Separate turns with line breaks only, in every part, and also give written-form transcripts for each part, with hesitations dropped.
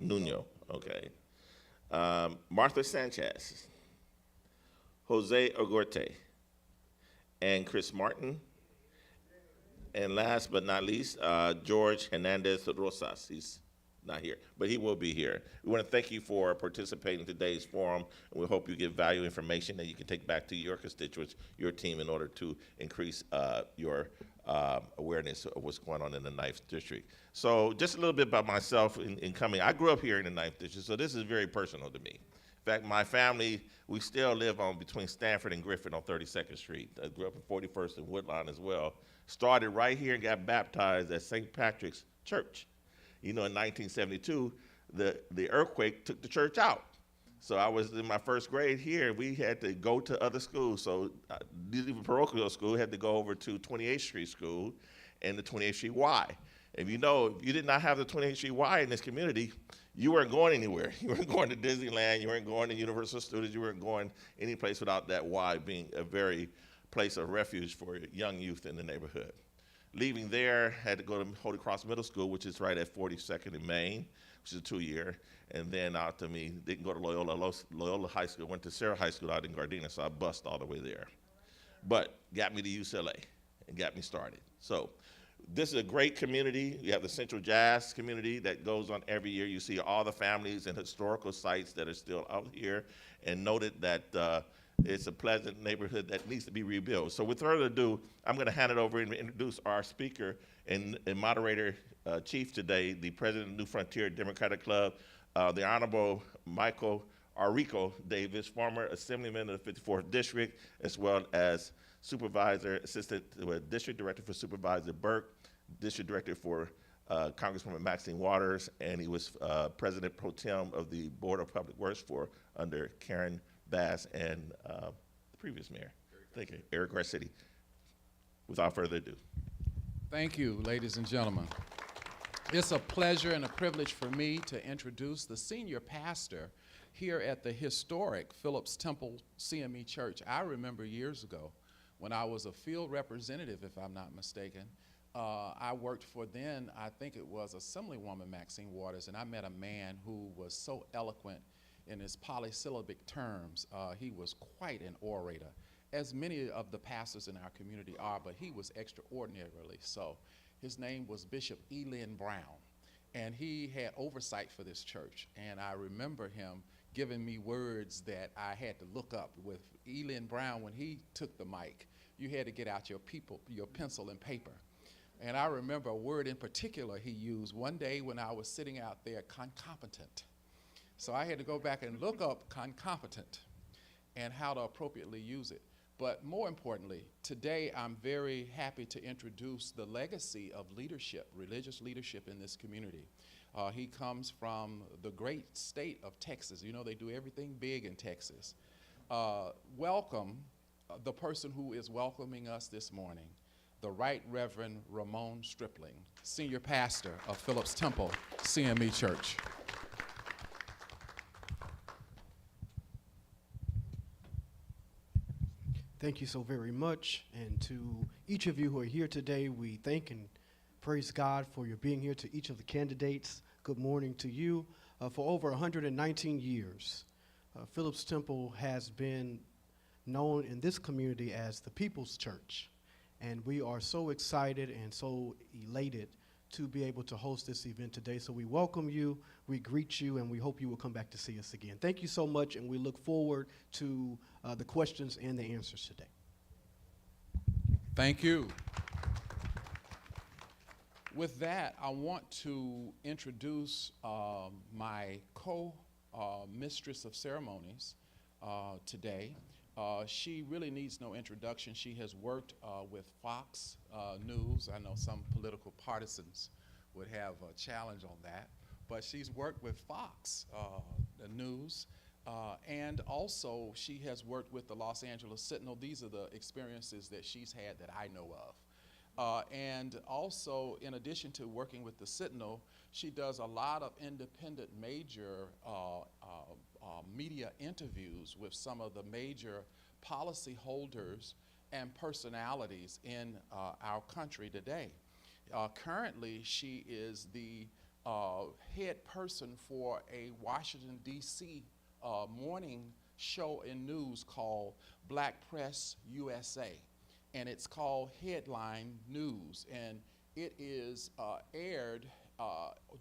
Nuno. Okay. Martha Sanchez, Jose Ogorte, and Chris Martin. And last but not least, George Hernandez Rosas. He's not here, but he will be here. We want to thank you for participating in today's forum, and we hope you get valuable information that you can take back to your constituents, your team, in order to increase your awareness of what's going on in the Ninth District. So just a little bit about myself in coming. I grew up here in the Ninth District, so this is very personal to me. In fact, my family, we still live on between Stanford and Griffin on 32nd Street. I grew up in 41st and Woodlawn as well. Started right here and got baptized at St. Patrick's Church. You know, in 1972, the earthquake took the church out. So I was in my first grade here. We had to go to other schools. So even parochial school had to go over to 28th Street School and the 28th Street Y. If you know, if you did not have the 28th Street Y in this community, you weren't going anywhere. You weren't going to Disneyland. You weren't going to Universal Studios. You weren't going any place without that Y being a very place of refuge for young youth in the neighborhood. Leaving there, had to go to Holy Cross Middle School, which is right at 42nd in Maine, which is a 2-year. And then out to me, didn't go to Loyola High School, went to Sarah High School out in Gardena, so I bussed all the way there. But got me to UCLA and got me started. So this is a great community. You have the Central Jazz community that goes on every year. You see all the families and historical sites that are still out here, and noted that it's a pleasant neighborhood that needs to be rebuilt. So with further ado, I'm going to hand it over and introduce our speaker and moderator chief today, the president of New Frontier Democratic Club, the Honorable Michael Arrico Davis, former assemblyman of the 54th District, as well as assistant district director for Supervisor Burke, district director for Congresswoman Maxine Waters, and he was president pro tem of the Board of Public Works for under Karen Bass and the previous mayor. Thank you, Eric Garcetti. Without further ado.
Thank you, ladies and gentlemen. It's a pleasure and a privilege for me to introduce the senior pastor here at the historic Phillips Temple CME Church. I remember years ago when I was a field representative, if I'm not mistaken, I worked for then, I think it was Assemblywoman Maxine Waters, and I met a man who was so eloquent in his polysyllabic terms. He was quite an orator, as many of the pastors in our community are, but he was extraordinarily so. His name was Bishop Elin Brown, and he had oversight for this church. And I remember him giving me words that I had to look up. With Elin Brown, when he took the mic, you had to get out your pencil and paper. And I remember a word in particular he used one day when I was sitting out there, concomitant. So I had to go back and look up concomitant and how to appropriately use it. But more importantly, today I'm very happy to introduce the legacy of leadership, religious leadership in this community. He comes from the great state of Texas. You know, they do everything big in Texas. Welcome the person who is welcoming us this morning, the Right Reverend Ramon Stripling, senior pastor of Phillips Temple CME Church.
Thank you so very much. And to each of you who are here today, we thank and praise God for your being here. To each of the candidates, good morning to you. For over 119 years, Phillips Temple has been known in this community as the People's Church. And we are so excited and so elated to be able to host this event today. So we welcome you, we greet you, and we hope you will come back to see us again. Thank you so much, and we look forward to the questions and the answers today.
Thank you. With that, I want to introduce my co-mistress of ceremonies today. She really needs no introduction. She has worked with Fox News. I know some political partisans would have a challenge on that, but she's worked with Fox News, and also she has worked with the Los Angeles Sentinel. These are the experiences that she's had that I know of. And also, in addition to working with the Sentinel, she does a lot of independent major media interviews with some of the major policy holders and personalities in our country today. Currently, she is the head person for a Washington, D.C. Morning show and news called Black Press USA. And it's called Headline News. And it is aired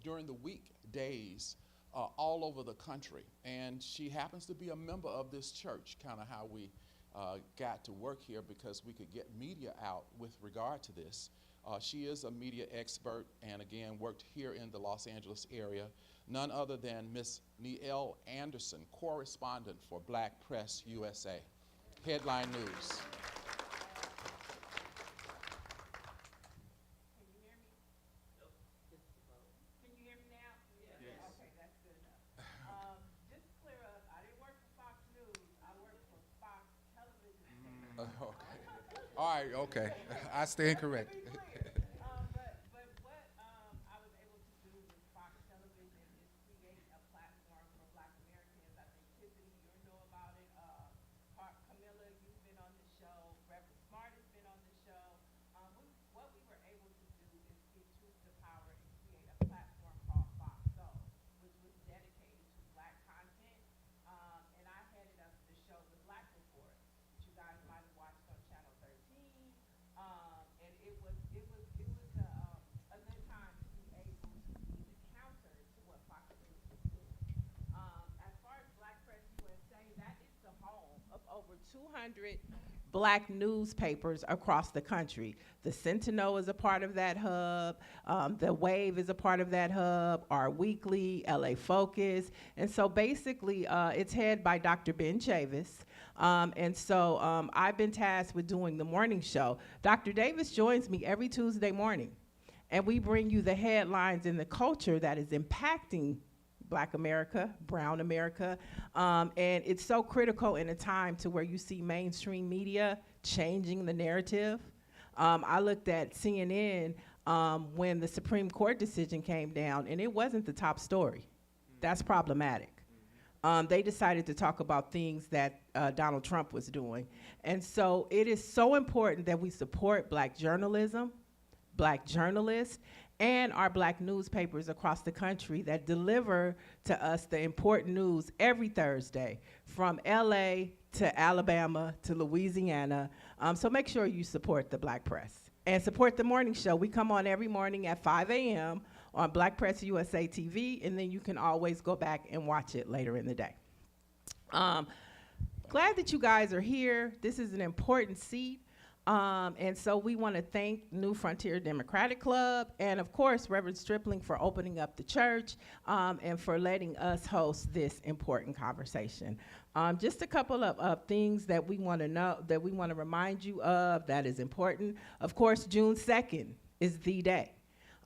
during the weekdays all over the country. And she happens to be a member of this church, kind of how we got to work here, because we could get media out with regard to this. She is a media expert and again worked here in the Los Angeles area. None other than Miss Nielle Anderson, correspondent for Black Press USA. Headline News. Okay. All right, okay. I stand corrected.
But what I was able to do with Fox Television is create a platform for Black Americans. I think Tiffany, you know about it. Camilla, you've been on the show. Reverend Smart has been on the show. What we were able to do is give truth to power and create a platform called Fox Soul, which was dedicated to Black content. And I headed up the show, The Black Report, which you guys might have watched on Channel 13. And it was a good time to be able to be the counter to what Fox News was doing. As far as Black Press USA, that is the home of over 200 Black newspapers across the country. The Sentinel is a part of that hub. The Wave is a part of that hub. Our Weekly, LA Focus. And so basically, it's headed by Dr. Ben Chavis. And so I've been tasked with doing the morning show. Dr. Davis joins me every Tuesday morning. And we bring you the headlines in the culture that is impacting Black America, Brown America, and it's so critical in a time to where you see mainstream media changing the narrative. I looked at CNN when the Supreme Court decision came down, and it wasn't the top story. That's problematic. They decided to talk about things that Donald Trump was doing. And so it is so important that we support Black journalism, Black journalists, and our Black newspapers across the country that deliver to us the important news every Thursday, from LA to Alabama to Louisiana. So make sure you support the Black Press and support the morning show. We come on every morning at 5 a.m. on Black Press USA TV, and then you can always go back and watch it later in the day. Glad that you guys are here. This is an important seat. And so we want to thank New Frontier Democratic Club and, of course, Reverend Stripling for opening up the church and for letting us host this important conversation. Just a couple of things that we want to know, that we want to remind you of that is important. Of course, June 2nd is the day.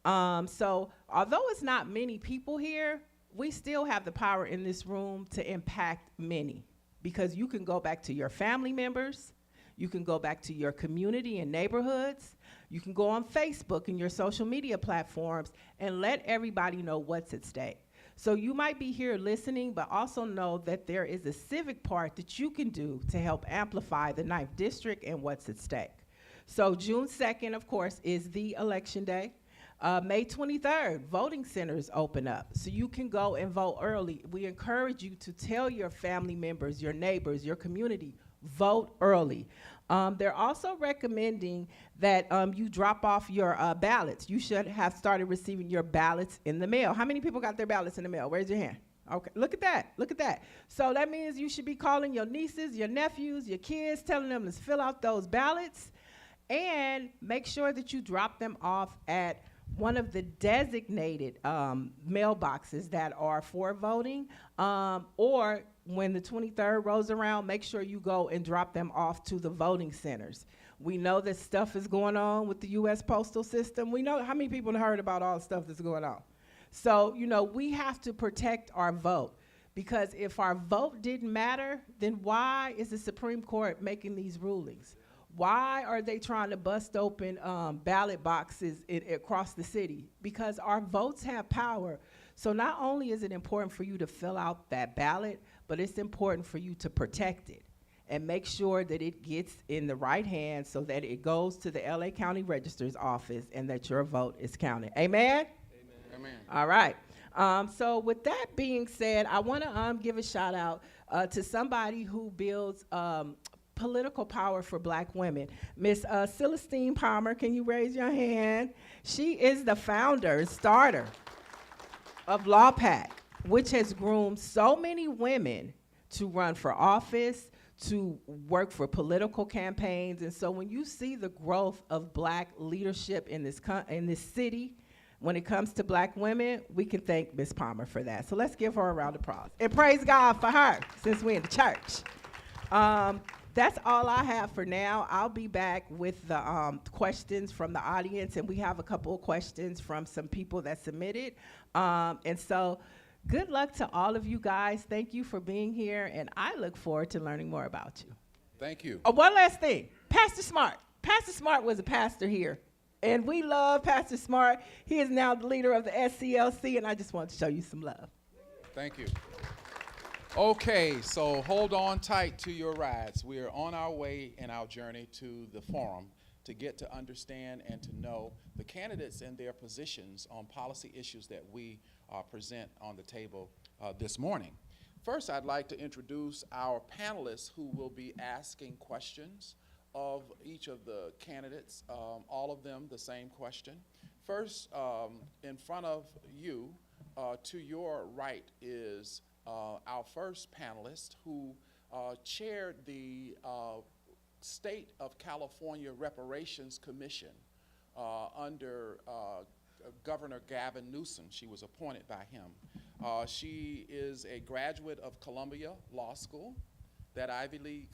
So although it's not many people here, we still have the power in this room to impact many, because you can go back to your family members. You can go back to your community and neighborhoods. You can go on Facebook and your social media platforms and let everybody know what's at stake. So you might be here listening, but also know that there is a civic part that you can do to help amplify the 9th District and what's at stake. So June 2nd, of course, is the election day. May 23rd, voting centers open up, so you can go and vote early. We encourage you to tell your family members, your neighbors, your community, vote early. They're also recommending that you drop off your ballots. You should have started receiving your ballots in the mail. How many people got their ballots in the mail? Raise your hand. Okay, look at that, look at that. So that means you should be calling your nieces, your nephews, your kids, telling them to fill out those ballots, and make sure that you drop them off at one of the designated mailboxes that are for voting, or when the 23rd rolls around, make sure you go and drop them off to the voting centers. We know that stuff is going on with the U.S. postal system. We know how many people have heard about all the stuff that's going on. So, you know, we have to protect our vote, because if our vote didn't matter, then why is the Supreme Court making these rulings? Why are they trying to bust open ballot boxes across the city? Because our votes have power. So not only is it important for you to fill out that ballot, but it's important for you to protect it and make sure that it gets in the right hands so that it goes to the LA County Register's office and that your vote is counted. Amen? Amen.
Amen.
All right. So with that being said, I want to give a shout out to somebody who builds political power for black women. Miss Celestine Palmer, can you raise your hand? She is the founder and starter of LawPac, which has groomed so many women to run for office, to work for political campaigns. And so when you see the growth of black leadership in this city, when it comes to black women, we can thank Ms. Palmer for that. So let's give her a round of applause. And praise God for her, since we're in the church. That's all I have for now. I'll be back with the questions from the audience, and we have a couple of questions from some people that submitted. And so good luck to all of you guys. Thank you for being here, and I look forward to learning more about you.
Thank you.
Oh, one last thing. Pastor Smart. Pastor Smart was a pastor here, and we love Pastor Smart. He is now the leader of the SCLC, and I just want to show you some love.
Thank you. Okay, so hold on tight to your rides. We are on our way in our journey to the forum to get to understand and to know the candidates and their positions on policy issues that we present on the table this morning. First, I'd like to introduce our panelists who will be asking questions of each of the candidates, all of them the same question. First, in front of you, to your right is our first panelist who chaired the State of California Reparations Commission under Governor Gavin Newsom. She was appointed by him. She is a graduate of Columbia Law School, that Ivy League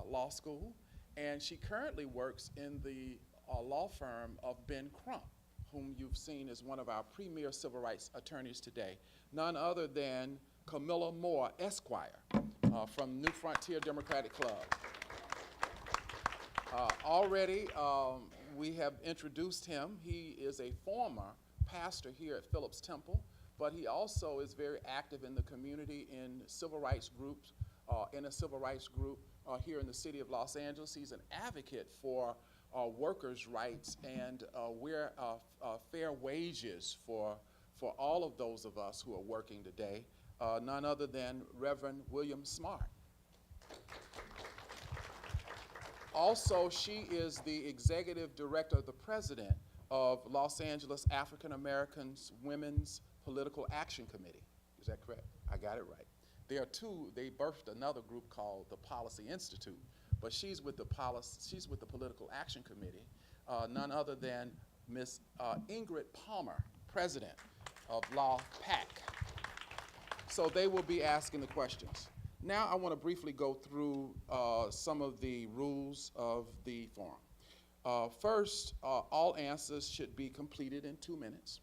law school, and she currently works in the law firm of Ben Crump, whom you've seen as one of our premier civil rights attorneys today, none other than Camilla Moore, Esquire, from New Frontier Democratic Club. Already, we have introduced him. He is a former pastor here at Phillips Temple, but he also is very active in the community in civil rights groups, in a civil rights group here in the city of Los Angeles. He's an advocate for workers' rights and fair wages for all of those of us who are working today. None other than Reverend William Smart. Also, she is the executive director, the president of Los Angeles African Americans Women's Political Action Committee. Is that correct? I got it right. There are two. They birthed another group called the Policy Institute, but she's with the Political Action Committee. None other than Ms. Ingrid Palmer, president of LawPac. So they will be asking the questions. Now I want to briefly go through some of the rules of the forum. First, all answers should be completed in 2 minutes.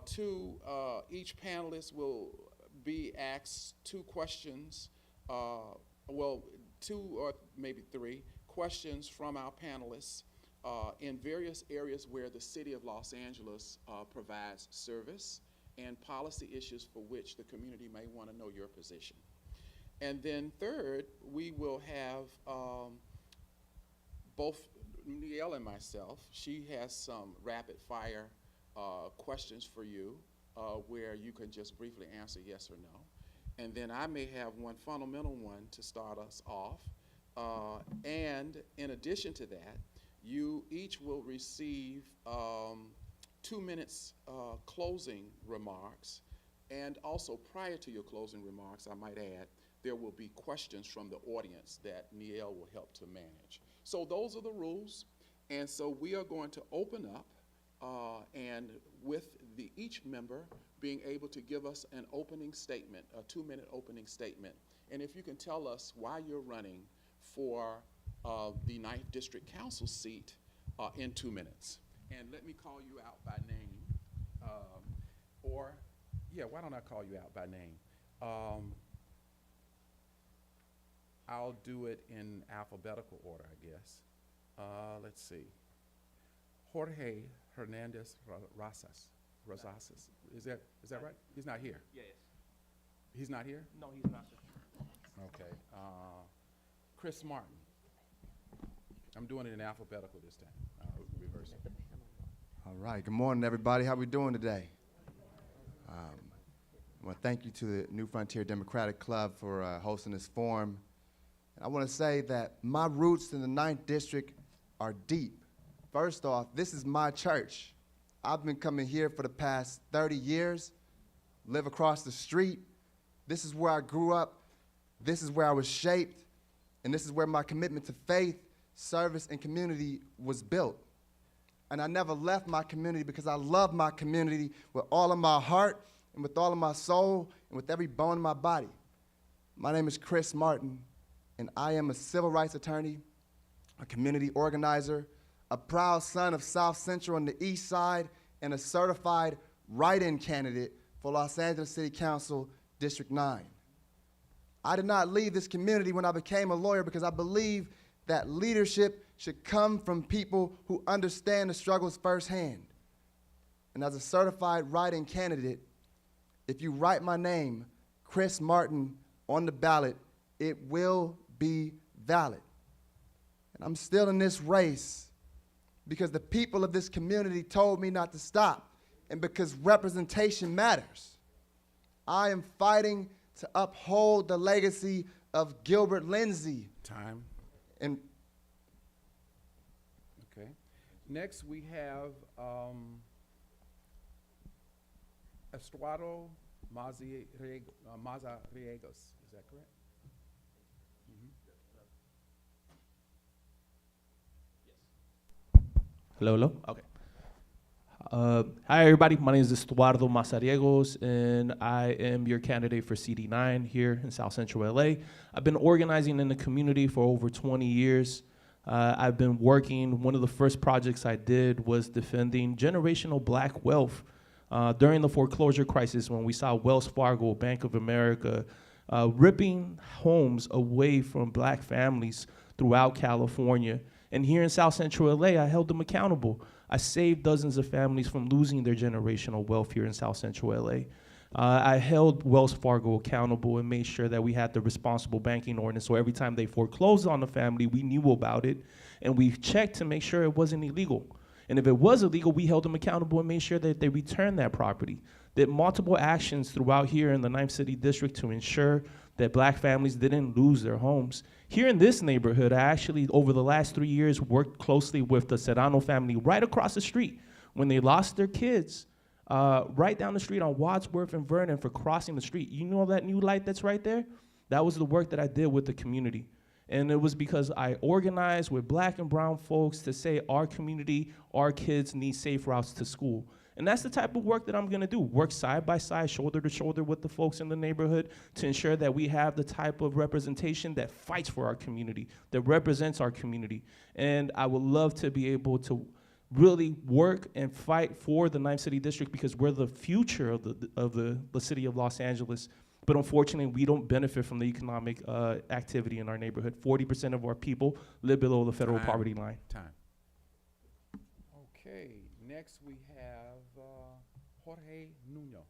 Two, each panelist will be asked 2 questions, well, 2 or maybe 3 questions from our panelists in various areas where the city of Los Angeles provides service and policy issues for which the community may want to know your position. And then third, we will have both Niele and myself. She has some rapid fire questions for you where you can just briefly answer yes or no. And then I may have one fundamental one to start us off. And in addition to that, you each will receive 2 minutes closing remarks. And also prior to your closing remarks, I might add, there will be questions from the audience that Niele will help to manage. So those are the rules. And so we are going to open up and with each member being able to give us an opening statement, a 2-minute opening statement. And if you can tell us why you're running for the 9th District Council seat in 2 minutes. And let me call you out by name. Why don't I call you out by name? I'll do it in alphabetical order, I guess. Let's see. Jorge Hernandez Rosas. Is that right? He's not here.
Yes.
He's not here?
No, he's not, sir.
Okay. Chris Martin. I'm doing it in alphabetical this time. I'll reverse it.
All right. Good morning, everybody. How we doing today?
I want to thank you to the New Frontier Democratic Club for hosting this forum. And I want to say that my roots in the 9th District are deep. First off, this is my church. I've been coming here for the past 30 years, live across the street. This is where I grew up. This is where I was shaped. And this is where my commitment to faith, service, and community was built. And I never left my community because I love my community with all of my heart and with all of my soul and with every bone in my body. My name is Chris Martin, and I am a civil rights attorney, a community organizer, a proud son of South Central on the East Side, and a certified write-in candidate for Los Angeles City Council District 9. I did not leave this community when I became a lawyer because I believe that leadership should come from people who understand the struggles firsthand. And as a certified write-in candidate, if you write my name, Chris Martin, on the ballot, it will be valid. And I'm still in this race because the people of this community told me not to stop, and because representation matters. I am fighting to uphold the legacy of Gilbert Lindsay.
Time.
And
Okay. Next, we have Estuardo Mazariegos. Is that correct?
Hello, hello. Okay. Hi, everybody. My name is Estuardo Mazariegos, and I am your candidate for CD9 here in South Central LA. I've been organizing in the community for over 20 years. I've been working. One of the first projects I did was defending generational black wealth during the foreclosure crisis when we saw Wells Fargo, Bank of America, ripping homes away from black families throughout California. And here in South Central LA, I held them accountable. I saved dozens of families from losing their generational wealth here in South Central LA. I held Wells Fargo accountable and made sure that we had the responsible banking ordinance, so every time they foreclosed on the family, we knew about it, and we checked to make sure it wasn't illegal. And if it was illegal, we held them accountable and made sure that they returned that property. Did multiple actions throughout here in the 9th City District to ensure that black families didn't lose their homes. Here in this neighborhood, I actually, over the last 3 years, worked closely with the Serrano family right across the street when they lost their kids, right down the street on Wadsworth and Vernon for crossing the street. You know that new light that's right there? That was the work that I did with the community. And it was because I organized with black and brown folks to say our community, our kids need safe routes to school. And that's the type of work that I'm gonna do, work side by side, shoulder to shoulder with the folks in the neighborhood to ensure that we have the type of representation that fights for our community, that represents our community. And I would love to be able to really work and fight for the 9th City District because we're the future of the city of Los Angeles. But unfortunately, we don't benefit from the economic activity in our neighborhood. 40% of our people live below the federal poverty line.
Time. Okay, next we have Jorge Nuno.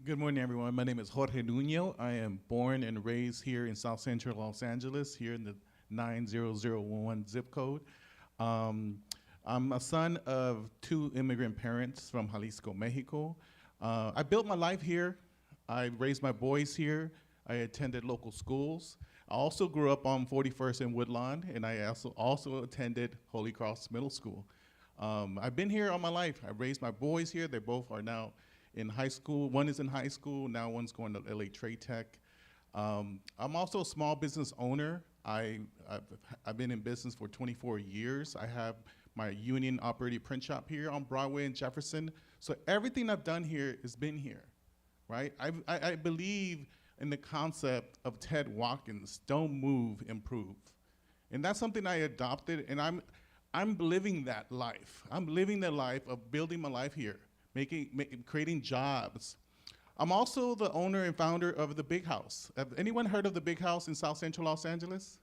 Good morning, everyone. My name is Jorge Nuno. I am born and raised here in South Central Los Angeles, here in the 90011 zip code. I'm a son of 2 immigrant parents from Jalisco, Mexico. I built my life here. I raised my boys here. I attended local schools. I also grew up on 41st and Woodlawn, and I also attended Holy Cross Middle School. I've been here all my life. I raised my boys here. They both are now in high school. One is in high school, now one's going to LA Trade Tech. I'm also a small business owner. I've been in business for 24 years. I have my union operated print shop here on Broadway and Jefferson. So everything I've done here has been here, right? I believe in the concept of Ted Watkins, don't move, improve. And that's something I adopted, and I'm living that life. I'm living the life of building my life here, creating jobs. I'm also the owner and founder of The Big House. Have anyone heard of The Big House in South Central Los Angeles?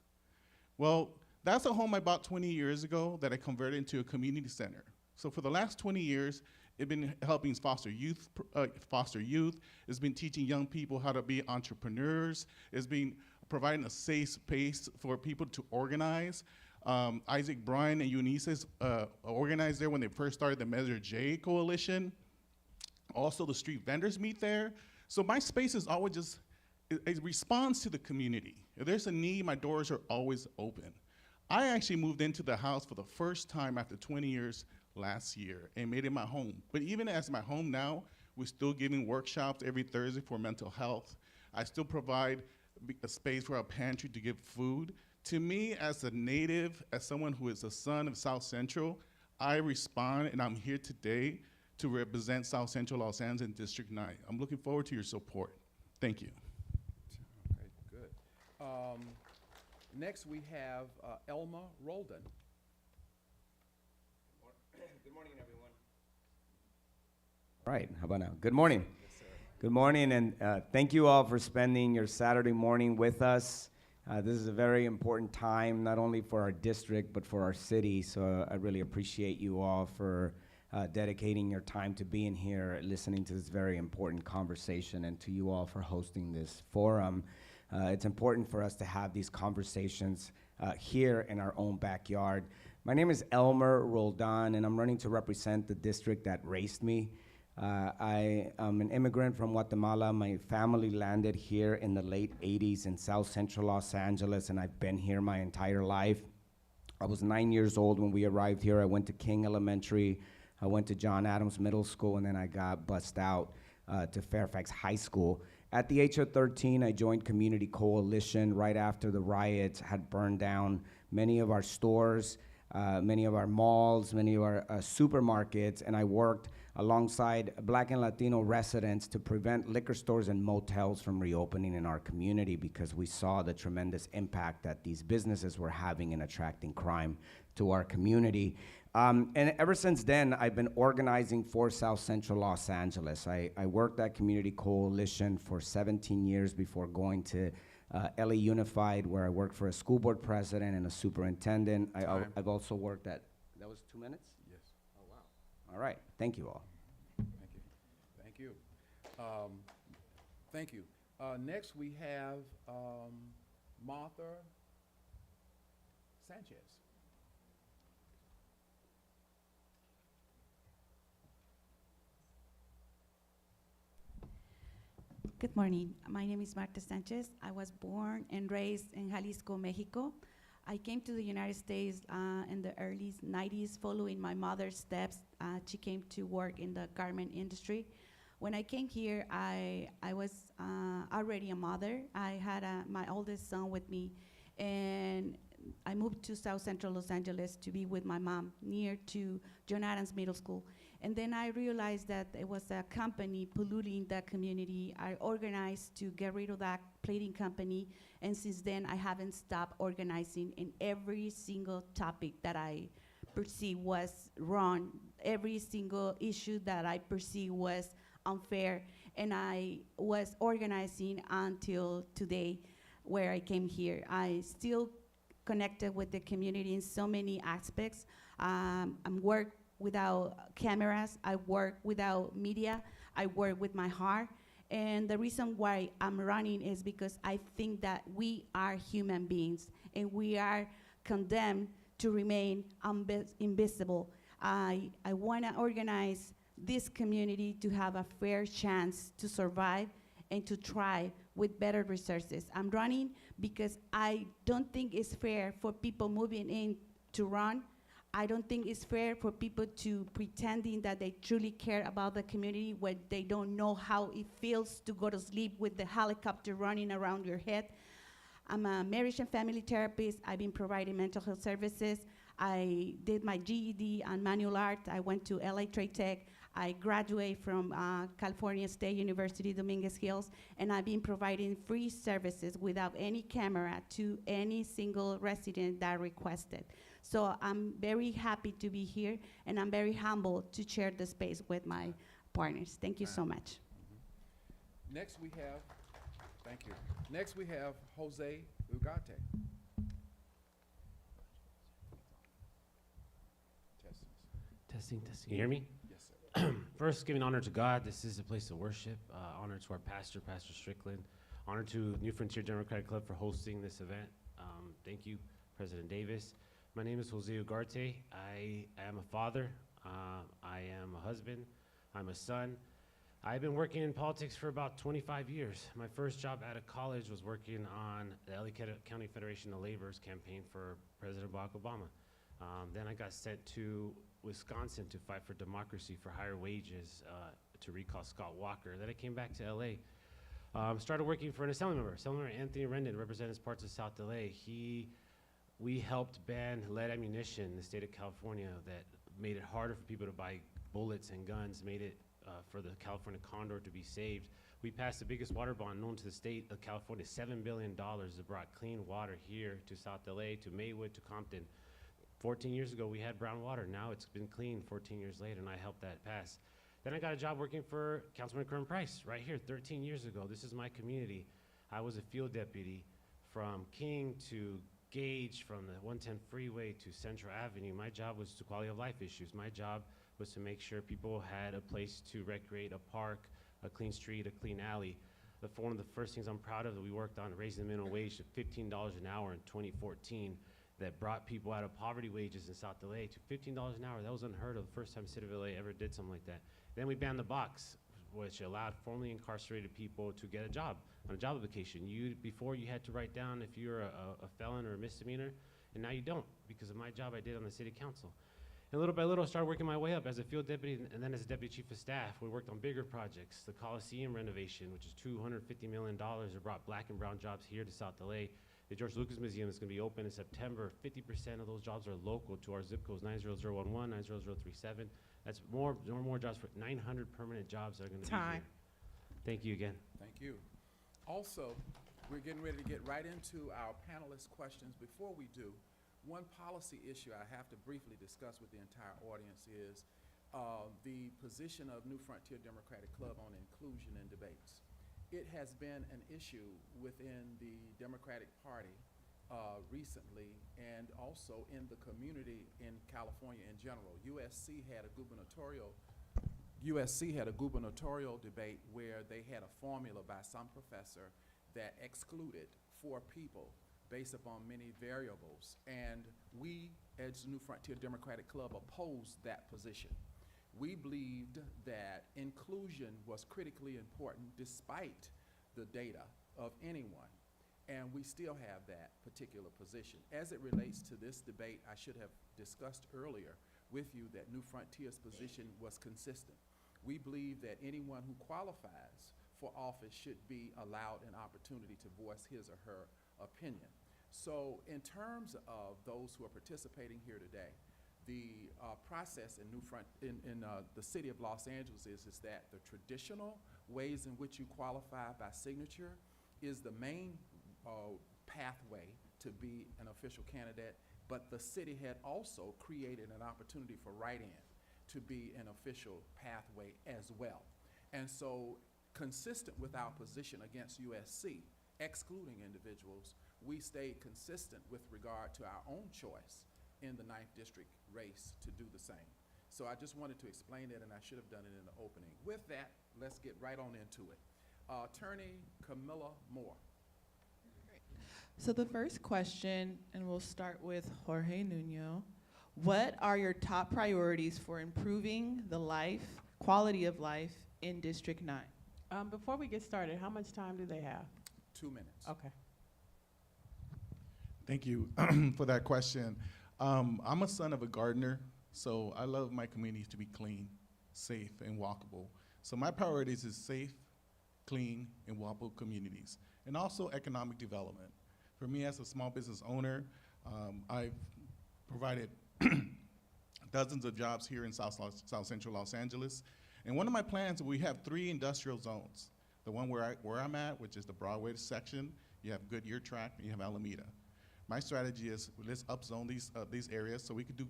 Well, that's a home I bought 20 years ago that I converted into a community center. So for the last 20 years, it's been helping foster youth. It's been teaching young people how to be entrepreneurs. It's been providing a safe space for people to organize. Isaac Bryan and Eunice organized there when they first started the Measure J Coalition. Also, the street vendors meet there. So my space is always just, it responds to the community. If there's a need, my doors are always open. I actually moved into the house for the first time after 20 years last year and made it my home. But even as my home now, we're still giving workshops every Thursday for mental health. I still provide a space for our pantry to give food. To me, as a native, as someone who is a son of South Central, I respond, and I'm here today to represent South Central Los Angeles in District 9. I'm looking forward to your support. Thank you.
Okay, good. Next, we have Elma Roldan.
Good morning, everyone. Right, how about now? Good morning.
Yes, sir.
Good morning, and thank you all for spending your Saturday morning with us. This is a very important time, not only for our district, but for our city, so I really appreciate you all for dedicating your time to being here, listening to this very important conversation, and to you all for hosting this forum. It's important for us to have these conversations here in our own backyard. My name is Elmer Roldan, and I'm running to represent the district that raised me. I am an immigrant from Guatemala. My family landed here in the late 80s in South Central Los Angeles, and I've been here my entire life. I was 9 years old when we arrived here. I went to King Elementary. I went to John Adams Middle School, and then I got bussed out to Fairfax High School. At the age of 13, I joined Community Coalition right after the riots had burned down many of our stores, many of our malls, many of our supermarkets, and I worked alongside Black and Latino residents to prevent liquor stores and motels from reopening in our community because we saw the tremendous impact that these businesses were having in attracting crime to our community. And ever since then, I've been organizing for South Central Los Angeles. I worked at Community Coalition for 17 years before going to LA Unified, where I worked for a school board president and a superintendent. I've also worked at, that was 2 minutes?
Yes.
Oh, wow. All right, thank you all.
Thank you. Thank you. Thank you. Next, we have Martha Sanchez.
Good morning. My name is Marta Sanchez. I was born and raised in Jalisco, Mexico. I came to the United States in the early 90s following my mother's steps. She came to work in the garment industry. When I came here, I was already a mother. I had my oldest son with me, and I moved to South Central Los Angeles to be with my mom near to John Adams Middle School. And then I realized that it was a company polluting the community. I organized to get rid of that plating company, and since then I haven't stopped organizing in every single topic that I perceive was wrong, every single issue that I perceive was unfair, and I was organizing until today where I came here. I still connected with the community in so many aspects. I'm work without cameras, I work without media, I work with my heart. And the reason why I'm running is because I think that we are human beings and we are condemned to remain invisible. I wanna organize this community to have a fair chance to survive and to thrive with better resources. I'm running because I don't think it's fair for people moving in to run. I don't think it's fair for people to pretending that they truly care about the community when they don't know how it feels to go to sleep with the helicopter running around your head. I'm a marriage and family therapist. I've been providing mental health services. I did my GED on manual art. I went to LA Trade Tech. I graduated from California State University, Dominguez Hills, and I've been providing free services without any camera to any single resident that requested. So I'm very happy to be here, and I'm very humbled to share the space with my partners. Thank you so much.
Next we have, thank you. Next we have Jose Ugarte.
Testing. Can you hear me?
Yes, sir.
First, giving honor to God. This is a place of worship. Honor to our pastor, Pastor Strickland. Honor to New Frontier Democratic Club for hosting this event. Thank you, President Davis. My name is Jose Ugarte. I am a father. I am a husband. I'm a son. I've been working in politics for about 25 years. My first job out of college was working on the LA County Federation of Labor's campaign for President Barack Obama. Then I got sent to Wisconsin to fight for democracy for higher wages to recall Scott Walker. Then I came back to LA. Started working for an Assemblymember Anthony Rendon, represents parts of South LA. We helped ban lead ammunition in the state of California that made it harder for people to buy bullets and guns, made it for the California condor to be saved. We passed the biggest water bond known to the state of California, $7 billion that brought clean water here to South LA, to Maywood, to Compton. 14 years ago, we had brown water. Now it's been clean 14 years later, and I helped that pass. Then I got a job working for Councilman Kern Price right here 13 years ago. This is my community. I was a field deputy from King to Gage, from the 110 freeway to Central Avenue. My job was to quality of life issues. My job was to make sure people had a place to recreate, a park, a clean street, a clean alley. One of the first things I'm proud of that we worked on, raising the minimum wage to $15 an hour in 2014, that brought people out of poverty wages in South LA to $15 an hour. That was unheard of, the first time City of LA ever did something like that. Then we banned the box, which allowed formerly incarcerated people to get a job on a job application. Before you had to write down if you're a felon or a misdemeanor, and now you don't because of my job I did on the city council. And little by little, I started working my way up as a field deputy and then as a deputy chief of staff. We worked on bigger projects, the Coliseum renovation, which is $250 million. It brought black and brown jobs here to South LA. The George Lucas Museum is going to be open in September. 50% of those jobs are local to our zip codes, 90011, 90037. That's more jobs, for 900 permanent jobs that are going to be here. Thank you again.
Thank you. Also, we're getting ready to get right into our panelist questions. Before we do, one policy issue I have to briefly discuss with the entire audience is the position of New Frontier Democratic Club on inclusion in debates. It has been an issue within the Democratic Party recently, and also in the community in California in general. USC had a gubernatorial debate where they had a formula by some professor that excluded 4 people based upon many variables, and we, as New Frontier Democratic Club, opposed that position. We believed that inclusion was critically important despite the data of anyone, and we still have that particular position. As it relates to this debate, I should have discussed earlier with you that New Frontier's position was consistent. We believe that anyone who qualifies for office should be allowed an opportunity to voice his or her opinion. So in terms of those who are participating here today, the process in the city of Los Angeles is that the traditional ways in which you qualify by signature is the main pathway to be an official candidate, but the city had also created an opportunity for write-in to be an official pathway as well. And so, consistent with our position against USC, excluding individuals, we stayed consistent with regard to our own choice in the 9th District race to do the same. So I just wanted to explain that, and I should have done it in the opening. With that, let's get right on into it. Attorney Camilla Moore.
So the first question, and we'll start with Jorge Nuno. What are your top priorities for improving the quality of life in District 9?
Before we get started, how much time do they have?
2 minutes.
Okay.
Thank you for that question. I'm a son of a gardener, so I love my communities to be clean, safe, and walkable. So my priorities is safe, clean, and walkable communities, and also economic development. For me as a small business owner, I've provided dozens of jobs here in South Central Los Angeles. And one of my plans, we have 3 industrial zones. The one where I'm at, which is the Broadway section, you have Goodyear Track, and you have Alameda. My strategy is let's upzone these areas so we could do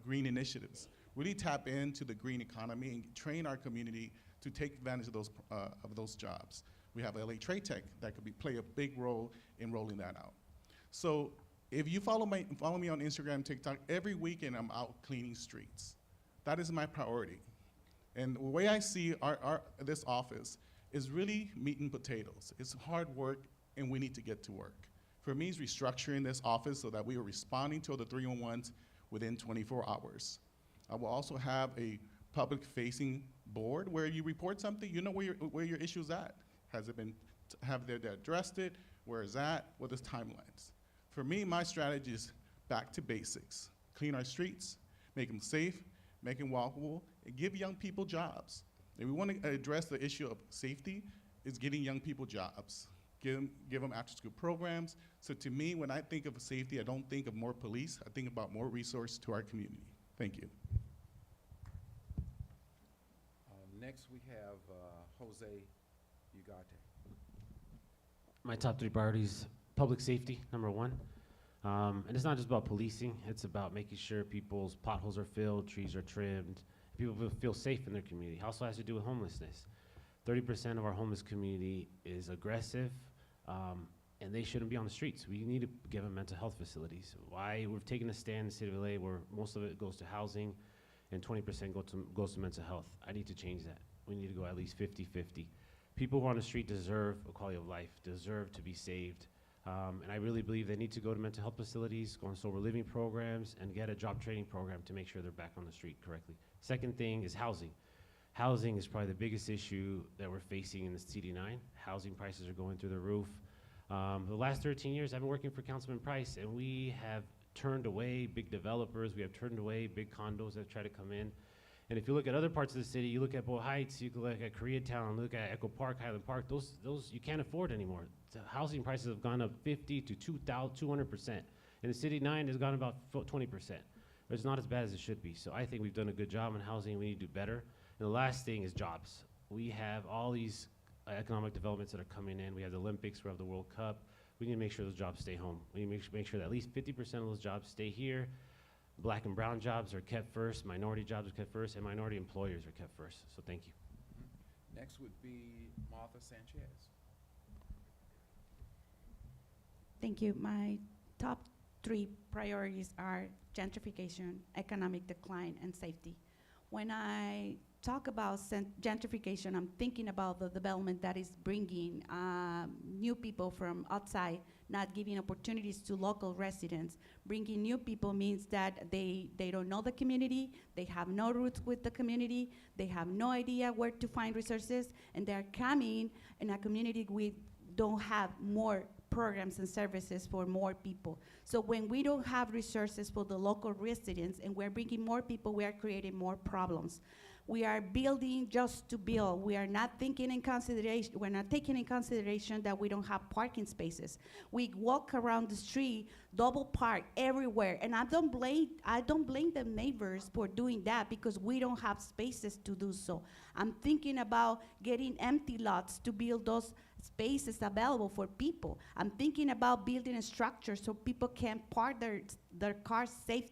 green initiatives. Really tap into the green economy and train our community to take advantage of those jobs. We have LA Trade Tech that could play a big role in rolling that out. So if you follow me on Instagram, TikTok, every weekend I'm out cleaning streets. That is my priority. And the way I see this office is really meat and potatoes. It's hard work, and we need to get to work. For me, it's restructuring this office so that we are responding to the 311s within 24 hours. I will also have a public-facing board where you report something, you know where your issue's at. Has it been, have they addressed it? Where is that? What is timelines? For me, my strategy is back to basics. Clean our streets, make them safe, make them walkable, and give young people jobs. If we want to address the issue of safety, it's getting young people jobs. Give them after-school programs. So to me, when I think of safety, I don't think of more police. I think about more resources to our community. Thank you.
Next, we have Jose Ugarte.
My top 3 priorities: public safety, number 1. And it's not just about policing, it's about making sure people's potholes are filled, trees are trimmed, people feel safe in their community. It also has to do with homelessness. 30% of our homeless community is aggressive, and they shouldn't be on the streets. We need to give them mental health facilities. Why we've taken a stand in the city of LA where most of it goes to housing and 20% goes to mental health. I need to change that. We need to go at least 50-50. People who are on the street deserve a quality of life, deserve to be saved. And I really believe they need to go to mental health facilities, go on sober living programs, and get a job training program to make sure they're back on the street correctly. Second thing is housing. Housing is probably the biggest issue that we're facing in the CD9. Housing prices are going through the roof. The last 13 years, I've been working for Councilman Price, and we have turned away big developers. We have turned away big condos that try to come in. And if you look at other parts of the city, you look at Bow Heights, you look at Koreatown, look at Echo Park, Highland Park, those you can't afford anymore. The housing prices have gone up 50 to 200%. And the city 9 has gone about 20%. But it's not as bad as it should be. So I think we've done a good job in housing. We need to do better. And the last thing is jobs. We have all these economic developments that are coming in. We have the Olympics, we have the World Cup. We need to make sure those jobs stay home. We need to make sure that at least 50% of those jobs stay here. Black and brown jobs are kept first, minority jobs are kept first, and minority employers are kept first. So thank you.
Next would be Martha Sanchez.
Thank you. My top 3 priorities are gentrification, economic decline, and safety. When I talk about gentrification, I'm thinking about the development that is bringing new people from outside, not giving opportunities to local residents. Bringing new people means that they don't know the community, they have no roots with the community, they have no idea where to find resources, and they're coming in a community we don't have more programs and services for more people. So when we don't have resources for the local residents and we're bringing more people, we are creating more problems. We are building just to build. We are not taking in consideration that we don't have parking spaces. We walk around the street, double park everywhere, and I don't blame the neighbors for doing that because we don't have spaces to do so. I'm thinking about getting empty lots to build those spaces available for people. I'm thinking about building a structure so people can park their cars safe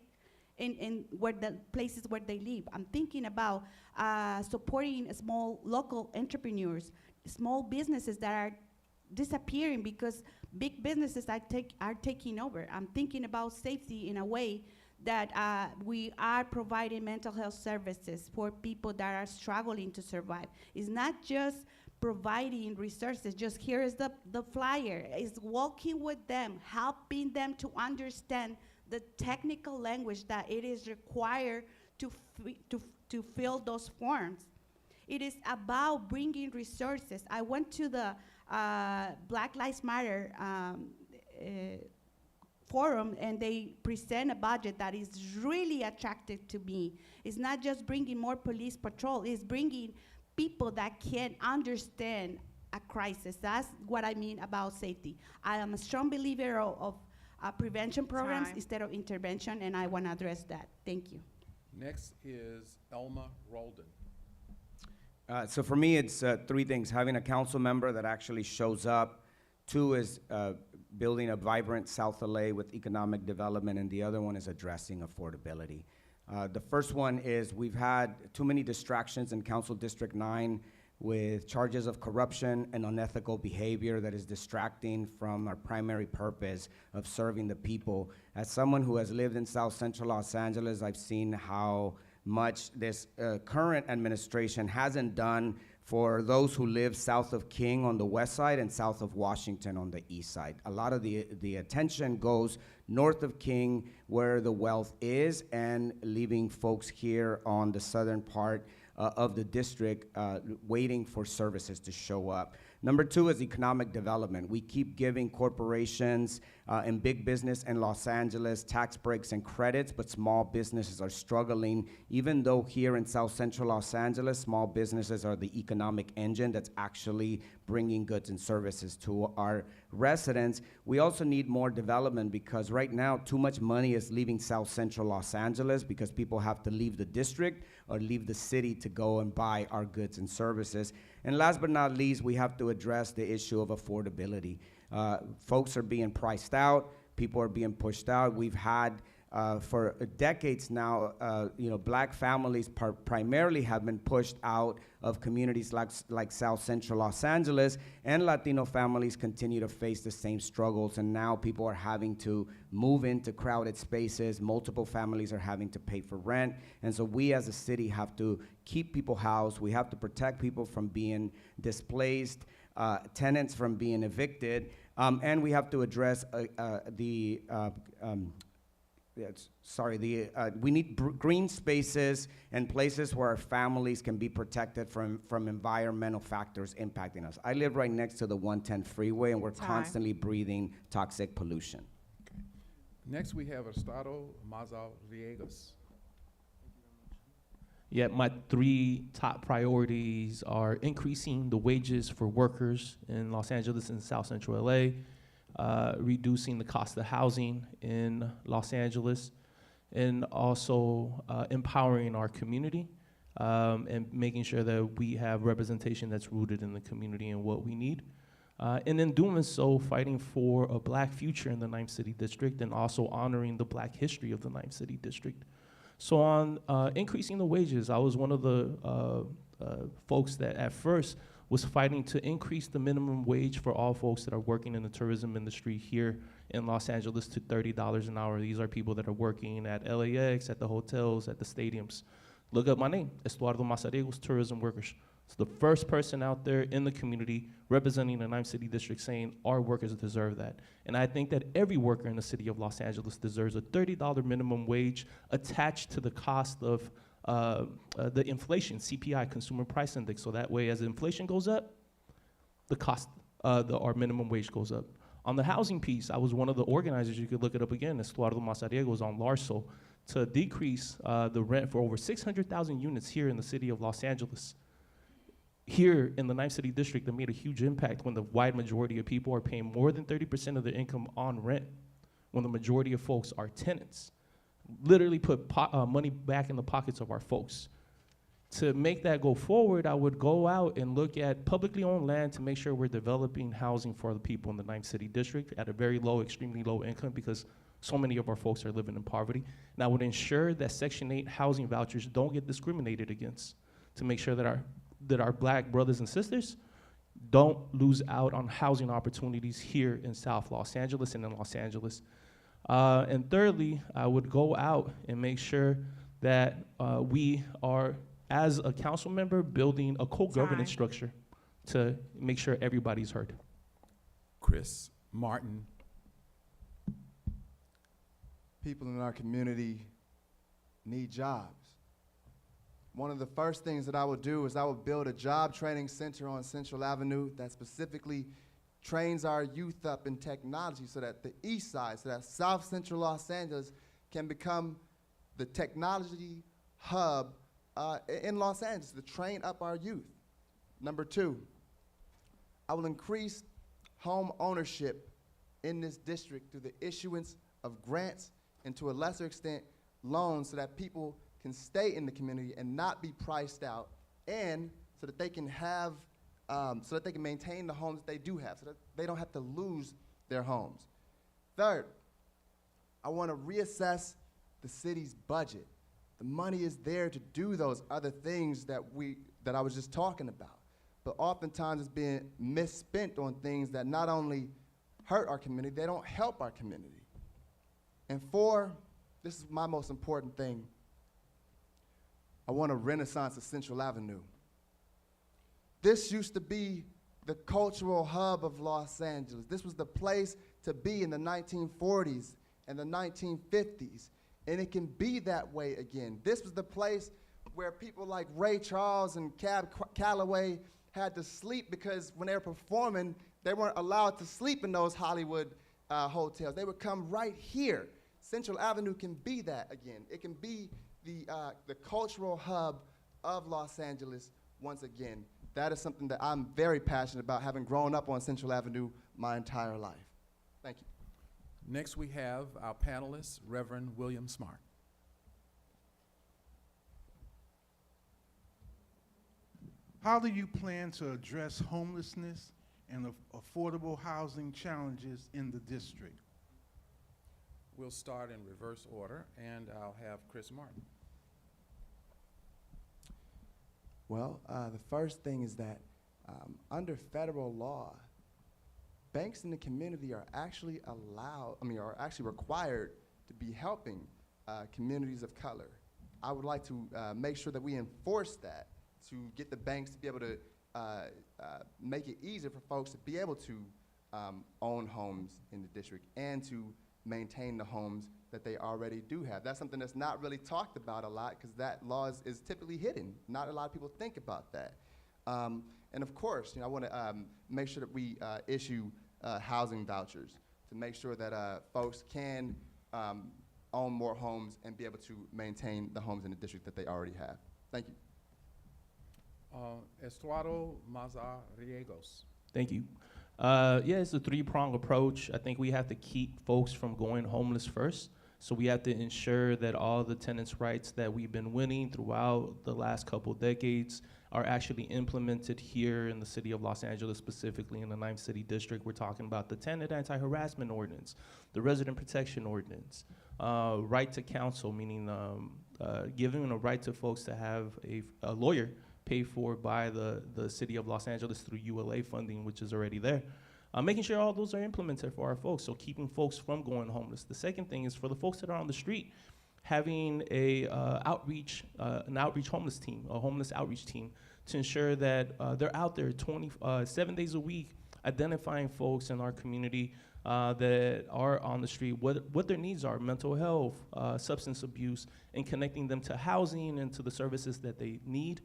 in where the places where they live. I'm thinking about supporting small local entrepreneurs, small businesses that are disappearing because big businesses are taking over. I'm thinking about safety in a way that we are providing mental health services for people that are struggling to survive. It's not just providing resources, just here is the flyer. It's walking with them, helping them to understand the technical language that it is required to fill those forms. It is about bringing resources. I went to the Black Lives Matter forum, and they present a budget that is really attractive to me. It's not just bringing more police patrol, it's bringing people that can understand a crisis. That's what I mean about safety. I am a strong believer of prevention programs instead of intervention, and I want to address that. Thank you.
Next is Elma Roldan.
So for me, it's 3 things. Having a council member that actually shows up. 2 is building a vibrant South LA with economic development, and the other one is addressing affordability. The first one is we've had too many distractions in Council District 9 with charges of corruption and unethical behavior that is distracting from our primary purpose of serving the people. As someone who has lived in South Central Los Angeles, I've seen how much this current administration hasn't done for those who live south of King on the west side and south of Washington on the east side. A lot of the attention goes north of King where the wealth is and leaving folks here on the southern part of the district waiting for services to show up. Number two is economic development. We keep giving corporations and big business in Los Angeles tax breaks and credits, but small businesses are struggling. Even though here in South Central Los Angeles, small businesses are the economic engine that's actually bringing goods and services to our residents, we also need more development because right now too much money is leaving South Central Los Angeles because people have to leave the district or leave the city to go and buy our goods and services. And last but not least, we have to address the issue of affordability. Folks are being priced out, people are being pushed out. We've had for decades now, black families primarily have been pushed out of communities like South Central Los Angeles, and Latino families continue to face the same struggles, and now people are having to move into crowded spaces. Multiple families are having to pay for rent, and so we as a city have to keep people housed. We have to protect people from being displaced, tenants from being evicted, and we have to address we need green spaces and places where our families can be protected from environmental factors impacting us. I live right next to the 110 freeway, and we're constantly breathing toxic pollution.
Next, we have Estado Mazal-Villegas.
Yeah, my three top priorities are increasing the wages for workers in Los Angeles and South Central LA, reducing the cost of housing in Los Angeles, and also empowering our community and making sure that we have representation that's rooted in the community and what we need. And in doing so, fighting for a black future in the 9th City District and also honoring the black history of the 9th City District. So on increasing the wages, I was one of the folks that at first was fighting to increase the minimum wage for all folks that are working in the tourism industry here in Los Angeles to $30 an hour. These are people that are working at LAX, at the hotels, at the stadiums. Look up my name, Estuardo Mazariegos, Tourism Workers. It's the first person out there in the community representing the 9th City District saying our workers deserve that. And I think that every worker in the city of Los Angeles deserves a $30 minimum wage attached to the cost of the inflation, CPI, Consumer Price Index, so that way as inflation goes up, the cost, our minimum wage goes up. On the housing piece, I was one of the organizers, you could look it up again, Estuardo Mazariegos on Larso, to decrease the rent for over 600,000 units here in the city of Los Angeles. Here in the 9th City District, that made a huge impact when the wide majority of people are paying more than 30% of their income on rent, when the majority of folks are tenants. Literally put money back in the pockets of our folks. To make that go forward, I would go out and look at publicly owned land to make sure we're developing housing for the people in the 9th City District at a very low, extremely low income, because so many of our folks are living in poverty. And I would ensure that Section 8 housing vouchers don't get discriminated against, to make sure that our black brothers and sisters don't lose out on housing opportunities here in South Los Angeles and in Los Angeles. And thirdly, I would go out and make sure that we are, as a council member, building a co-governance structure to make sure everybody's heard.
Chris Martin.
People in our community need jobs. One of the first things that I would do is I would build a job training center on Central Avenue that specifically trains our youth up in technology so that the east side, so that South Central Los Angeles can become the technology hub in Los Angeles to train up our youth. Number two, I will increase home ownership in this district through the issuance of grants and to a lesser extent loans so that people can stay in the community and not be priced out, and so that they can have so that they can maintain the homes that they do have, so that they don't have to lose their homes. Third, I want to reassess the city's budget. The money is there to do those other things that I was just talking about, but oftentimes it's being misspent on things that not only hurt our community, they don't help our community. And four, this is my most important thing, I want a renaissance of Central Avenue. This used to be the cultural hub of Los Angeles. This was the place to be in the 1940s and the 1950s, and it can be that way again. This was the place where people like Ray Charles and Cab Calloway had to sleep because when they were performing, they weren't allowed to sleep in those Hollywood hotels. They would come right here. Central Avenue can be that again. It can be the cultural hub of Los Angeles once again. That is something that I'm very passionate about, having grown up on Central Avenue my entire life. Thank you.
Next, we have our panelist, Reverend William Smart.
How do you plan to address homelessness and affordable housing challenges in the district?
We'll start in reverse order, and I'll have Chris Martin.
Well, the first thing is that under federal law, banks in the community are actually are actually required to be helping communities of color. I would like to make sure that we enforce that to get the banks to be able to make it easier for folks to be able to own homes in the district and to maintain the homes that they already do have. That's something that's not really talked about a lot because that law is typically hidden. Not a lot of people think about that. And of course, I want to make sure that we issue housing vouchers to make sure that folks can own more homes and be able to maintain the homes in the district that they already have. Thank you.
Estuardo Mazariegos.
Thank you. Yeah, it's a three-pronged approach. I think we have to keep folks from going homeless first. So we have to ensure that all the tenants' rights that we've been winning throughout the last couple decades are actually implemented here in the city of Los Angeles, specifically in the 9th City District. We're talking about the tenant anti-harassment ordinance, the resident protection ordinance, right to counsel, meaning giving a right to folks to have a lawyer paid for by the city of Los Angeles through ULA funding, which is already there. Making sure all those are implemented for our folks, so keeping folks from going homeless. The second thing is for the folks that are on the street, having an outreach homeless team, a homeless outreach team, to ensure that they're out there 7 days a week, identifying folks in our community that are on the street, what their needs are, mental health, substance abuse, and connecting them to housing and to the services that they need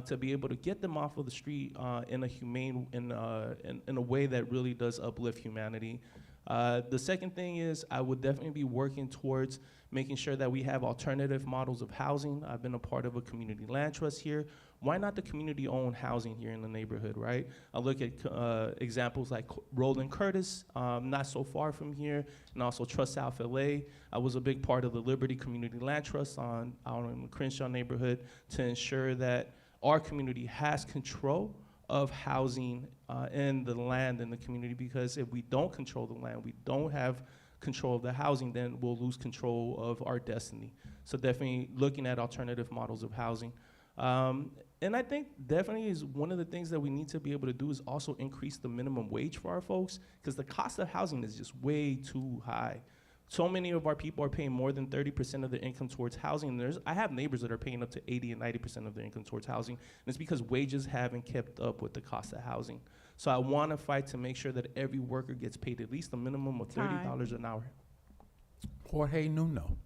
to be able to get them off of the street in a humane, in a way that really does uplift humanity. The second thing is I would definitely be working towards making sure that we have alternative models of housing. I've been a part of a community land trust here. Why not the community-owned housing here in the neighborhood, right? I look at examples like Roland Curtis, not so far from here, and also Trust South LA. I was a big part of the Liberty Community Land Trust out in the Crenshaw neighborhood to ensure that our community has control of housing and the land in the community, because if we don't control the land, we don't have control of the housing, then we'll lose control of our destiny. So definitely looking at alternative models of housing. And I think definitely is one of the things that we need to be able to do is also increase the minimum wage for our folks, because the cost of housing is just way too high. So many of our people are paying more than 30% of their income towards housing. I have neighbors that are paying up to 80 and 90% of their income towards housing, and it's because wages haven't kept up with the cost of housing. So I want to fight to make sure that every worker gets paid at least a minimum of $30 an hour.
Jorge Nuno.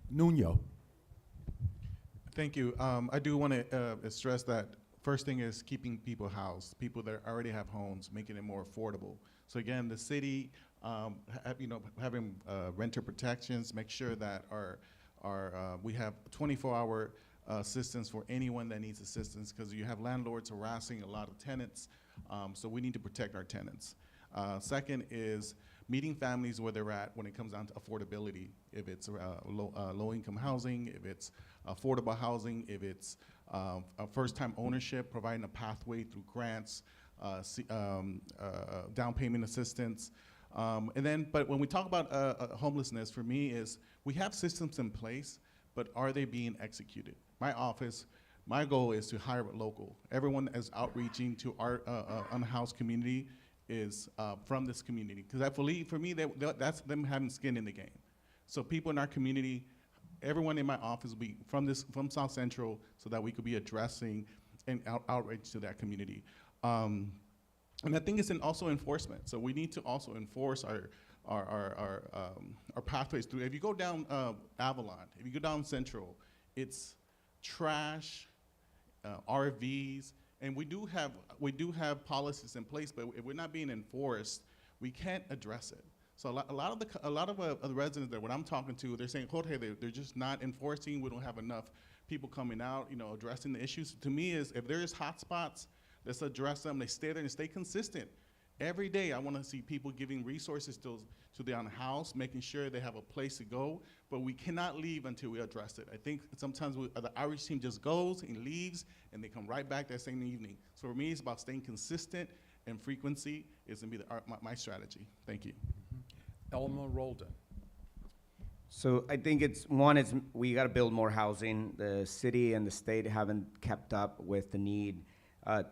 Thank you. I do want to stress that first thing is keeping people housed, people that already have homes, making it more affordable. So again, the city, having renter protections, make sure that we have 24-hour assistance for anyone that needs assistance, because you have landlords harassing a lot of tenants, so we need to protect our tenants. Second is meeting families where they're at when it comes down to affordability, if it's low-income housing, if it's affordable housing, if it's a first-time ownership, providing a pathway through grants, down payment assistance. But when we talk about homelessness, for me is we have systems in place, but are they being executed? My office, my goal is to hire a local. Everyone that is outreaching to our unhoused community is from this community. Because I believe, for me, that's them having skin in the game. So people in our community, everyone in my office will be from South Central, so that we could be addressing and outreach to that community. And I think it's also enforcement. So we need to also enforce our pathways through. If you go down Avalon, if you go down Central, it's trash, RVs, and we do have policies in place, but if we're not being enforced, we can't address it. So a lot of the residents that when I'm talking to, they're saying, Jorge, they're just not enforcing. We don't have enough people coming out, addressing the issues. To me, is if there is hot spots, let's address them. They stay there and stay consistent. Every day, I want to see people giving resources to their own house, making sure they have a place to go, but we cannot leave until we address it. I think sometimes the outreach team just goes and leaves, and they come right back that same evening. So for me, it's about staying consistent, and frequency is going to be my strategy. Thank you.
Elma Roldan.
So I think we got to build more housing. The city and the state haven't kept up with the need.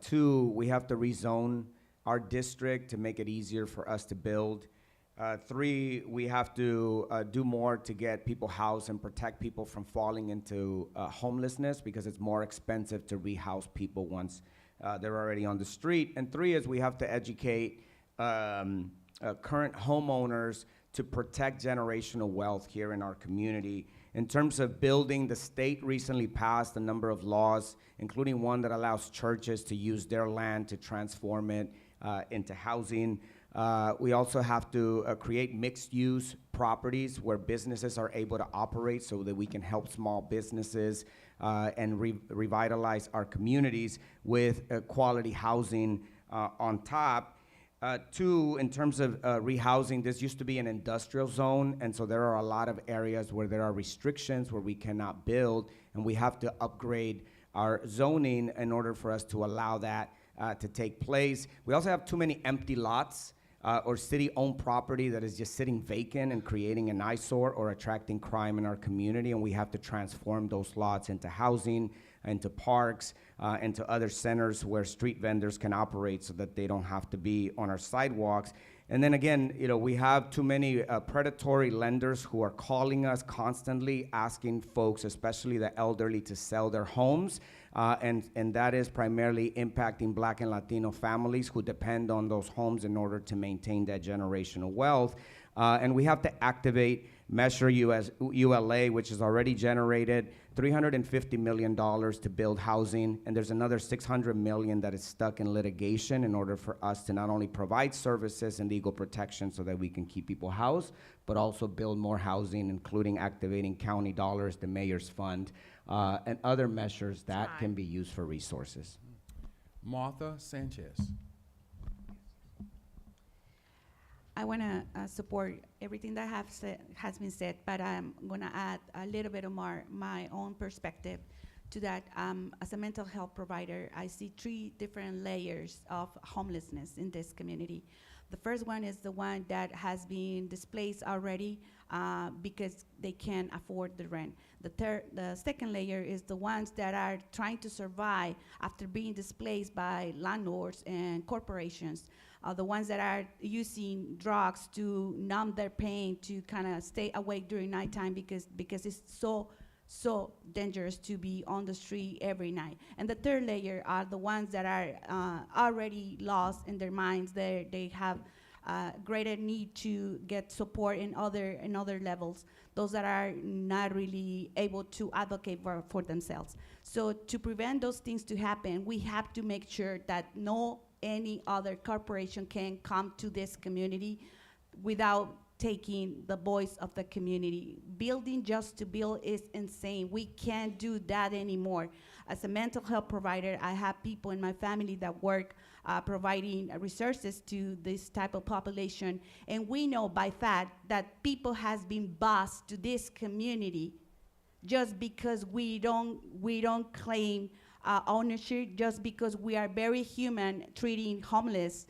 2, we have to rezone our district to make it easier for us to build. 3, we have to do more to get people housed and protect people from falling into homelessness, because it's more expensive to rehouse people once they're already on the street. And 3 is we have to educate current homeowners to protect generational wealth here in our community. In terms of building, the state recently passed a number of laws, including one that allows churches to use their land to transform it into housing. We also have to create mixed-use properties where businesses are able to operate so that we can help small businesses and revitalize our communities with quality housing on top. 2, in terms of rehousing, this used to be an industrial zone, and so there are a lot of areas where there are restrictions where we cannot build, and we have to upgrade our zoning in order for us to allow that to take place. We also have too many empty lots or city-owned property that is just sitting vacant and creating an eyesore or attracting crime in our community, and we have to transform those lots into housing, into parks, into other centers where street vendors can operate so that they don't have to be on our sidewalks. And then again, we have too many predatory lenders who are calling us constantly, asking folks, especially the elderly, to sell their homes. And that is primarily impacting Black and Latino families who depend on those homes in order to maintain that generational wealth. And we have to activate Measure ULA, which has already generated $350 million to build housing, and there's another $600 million that is stuck in litigation in order for us to not only provide services and legal protection so that we can keep people housed, but also build more housing, including activating county dollars, the mayor's fund, and other measures that can be used for resources.
Martha Sanchez.
I want to support everything that has been said, but I'm going to add a little bit of my own perspective to that. As a mental health provider, I see 3 different layers of homelessness in this community. The first one is the one that has been displaced already because they can't afford the rent. The second layer is the ones that are trying to survive after being displaced by landlords and corporations. The ones that are using drugs to numb their pain, to kind of stay awake during nighttime because it's so dangerous to be on the street every night. And the third layer are the ones that are already lost in their minds. They have greater need to get support in other levels, those that are not really able to advocate for themselves. So to prevent those things to happen, we have to make sure that any other corporation can come to this community without taking the voice of the community. Building just to build is insane. We can't do that anymore. As a mental health provider, I have people in my family that work providing resources to this type of population, and we know by fact that people has been bused to this community just because we don't claim ownership, just because we are very human treating homeless.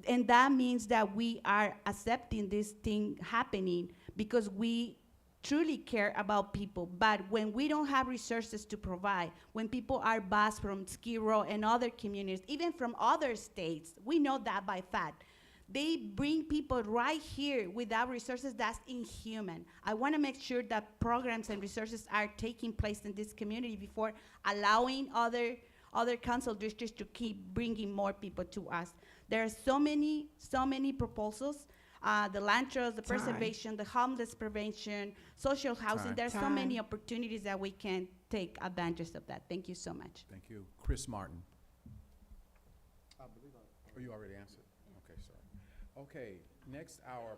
And that means that we are accepting this thing happening because we truly care about people. But when we don't have resources to provide, when people are bused from Skid Row and other communities, even from other states, we know that by fact. They bring people right here without resources. That's inhuman. I want to make sure that programs and resources are taking place in this community before allowing other council districts to keep bringing more people to us. There are so many proposals the land trust, the
Time.
preservation, the homeless prevention, social housing.
Time.
There's so
Time.
many opportunities that we can take advantage of that. Thank you so much.
Thank you. Chris Martin. Oh, you already answered? Okay, sorry. Okay, next our,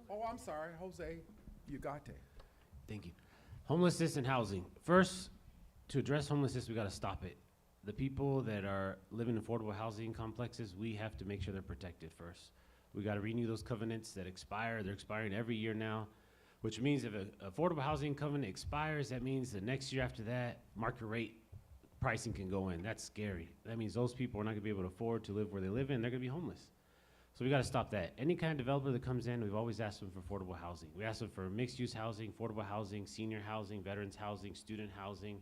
oh, I'm sorry, Jose Ugarte.
Thank you. Homelessness and housing. First, to address homelessness, we got to stop it. The people that are living in affordable housing complexes, we have to make sure they're protected first. We got to renew those covenants that expire. They're expiring every year now, which means if an affordable housing covenant expires, that means the next year after that, market rate pricing can go in. That's scary. That means those people are not going to be able to afford to live where they live in. They're going to be homeless. So we got to stop that. Any kind of developer that comes in, we've always asked them for affordable housing. We ask them for mixed-use housing, affordable housing, senior housing, veterans housing, student housing.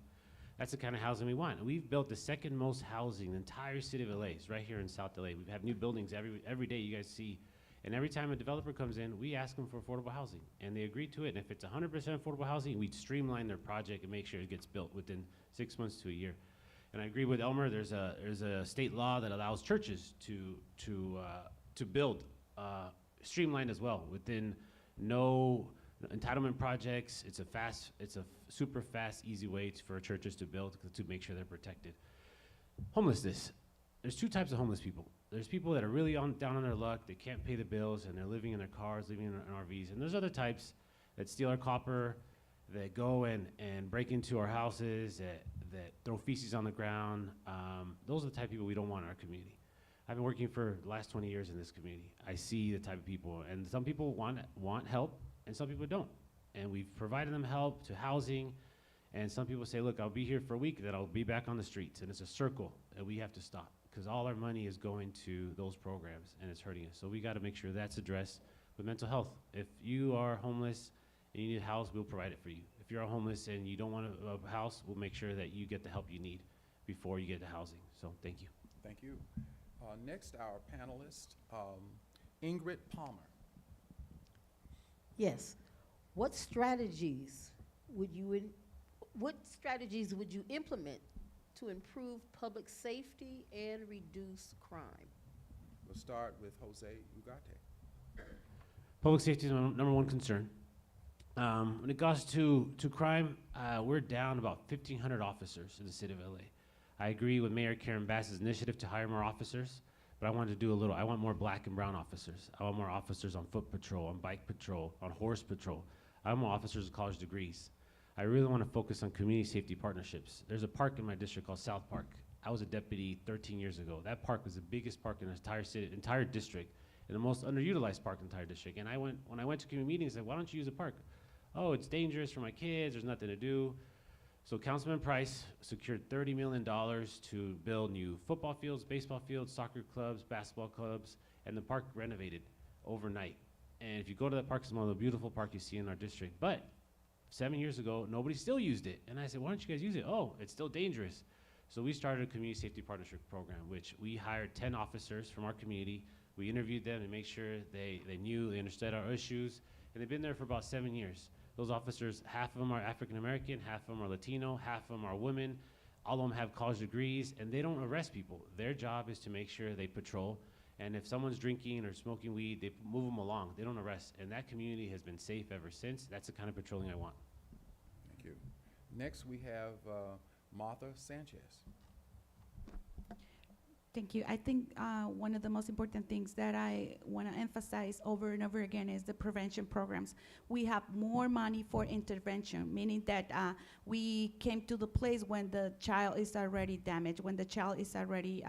That's the kind of housing we want. And we've built the second most housing in the entire city of LA. It's right here in South LA. We have new buildings every day you guys see. And every time a developer comes in, we ask them for affordable housing. And they agree to it. And if it's 100% affordable housing, we streamline their project and make sure it gets built within 6 months to a year. And I agree with Elmer. There's a state law that allows churches to build streamlined as well within no entitlement projects. It's a super fast, easy way for churches to build to make sure they're protected. Homelessness. There's two types of homeless people. There's people that are really down on their luck. They can't pay the bills and they're living in their cars, living in RVs. And there's other types that steal our copper, that go and break into our houses, that throw feces on the ground. Those are the type of people we don't want in our community. I've been working for the last 20 years in this community. I see the type of people, and some people want help, and some people don't. And we've provided them help to housing, and some people say, look, I'll be here for a week, then I'll be back on the streets. And it's a circle that we have to stop, because all our money is going to those programs, and it's hurting us. So we gotta make sure that's addressed with mental health. If you are homeless and you need a house, we'll provide it for you. If you're homeless and you don't want a house, we'll make sure that you get the help you need before you get to housing. So thank you.
Thank you. Next, our panelist, Ingrid Palmer.
Yes. What strategies would you implement to improve public safety and reduce crime?
We'll start with Jose Ugarte.
Public safety is my number one concern. When it comes to crime, we're down about 1,500 officers in the city of LA. I agree with Mayor Karen Bass's initiative to hire more officers, but I want to do a little. I want more black and brown officers. I want more officers on foot patrol, on bike patrol, on horse patrol. I want more officers with college degrees. I really want to focus on community safety partnerships. There's a park in my district called South Park. I was a deputy 13 years ago. That park was the biggest park in the entire city, entire district, and the most underutilized park in the entire district. And when I went to community meetings, I said, why don't you use the park? Oh, it's dangerous for my kids, there's nothing to do. So Councilman Price secured $30 million to build new football fields, baseball fields, soccer clubs, basketball clubs, and the park renovated overnight. And if you go to that park, it's one of the beautiful parks you see in our district. But 7 years ago, nobody still used it. And I said, why don't you guys use it? Oh, it's still dangerous. So we started a community safety partnership program, which we hired 10 officers from our community. We interviewed them to make sure they understood our issues. And they've been there for about 7 years. Those officers, half of them are African American, half of them are Latino, half of them are women. All of them have college degrees, and they don't arrest people. Their job is to make sure they patrol. And if someone's drinking or smoking weed, they move them along. They don't arrest. And that community has been safe ever since. That's the kind of patrolling I want.
Thank you. Next, we have Martha Sanchez.
Thank you. I think one of the most important things that I want to emphasize over and over again is the prevention programs. We have more money for intervention, meaning that we came to the place when the child is already damaged, when the child is already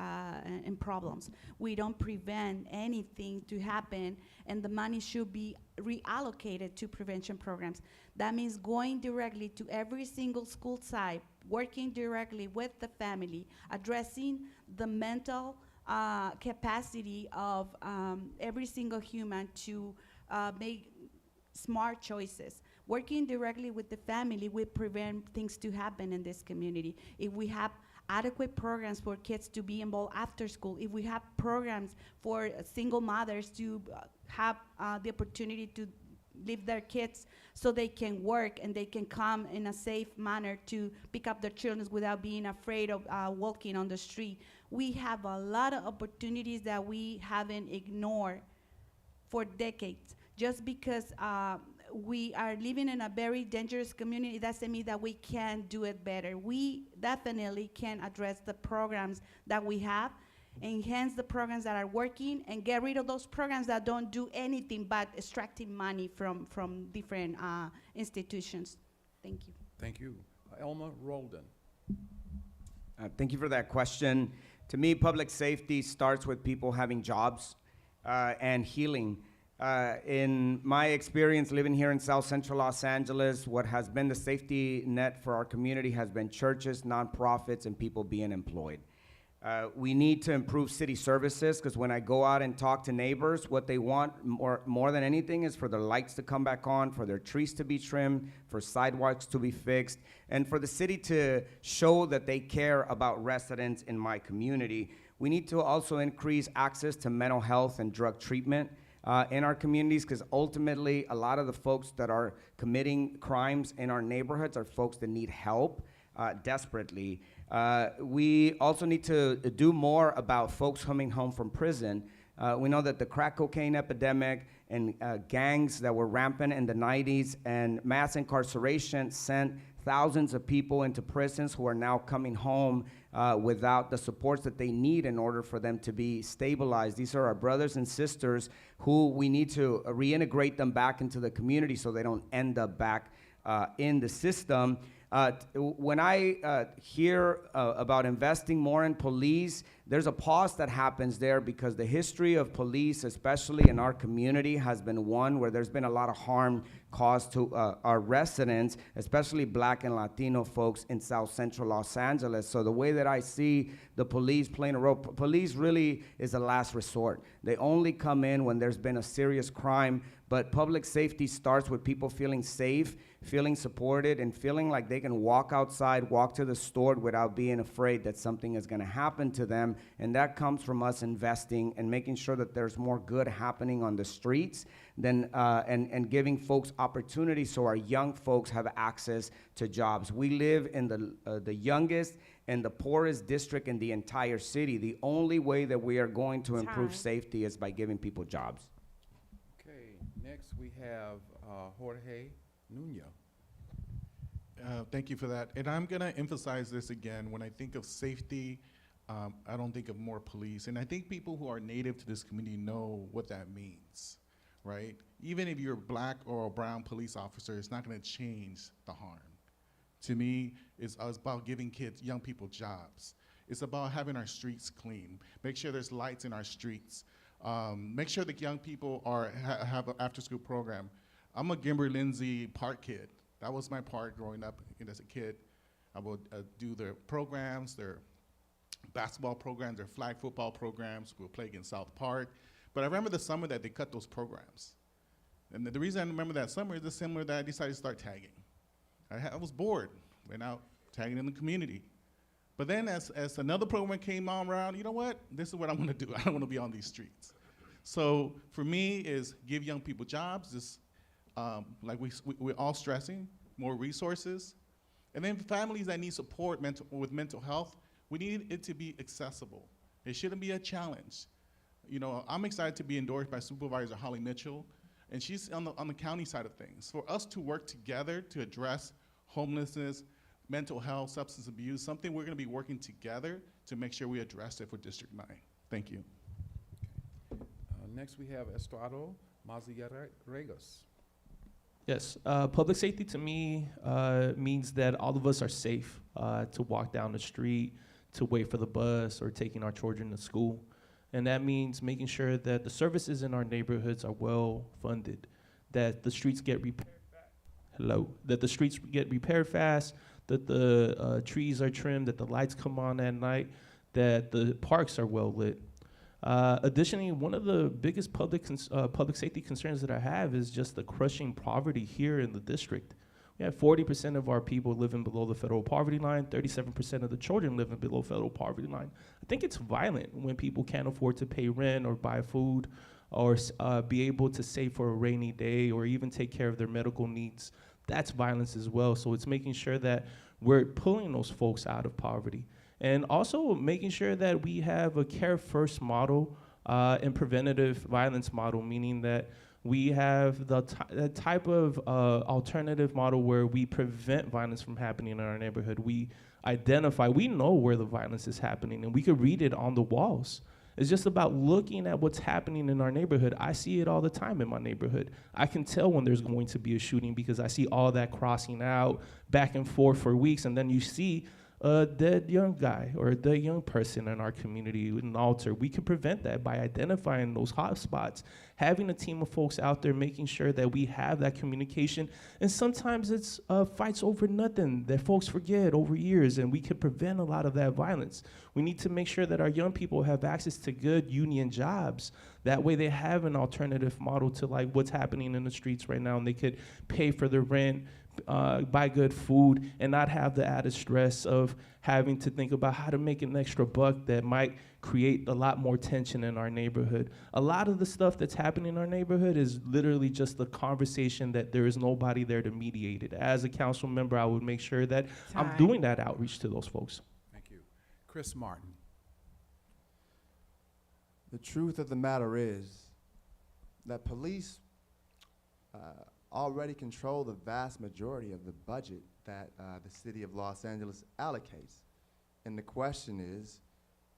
in problems. We don't prevent anything to happen, and the money should be reallocated to prevention programs. That means going directly to every single school site, working directly with the family, addressing the mental capacity of every single human to make smart choices. Working directly with the family will prevent things to happen in this community. If we have adequate programs for kids to be involved after school, if we have programs for single mothers to have the opportunity to leave their kids so they can work and they can come in a safe manner to pick up their children without being afraid of walking on the street. We have a lot of opportunities that we haven't ignored for decades. Just because we are living in a very dangerous community doesn't mean that we can do it better. We definitely can address the programs that we have, enhance the programs that are working, and get rid of those programs that don't do anything but extracting money from different institutions. Thank you.
Thank you. Elma Roldan.
Thank you for that question. To me, public safety starts with people having jobs and healing. In my experience living here in South Central Los Angeles, what has been the safety net for our community has been churches, nonprofits, and people being employed. We need to improve city services, because when I go out and talk to neighbors, what they want more than anything is for their lights to come back on, for their trees to be trimmed, for sidewalks to be fixed, and for the city to show that they care about residents in my community. We need to also increase access to mental health and drug treatment in our communities, because ultimately a lot of the folks that are committing crimes in our neighborhoods are folks that need help desperately. We also need to do more about folks coming home from prison. We know that the crack cocaine epidemic and gangs that were rampant in the 90s and mass incarceration sent thousands of people into prisons who are now coming home without the supports that they need in order for them to be stabilized. These are our brothers and sisters who we need to reintegrate them back into the community so they don't end up back in the system. When I hear about investing more in police, there's a pause that happens there, because the history of police, especially in our community, has been one where there's been a lot of harm caused to our residents, especially Black and Latino folks in South Central Los Angeles. So the way that I see the police playing a role, police really is a last resort. They only come in when there's been a serious crime, but public safety starts with people feeling safe, feeling supported, and feeling like they can walk outside, walk to the store without being afraid that something is gonna happen to them. And that comes from us investing and making sure that there's more good happening on the streets than, and giving folks opportunities so our young folks have access to jobs. We live in the youngest and the poorest district in the entire city. The only way that we are going to improve safety is by giving people jobs.
Okay, next we have Jorge Nuno.
Thank you for that. And I'm going to emphasize this again. When I think of safety, I don't think of more police. And I think people who are native to this community know what that means, right? Even if you're a Black or a brown police officer, it's not going to change the harm. To me, it's about giving young people jobs. It's about having our streets clean. Make sure there's lights in our streets. Make sure that young people have an after-school program. I'm a Gimber Lindsay Park kid. That was my park growing up as a kid. I would do their programs, their basketball programs, their flag football programs. We'll play against South Park. But I remember the summer that they cut those programs. And the reason I remember that summer is the summer that I decided to start tagging. I was bored, went out tagging in the community. But then as another program came on around, you know what? This is what I'm gonna do. I don't wanna be on these streets. So for me is give young people jobs, just like we're all stressing, more resources. And then families that need support with mental health, we need it to be accessible. It shouldn't be a challenge. You know, I'm excited to be endorsed by Supervisor Holly Mitchell, and she's on the county side of things. For us to work together to address homelessness, mental health, substance abuse, something we're gonna be working together to make sure we address it for District 9. Thank you.
Next we have Estrado Mazilleregos.
Yes, public safety to me means that all of us are safe to walk down the street, to wait for the bus, or taking our children to school. And that means making sure that the services in our neighborhoods are well funded, that the streets get repaired fast. That the streets get repaired fast, that the trees are trimmed, that the lights come on at night, that the parks are well lit. Additionally, one of the biggest public safety concerns that I have is just the crushing poverty here in the district. We have 40% of our people living below the federal poverty line, 37% of the children living below federal poverty line. I think it's violent when people can't afford to pay rent or buy food or be able to save for a rainy day or even take care of their medical needs. That's violence as well. So it's making sure that we're pulling those folks out of poverty. And also making sure that we have a care first model and preventative violence model, meaning that we have the type of alternative model where we prevent violence from happening in our neighborhood. We identify, we know where the violence is happening, and we could read it on the walls. It's just about looking at what's happening in our neighborhood. I see it all the time in my neighborhood. I can tell when there's going to be a shooting because I see all that crossing out back and forth for weeks, and then you see a dead young guy or a dead young person in our community with an altar. We can prevent that by identifying those hot spots, having a team of folks out there making sure that we have that communication. And sometimes it's fights over nothing that folks forget over years, and we can prevent a lot of that violence. We need to make sure that our young people have access to good union jobs. That way they have an alternative model to like what's happening in the streets right now, and they could pay for their rent, buy good food, and not have the added stress of having to think about how to make an extra buck that might create a lot more tension in our neighborhood. A lot of the stuff that's happening in our neighborhood is literally just the conversation that there is nobody there to mediate it. As a council member, I would make sure that I'm doing that outreach to those folks.
Thank you. Chris Martin.
The truth of the matter is that police already control the vast majority of the budget that the city of Los Angeles allocates. And the question is,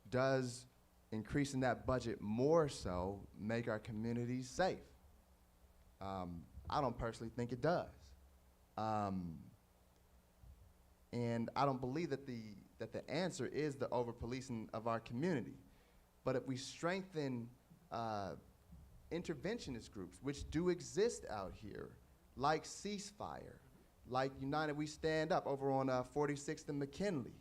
does increasing that budget more so make our communities safe? I don't personally think it does. And I don't believe that the answer is the over-policing of our community. But if we strengthen interventionist groups, which do exist out here, like Ceasefire, like United We Stand Up over on 46th and McKinley,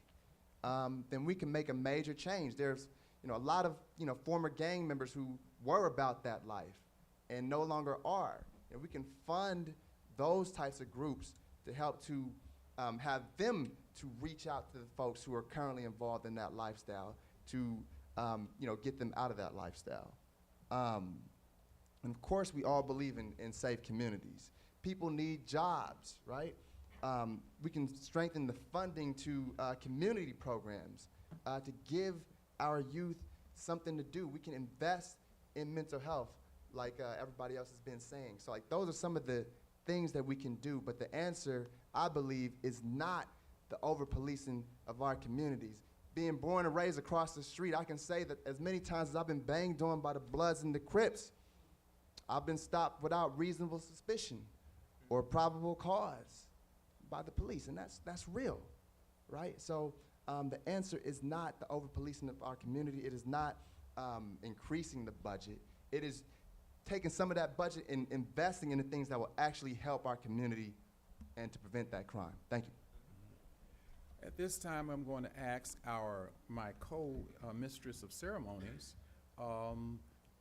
then we can make a major change. There's a lot of former gang members who were about that life and no longer are. And we can fund those types of groups to help to have them to reach out to the folks who are currently involved in that lifestyle to get them out of that lifestyle. And of course, we all believe in safe communities. People need jobs, right? We can strengthen the funding to community programs to give our youth something to do. We can invest in mental health like everybody else has been saying. So like those are some of the things that we can do, but the answer, I believe, is not the over-policing of our communities. Being born and raised across the street, I can say that as many times as I've been banged on by the Bloods and the Crips, I've been stopped without reasonable suspicion or probable cause by the police, and that's real, right? So the answer is not the over-policing of our community. It is not increasing the budget. It is taking some of that budget and investing in the things that will actually help our community and to prevent that crime. Thank you.
At this time, I'm going to ask my co-mistress of ceremonies,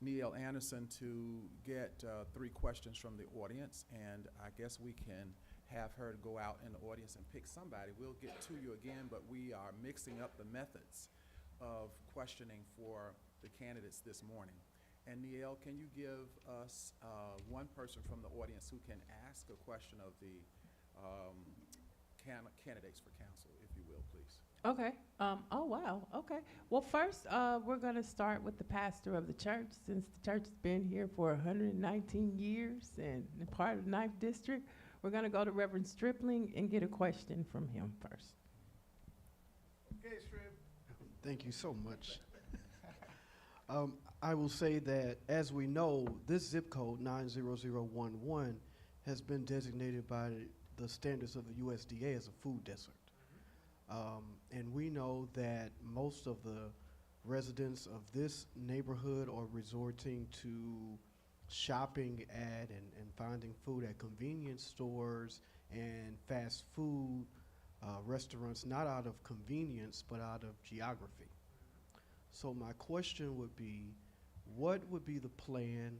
Neil Anderson, to get 3 questions from the audience, and I guess we can have her go out in the audience and pick somebody. We'll get to you again, but we are mixing up the methods of questioning for the candidates this morning. And Neil, can you give us one person from the audience who can ask a question of the candidates for council, if you will, please?
Okay. Oh, wow. Okay. Well, first, we're going to start with the pastor of the church, since the church has been here for 119 years and part of the 9th District. We're going to go to Reverend Stripling and get a question from him first.
Okay, Strip.
Thank you so much. I will say that, as we know, this zip code 90011 has been designated by the standards of the USDA as a food desert. And we know that most of the residents of this neighborhood are resorting to shopping at and finding food at convenience stores and fast food restaurants, not out of convenience, but out of geography. So my question would be, what would be the plan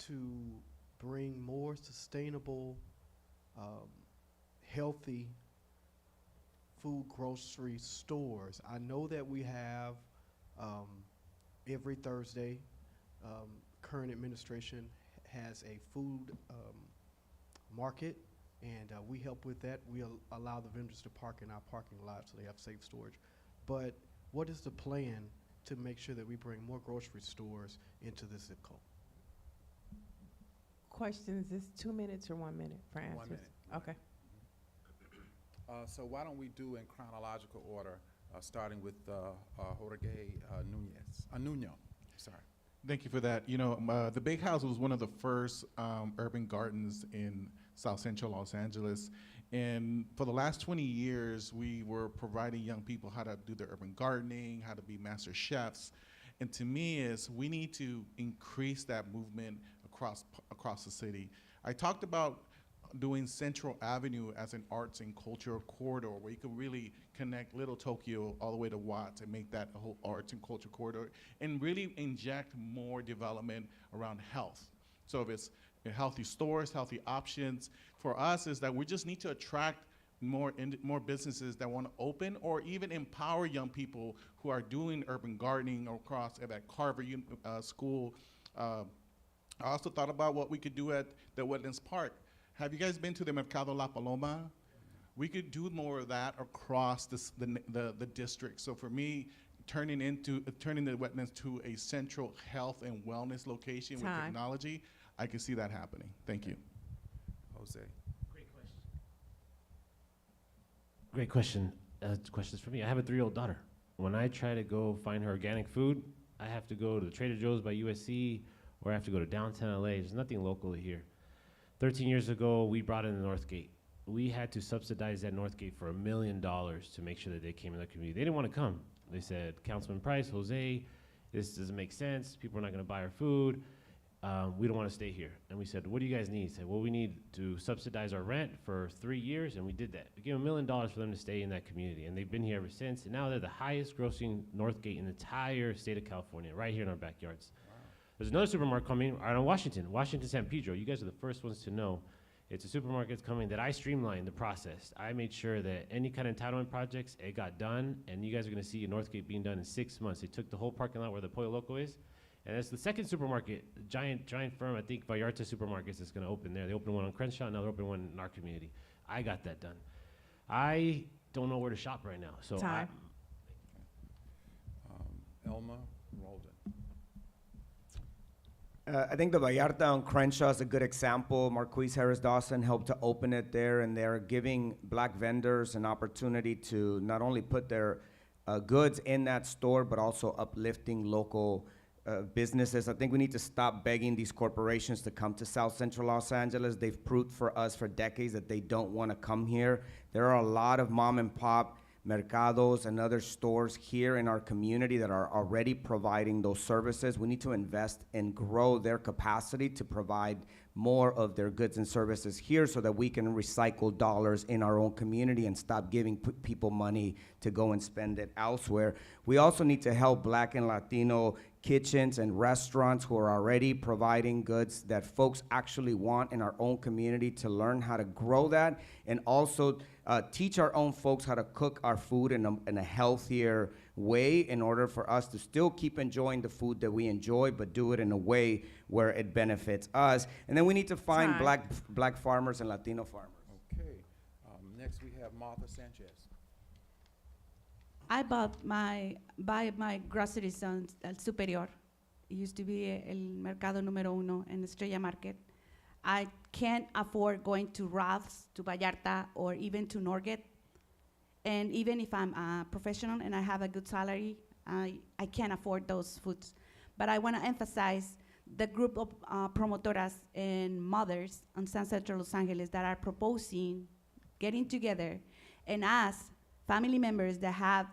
to bring more sustainable, healthy food grocery stores? I know that we have every Thursday, current administration has a food market, and we help with that. We allow the vendors to park in our parking lot so they have safe storage. But what is the plan to make sure that we bring more grocery stores into this zip code.
Questions, is 2 minutes or 1 minute for answers?
1 minute.
Okay.
So why don't we do in chronological order, starting with Jorge Nuno. Sorry.
Thank you for that. You know, the Big House was one of the first urban gardens in South Central Los Angeles. And for the last 20 years, we were providing young people how to do their urban gardening, how to be master chefs. And to me is we need to increase that movement across the city. I talked about doing Central Avenue as an arts and culture corridor where you can really connect Little Tokyo all the way to Watts and make that a whole arts and culture corridor and really inject more development around health. So if it's healthy stores, healthy options, for us is that we just need to attract more businesses that want to open or even empower young people who are doing urban gardening across at that Carver School. I also thought about what we could do at the Wetlands Park. Have you guys been to the Mercado La Paloma? We could do more of that across the district. So for me, turning the wetlands to a central health and wellness location with technology, I can see that happening. Thank you.
Jose.
Great question. Questions for me. I have a 3-year-old daughter. When I try to go find her organic food, I have to go to Trader Joe's by USC, or I have to go to downtown LA. There's nothing local here. 13 years ago, we brought in the Northgate. We had to subsidize that Northgate for $1 million to make sure that they came in the community. They didn't want to come. They said, Councilman Price, Jose, this doesn't make sense. People are not going to buy our food. We don't want to stay here. And we said, what do you guys need? He said, well, we need to subsidize our rent for 3 years, and we did that. We gave them $1 million for them to stay in that community, and they've been here ever since. And now they're the highest grossing Northgate in the entire state of California, right here in our backyards. There's another supermarket coming out of Washington, San Pedro. You guys are the first ones to know. It's a supermarket that's coming that I streamlined the process. I made sure that any kind of entitlement projects, it got done, and you guys are gonna see a Northgate being done in 6 months. They took the whole parking lot where the Pollo Loco is, and it's the second supermarket, giant firm, I think Vallarta Supermarkets is gonna open there. They opened one on Crenshaw, now they're opening one in our community. I got that done. I don't know where to shop right now, so
Elma Roldan.
I think the Vallarta on Crenshaw is a good example. Marquise Harris Dawson helped to open it there, and they're giving black vendors an opportunity to not only put their goods in that store, but also uplifting local businesses. I think we need to stop begging these corporations to come to South Central Los Angeles. They've proved for us for decades that they don't want to come here. There are a lot of mom and pop mercados and other stores here in our community that are already providing those services. We need to invest and grow their capacity to provide more of their goods and services here so that we can recycle dollars in our own community and stop giving people money to go and spend it elsewhere. We also need to help Black and Latino kitchens and restaurants who are already providing goods that folks actually want in our own community to learn how to grow that, and also teach our own folks how to cook our food in a healthier way in order for us to still keep enjoying the food that we enjoy, but do it in a way where it benefits us. And then we need to find black farmers and Latino farmers.
Okay. Next we have Martha Sanchez.
I buy my groceries on El Superior. It used to be el mercado número uno in Estrella Market. I can't afford going to Ralph's, to Vallarta, or even to Norgate. And even if I'm a professional and I have a good salary, I can't afford those foods. But I want to emphasize the group of promotoras and mothers on San Central Los Angeles that are proposing getting together and ask family members that have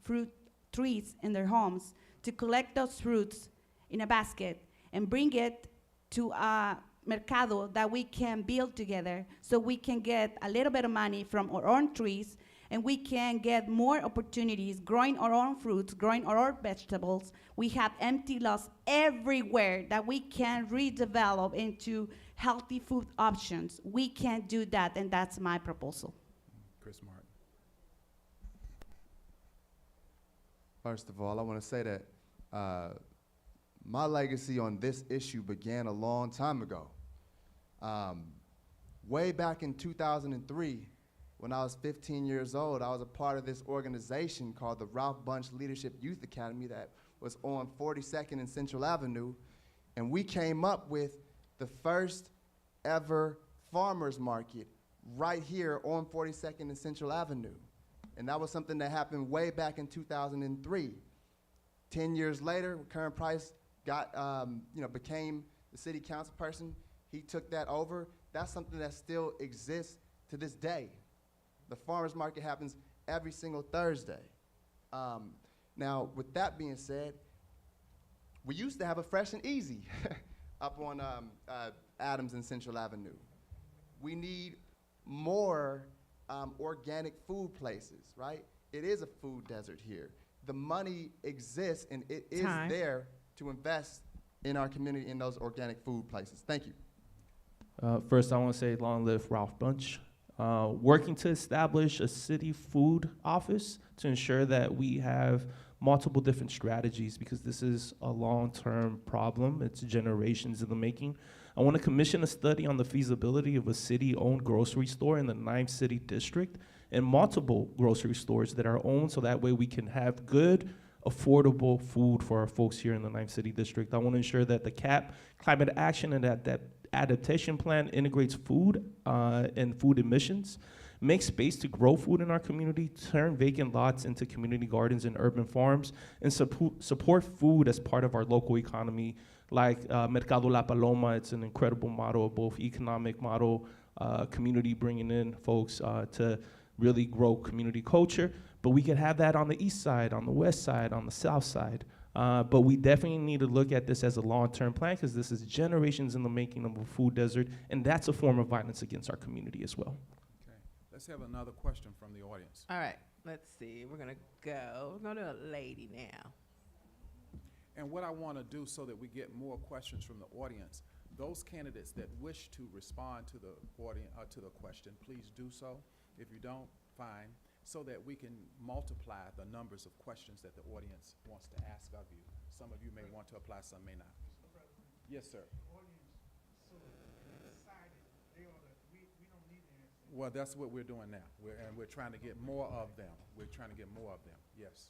fruit trees in their homes to collect those fruits in a basket and bring it to a mercado that we can build together so we can get a little bit of money from our own trees, and we can get more opportunities growing our own fruits, growing our own vegetables. We have empty lots everywhere that we can redevelop into healthy food options. We can do that, and that's my proposal.
Chris Martin.
First of all, I want to say that my legacy on this issue began a long time ago. Way back in 2003, When I was 15 years old, I was a part of this organization called the Ralph Bunch Leadership Youth Academy that was on 42nd and Central Avenue. And we came up with the first ever farmers market right here on 42nd and Central Avenue. And that was something that happened way back in 2003. 10 years later, Karen Price became the city council person. He took that over. That's something that still exists to this day. The farmers market happens every single Thursday. Now, with that being said, we used to have a Fresh and Easy up on Adams and Central Avenue. We need more organic food places, right? It is a food desert here. The money exists and it is there to invest in our community in those organic food places. Thank you.
First, I want to say long live Ralph Bunch. Working to establish a city food office to ensure that we have multiple different strategies, because this is a long-term problem. It's generations in the making. I want to commission a study on the feasibility of a city-owned grocery store in the 9th City District and multiple grocery stores that are owned, so that way we can have good, affordable food for our folks here in the 9th City District. I want to ensure that the CAP climate action and that adaptation plan integrates food and food emissions, make space to grow food in our community, turn vacant lots into community gardens and urban farms, and support food as part of our local economy, like Mercado La Paloma. It's an incredible model of both economic model, community bringing in folks to really grow community culture. But we could have that on the east side, on the west side, on the south side. But we definitely need to look at this as a long-term plan, because this is generations in the making of a food desert, and that's a form of violence against our community as well.
Okay, let's have another question from the audience.
All right, let's see. We're going to a lady now.
And what I want to do so that we get more questions from the audience, those candidates that wish to respond to the audience, to the question, please do so. If you don't, fine, so that we can multiply the numbers of questions that the audience wants to ask of you. Some of you may want to apply, some may not. Yes, sir. Well, that's what we're doing now. We're trying to get more of them. We're trying to get more of them. Yes.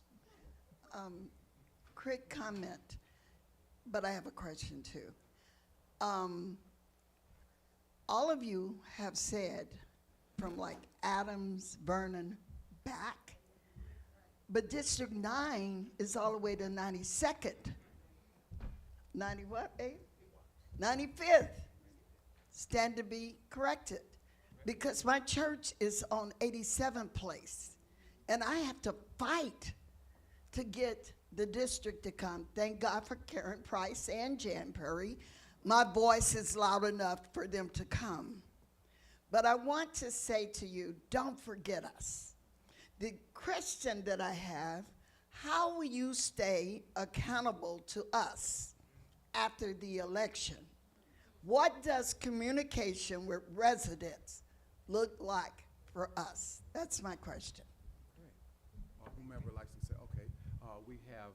Quick comment, but I have a question too. All of you have said from like Adams, Vernon, back, but District 9 is all the way to 92nd. 90 what, 95th. Stand to be corrected, because my church is on 87th place, and I have to fight to get the district to come. Thank God for Karen Price and Jan Perry. My voice is loud enough for them to come. But I want to say to you, don't forget us. The question that I have, how will you stay accountable to us after the election? What does communication with residents look like for us? That's my question.
Great. Whomever likes to say, okay. We have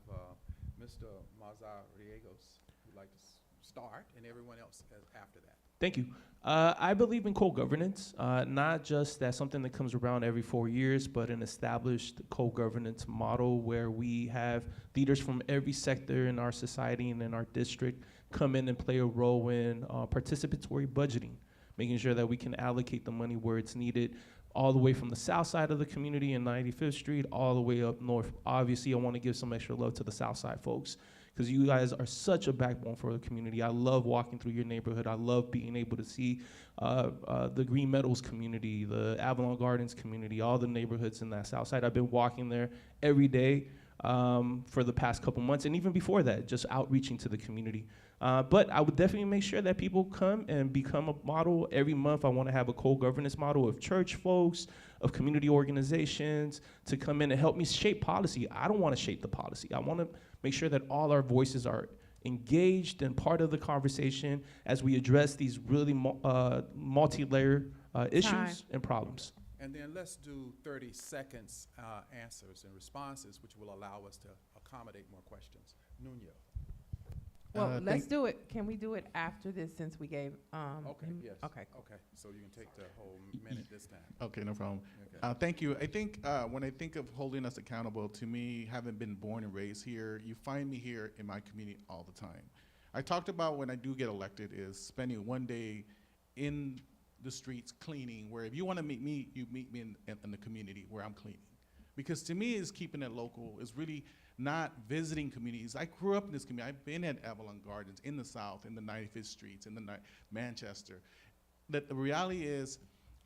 Mr. Mazariegos who'd like to start, and everyone else after that.
Thank you. I believe in co-governance, not just that's something that comes around every 4 years, but an established co-governance model where we have leaders from every sector in our society and in our district come in and play a role in participatory budgeting, making sure that we can allocate the money where it's needed, all the way from the south side of the community in 95th Street, all the way up north. Obviously, I want to give some extra love to the south side folks, because you guys are such a backbone for the community. I love walking through your neighborhood. I love being able to see the Green Meadows community, the Avalon Gardens community, all the neighborhoods in that south side. I've been walking there every day for the past couple months, and even before that, just outreaching to the community. But I would definitely make sure that people come and become a model. Every month I want to have a co-governance model of church folks, of community organizations, to come in and help me shape policy. I don't want to shape the policy. I want to make sure that all our voices are engaged and part of the conversation as we address these really multi-layered issues and problems.
And then let's do 30 seconds answers and responses, which will allow us to accommodate more questions. Nuno.
Well, let's
thank-
do it. Can we do it after this since we gave,
Okay, yes.
Okay, cool.
Okay, so you can take the whole minute this time.
Okay, no problem.
Okay.
Thank you. I think when I think of holding us accountable, to me, having been born and raised here, you find me here in my community all the time. I talked about when I do get elected is spending one day in the streets cleaning, where if you want to meet me, you meet me in the community where I'm cleaning. Because to me, is keeping it local, is really not visiting communities. I grew up in this community. I've been at Avalon Gardens in the South, in the 95th Streets, in the Manchester. That the reality is,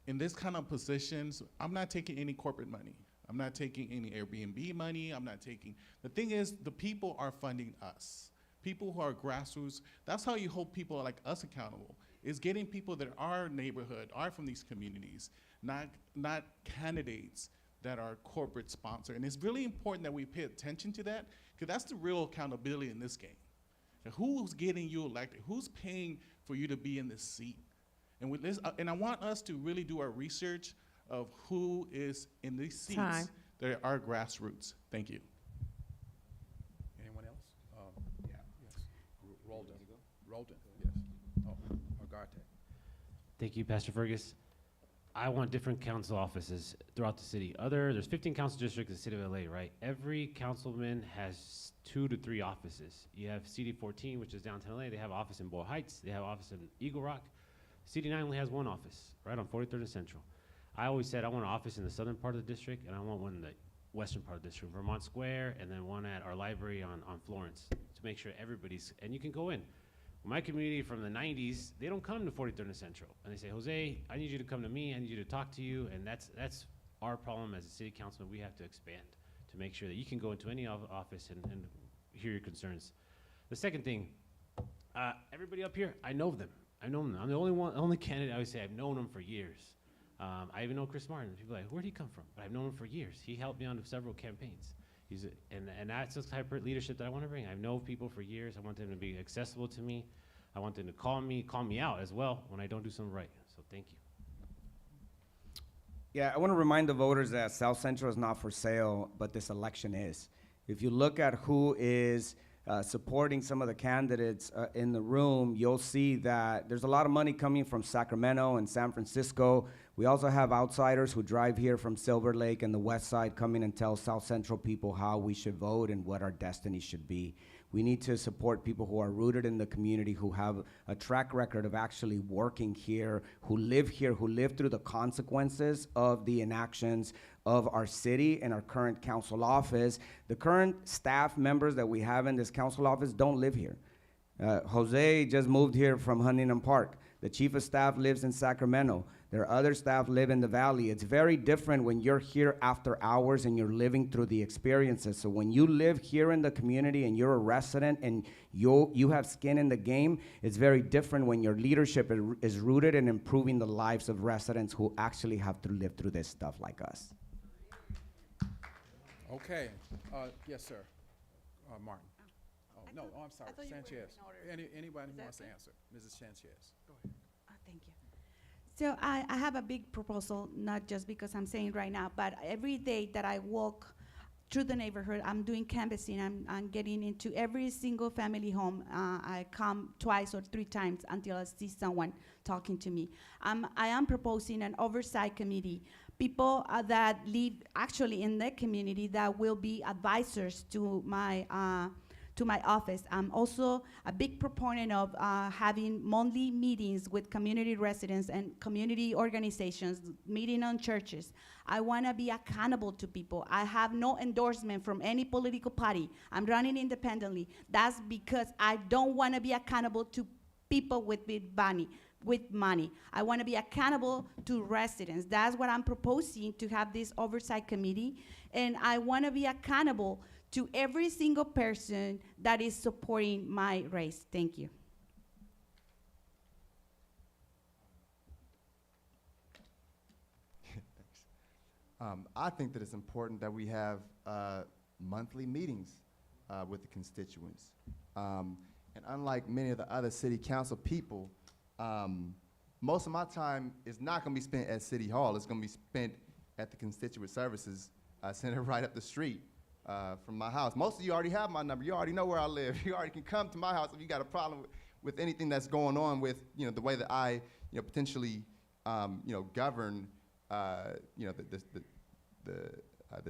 in this kind of positions, I'm not taking any corporate money. I'm not taking any Airbnb money. I'm not taking, the thing is, the people are funding us. People who are grassroots, that's how you hold people like us accountable, is getting people that are neighborhood, are from these communities, not candidates that are corporate sponsored. And it's really important that we pay attention to that, because that's the real accountability in this game. And who's getting you elected? Who's paying for you to be in this seat? And with this, and I want us to really do our research of who is in these seats
Time.
that are grassroots. Thank you.
Anyone else? Yeah. Yes. Roldan. Roldan, yes. Oh, Agarte.
Thank you, Pastor Fergus. I want different council offices throughout the city. There's 15 council districts in the city of LA, right? Every councilman has 2 to 3 offices. You have CD14, which is downtown LA. They have an office in Boyle Heights. They have an office in Eagle Rock. CD9 only has 1 office, right on 43rd and Central. I always said I want an office in the southern part of the district, and I want one in the western part of the district, Vermont Square, and then one at our library on Florence, to make sure everybody's, and you can go in. My community from the 90s, they don't come to 43rd and Central. And they say, Jose, I need you to come to me. I need you to talk to you. And that's our problem as a city councilman. We have to expand to make sure that you can go into any office and hear your concerns. The second thing, everybody up here, I know them. I know them. I'm the only candidate I would say I've known them for years. I even know Chris Martin. People are like, where'd he come from? But I've known him for years. He helped me on several campaigns. And that's the type of leadership that I want to bring. I know people for years. I want them to be accessible to me. I want them to call me out as well when I don't do something right. So thank you.
Yeah, I want to remind the voters that South Central is not for sale, but this election is. If you look at who is supporting some of the candidates in the room, you'll see that there's a lot of money coming from Sacramento and San Francisco. We also have outsiders who drive here from Silver Lake and the west side coming and tell South Central people how we should vote and what our destiny should be. We need to support people who are rooted in the community, who have a track record of actually working here, who live through the consequences of the inactions of our city and our current council office. The current staff members that we have in this council office don't live here. Jose just moved here from Huntington Park. The chief of staff lives in Sacramento. There are other staff live in the valley. It's very different when you're here after hours and you're living through the experiences. So when you live here in the community and you're a resident and you have skin in the game, it's very different when your leadership is rooted in improving the lives of residents who actually have to live through this stuff like us.
Okay, yes, sir. Martin. Oh, I'm sorry,
thought you were in
Sanchez.
order.
Anybody who
that
wants to
good?
answer? Mrs. Sanchez, go ahead.
Thank you. So I have a big proposal, not just because I'm saying right now, but every day that I walk through the neighborhood, I'm doing canvassing. I'm getting into every single family home. I come 2 or 3 times until I see someone talking to me. I am proposing an oversight committee. People that live actually in the community that will be advisors to my office. I'm also a big proponent of having monthly meetings with community residents and community organizations, meeting on churches. I want to be accountable to people. I have no endorsement from any political party. I'm running independently. That's because I don't want to be accountable to people with money. I want to be accountable to residents. That's what I'm proposing, to have this oversight committee. And I want to be accountable to every single person that is supporting my race. Thank you.
I think that it's important that we have monthly meetings with the constituents. And unlike many of the other city council people, most of my time is not going to be spent at City Hall. It's going to be spent at the constituent services center right up the street. from my house. Most of you already have my number. You already know where I live. You already can come to my house if you got a problem with anything that's going on with, the way that I, potentially, govern, the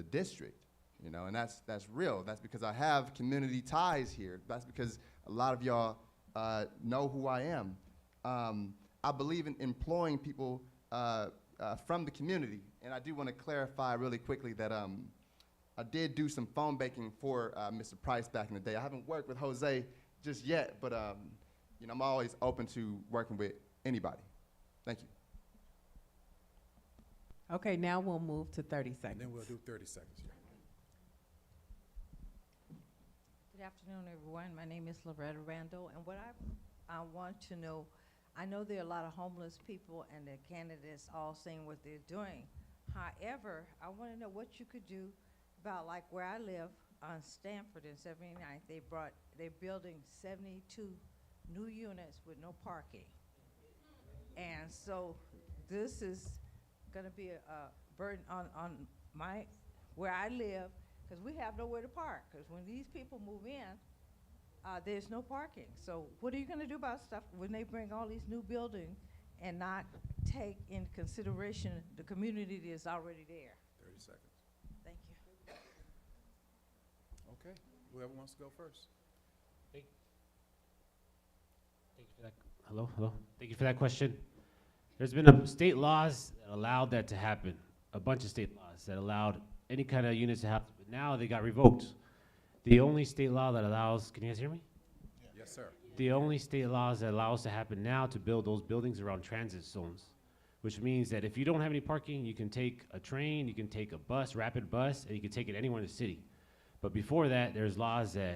district, and that's real. That's because I have community ties here. That's because a lot of y'all know who I am. I believe in employing people from the community, and I do want to clarify really quickly that I did do some phone banking for Mr. Price back in the day. I haven't worked with Jose just yet, but I'm always open to working with anybody. Thank you.
Okay, now we'll move to 30 seconds.
Then we'll do 30 seconds. Yeah.
Good afternoon, everyone. My name is Loretta Randall, and what I want to know, I know there are a lot of homeless people and the candidates all saying what they're doing. However, I want to know what you could do about, like, where I live on Stanford in 79th. They're building 72 new units with no parking. And so this is gonna be a burden on where I live, because we have nowhere to park. Because when these people move in, there's no parking. So what are you gonna do about stuff when they bring all these new buildings and not take in consideration the community that is already there?
30 seconds.
Thank you.
Okay, whoever wants to go first.
Thank you for that. Hello. Thank you for that question. There's been state laws that allowed that to happen. A bunch of state laws that allowed any kind of units to happen. But now they got revoked. The only state law that allows, can you guys hear me?
Yes, sir.
The only state laws that allow us to happen now to build those buildings around transit zones, which means that if you don't have any parking, you can take a train, you can take a bus, rapid bus, and you can take it anywhere in the city. But before that, there's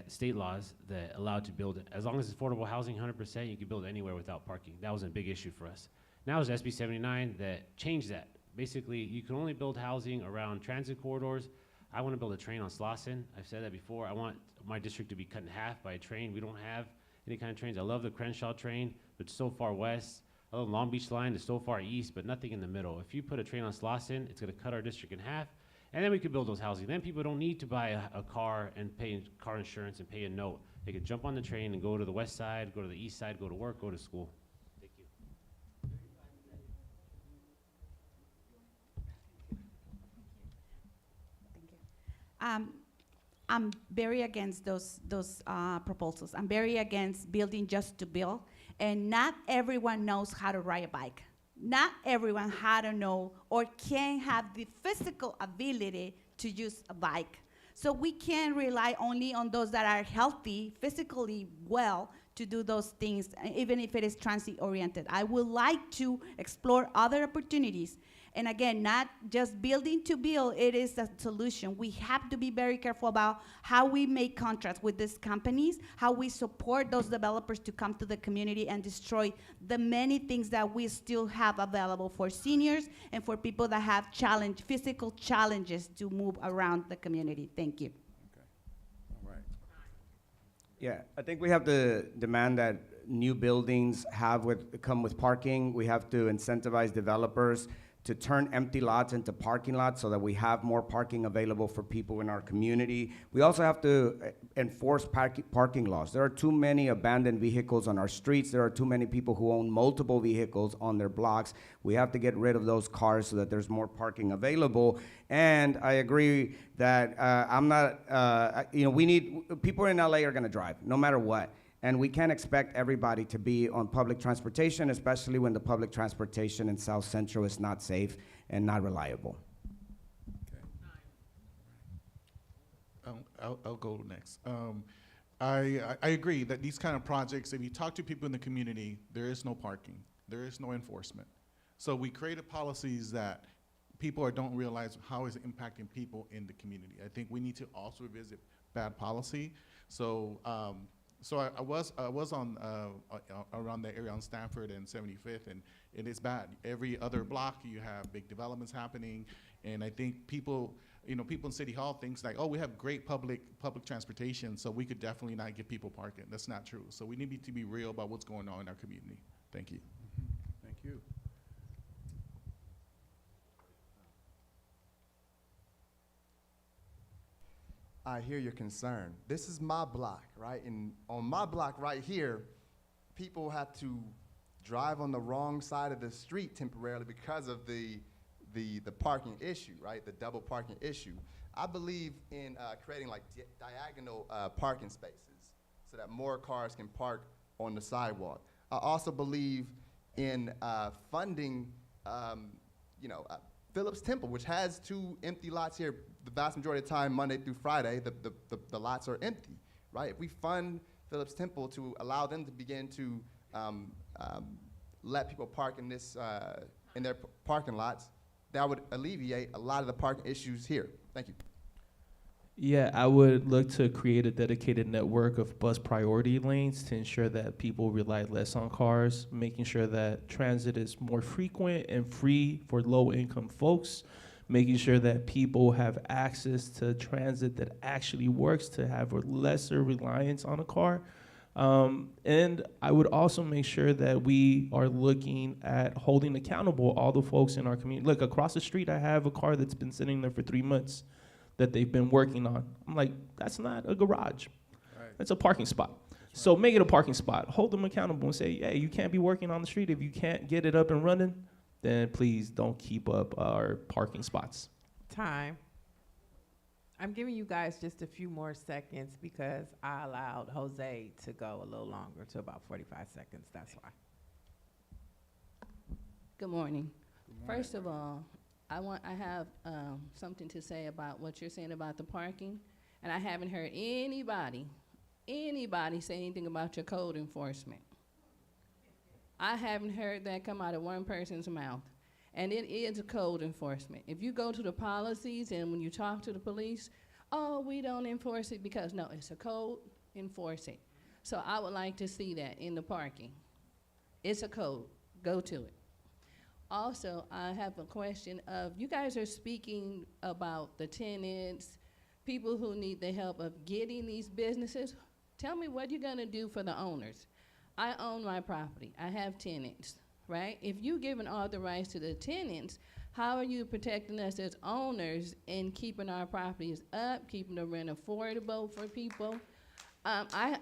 state laws that allowed to build it. As long as it's affordable housing, 100%, you can build anywhere without parking. That was a big issue for us. Now there's SB 79 that changed that. Basically, you can only build housing around transit corridors. I want to build a train on Slauson. I've said that before. I want my district to be cut in half by a train. We don't have any kind of trains. I love the Crenshaw train, but it's so far west. I love Long Beach line, it's so far east, but nothing in the middle. If you put a train on Slauson, it's going to cut our district in half, and then we could build those housing. Then people don't need to buy a car and pay car insurance and pay a note. They could jump on the train and go to the west side, go to the east side, go to work, go to school. Thank you.
I'm very against those proposals. I'm very against building just to build, and not everyone knows how to ride a bike. Not everyone how to know or can have the physical ability to use a bike. So we can't rely only on those that are healthy, physically well, to do those things, even if it is transit-oriented. I would like to explore other opportunities. And again, not just building to build, it is a solution. We have to be very careful about how we make contracts with these companies, how we support those developers to come to the community and destroy the many things that we still have available for seniors and for people that have physical challenges to move around the community. Thank you.
Okay. All right.
Yeah, I think we have to demand that new buildings come with parking. We have to incentivize developers to turn empty lots into parking lots so that we have more parking available for people in our community. We also have to enforce parking laws. There are too many abandoned vehicles on our streets. There are too many people who own multiple vehicles on their blocks. We have to get rid of those cars so that there's more parking available. And I agree that people in LA are gonna drive, no matter what. And we can't expect everybody to be on public transportation, especially when the public transportation in South Central is not safe and not reliable.
Okay. I'll go next. I agree that these kind of projects, if you talk to people in the community, there is no parking, there is no enforcement. So we created policies that people don't realize how it's impacting people in the community. I think we need to also revisit bad policy. So I was on around the area on Stanford and 75th, and it is bad. Every other block you have big developments happening, and I think people in City Hall thinks like, oh, we have great public transportation, so we could definitely not give people parking. That's not true. So we need to be real about what's going on in our community. Thank you.
Thank you.
I hear your concern. This is my block, right? And on my block right here, people have to drive on the wrong side of the street temporarily because of the parking issue, right? The double parking issue. I believe in creating like diagonal parking spaces so that more cars can park on the sidewalk. I also believe in funding, Phillips Temple, which has 2 empty lots here. The vast majority of the time, Monday through Friday, the lots are empty, right? If we fund Phillips Temple to allow them to begin to let people park in in their parking lots, that would alleviate a lot of the parking issues here. Thank you.
Yeah, I would look to create a dedicated network of bus priority lanes to ensure that people rely less on cars, making sure that transit is more frequent and free for low-income folks, making sure that people have access to transit that actually works to have a lesser reliance on a car. And I would also make sure that we are looking at holding accountable all the folks in our community. Look, across the street, I have a car that's been sitting there for 3 months that they've been working on. I'm like, that's not a garage. Right. That's a parking spot. So make it a parking spot. Hold them accountable and say, hey, you can't be working on the street. If you can't get it up and running, then please don't keep up our parking spots.
Time. I'm giving you guys just a few more seconds because I allowed Jose to go a little longer, to about 45 seconds. That's why.
Good morning. First of all, I have something to say about what you're saying about the parking, and I haven't heard anybody say anything about your code enforcement. I haven't heard that come out of one person's mouth, and it is a code enforcement. If you go to the policies and when you talk to the police, oh, we don't enforce it because, no, it's a code, enforce it. So I would like to see that in the parking. It's a code, go to it. Also, I have a question of, you guys are speaking about the tenants, people who need the help of getting these businesses. Tell me what you're gonna do for the owners. I own my property, I have tenants, right? If you're giving all the rights to the tenants, how are you protecting us as owners and keeping our properties up, keeping the rent affordable for people?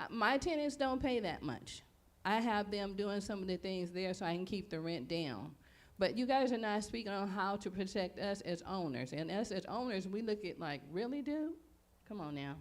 My tenants don't pay that much. I have them doing some of the things there so I can keep the rent down. But you guys are not speaking on how to protect us as owners. And us as owners, we look at like, really, dude? Come on now.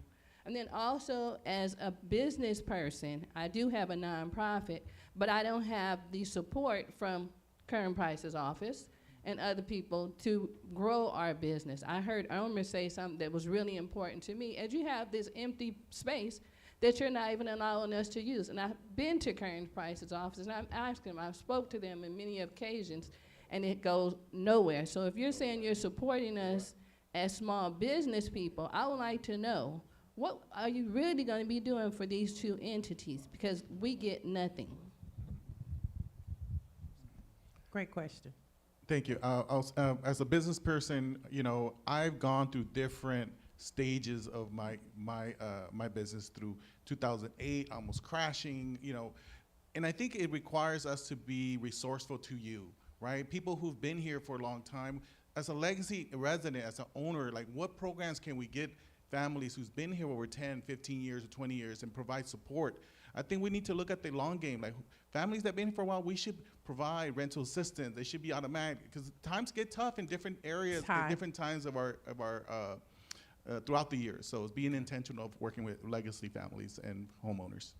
And then also, as a business person, I do have a nonprofit, but I don't have the support from Kern Price's office and other people to grow our business. I heard Elmer say something that was really important to me. As you have this empty space that you're not even allowing us to use. And I've been to Kern Price's office, and I've asked them, I've spoke to them on many occasions, and it goes nowhere. So if you're saying you're supporting us as small business people, I would like to know, what are you really gonna be doing for these 2 entities? Because we get nothing.
Great question.
Thank you. As a business person, I've gone through different stages of my business through 2008, almost crashing, and I think it requires us to be resourceful to you. Right? People who've been here for a long time. As a legacy resident, as an owner, like what programs can we get families who's been here over 10, 15 years or 20 years and provide support? I think we need to look at the long game. Like families that have been here for a while, we should provide rental assistance. They should be automatic because times get tough in different areas at different times of our throughout the year. So it's being intentional of working with legacy families and homeowners.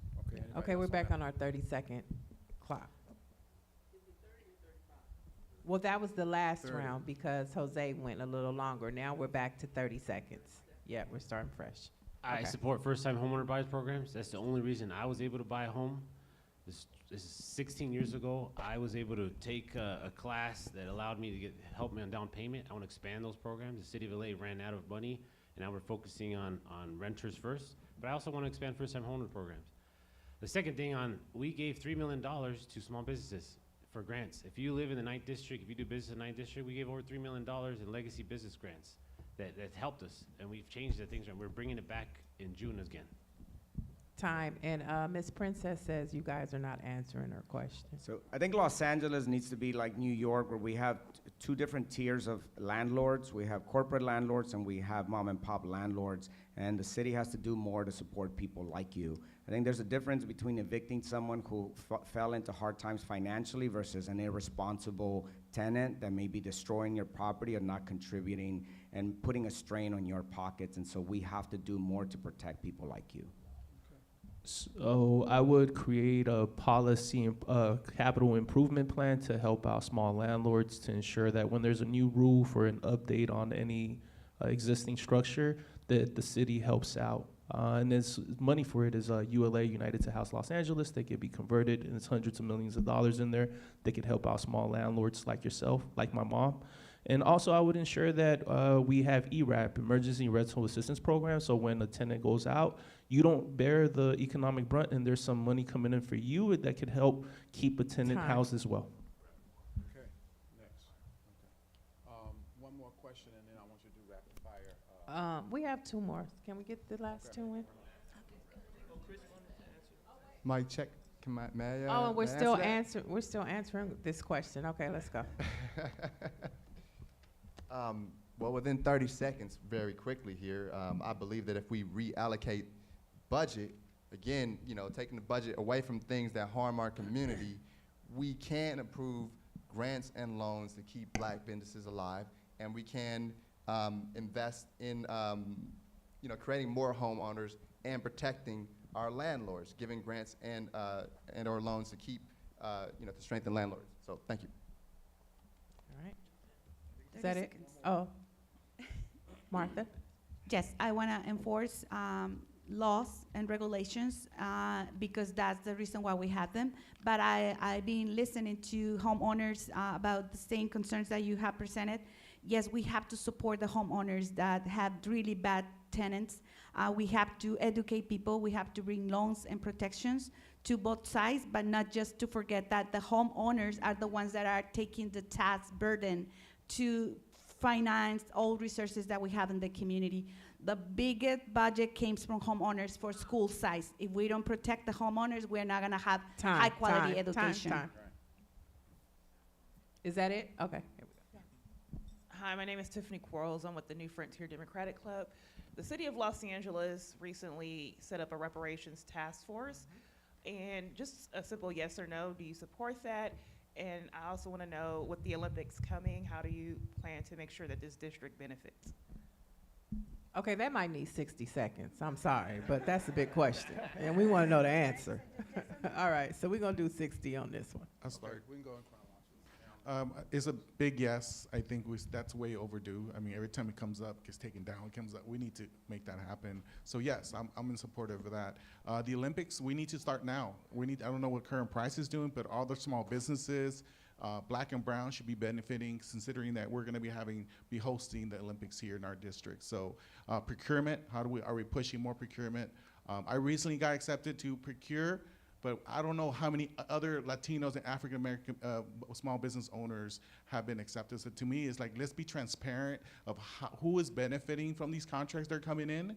Okay, we're back on our 30-second clock. Well, that was the last
30.
round because Jose went a little longer. Now we're back to 30 seconds. Yeah, we're starting fresh.
I support first-time homeowner buyers programs. That's the only reason I was able to buy a home. This is 16 years ago. I was able to take a class that allowed me to help me on down payment. I want to expand those programs. The city of LA ran out of money, and now we're focusing on renters first. But I also want to expand first-time homeowner programs. The second thing we gave $3 million to small businesses for grants. If you live in the 9th District, if you do business in the 9th District, we gave over $3 million in legacy business grants that helped us, and we've changed the things, and we're bringing it back in June again.
time. And Ms. Princess says you guys are not answering her question.
So I think Los Angeles needs to be like New York, where we have two different tiers of landlords. We have corporate landlords and we have mom and pop landlords. And the city has to do more to support people like you. I think there's a difference between evicting someone who fell into hard times financially versus an irresponsible tenant that may be destroying your property or not contributing and putting a strain on your pockets. And so we have to do more to protect people like you.
So I would create a policy, capital improvement plan to help out small landlords to ensure that when there's a new roof or an update on any existing structure, that the city helps out. And there's money for it is ULA, United to House Los Angeles. They could be converted, and it's hundreds of millions of dollars in there. They could help out small landlords like yourself, like my mom. And also, I would ensure that we have ERAP, Emergency Rental Assistance Program, so when a tenant goes out, you don't bear the economic brunt, and there's some money coming in for you that could help keep a tenant housed as well.
Okay, next. Okay. One more question, and then I want you to do rapid fire.
We have two more. Can we get the last two in?
Mic check. May I,
Oh, and we're
may I
still
answer
we're still answering this question. Okay, let's go.
that? Well, within 30 seconds, very quickly here, I believe that if we reallocate budget, again, you know, taking the budget away from things that harm our community, we can approve grants and loans to keep black businesses alive, and we can invest in, you know, creating more homeowners and protecting our landlords, giving grants and or loans to keep, you know, to strengthen landlords. So thank you.
All right. Is that it? Oh, Martha.
Yes, I want to enforce laws and regulations because that's the reason why we have them. But I've been listening to homeowners about the same concerns that you have presented. Yes, we have to support the homeowners that have really bad tenants. We have to educate people. We have to bring loans and protections to both sides, but not just to forget that the homeowners are the ones that are taking the tax burden to finance all resources that we have in the community. The biggest budget comes from homeowners for school size. If we don't protect the homeowners, we're not gonna have high quality education.
Time. Is that it? Okay. Here we go.
Hi, my name is Tiffany Quarles. I'm with the New Frontier Democratic Club. The city of Los Angeles recently set up a reparations task force. And just a simple yes or no, do you support that? And I also want to know, with the Olympics coming, how do you plan to make sure that this district benefits?
Okay, that might need 60 seconds. I'm sorry, but that's a big question, and we want to know the answer. All right, so we're going to do 60 on this one.
I'll start.
Okay, we can go in chronological.
It's a big yes. I think that's way overdue. I mean, every time it comes up, gets taken down, it comes up. We need to make that happen. So yes, I'm in support of that. The Olympics, we need to start now. I don't know what current price is doing, but all the small businesses, black and brown, should be benefiting, considering that we're going to be hosting the Olympics here in our district. So procurement, are we pushing more procurement? I recently got accepted to procure, but I don't know how many other Latinos and African American small business owners have been accepted. So to me, it's like, let's be transparent of who is benefiting from these contracts that are coming in.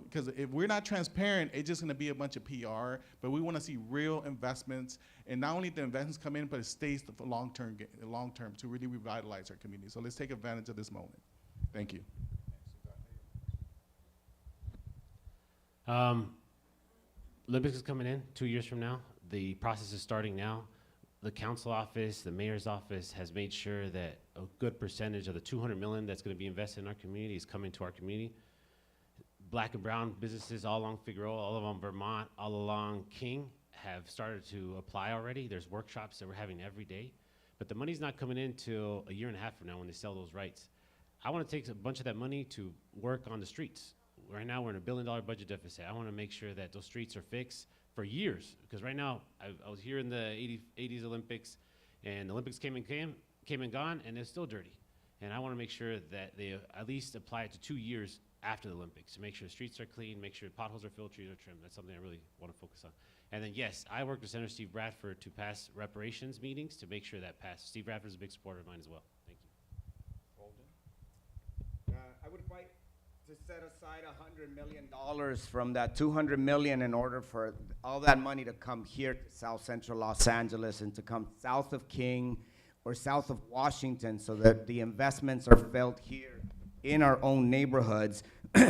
Because if we're not transparent, it's just gonna be a bunch of PR, but we wanna see real investments, and not only the investments come in, but it stays for long term to really revitalize our community. So let's take advantage of this moment. Thank you.
Olympics is coming in 2 years from now. The process is starting now. The council office, the mayor's office has made sure that a good percentage of the $200 million that's gonna be invested in our community is coming to our community. Black and brown businesses all along Figueroa, all along Vermont, all along King have started to apply already. There's workshops that we're having every day, but the money's not coming in till a year and a half from now when they sell those rights. I wanna take a bunch of that money to work on the streets. Right now, we're in $1 billion budget deficit. I want to make sure that those streets are fixed for years. Because right now, I was here in the 80s Olympics, and the Olympics came and gone, and it's still dirty. And I want to make sure that they at least apply it to 2 years after the Olympics to make sure the streets are clean, make sure potholes are filled, trees are trimmed. That's something I really want to focus on. And then, yes, I worked with Senator Steve Bradford to pass reparations meetings to make sure that passed. Steve Bradford is a big supporter of mine as well. Thank you.
I would fight to to set aside $100 million from that $200 million in order for all that money to come here to South Central Los Angeles and to come south of King or south of Washington so that the investments are felt here in our own neighborhoods.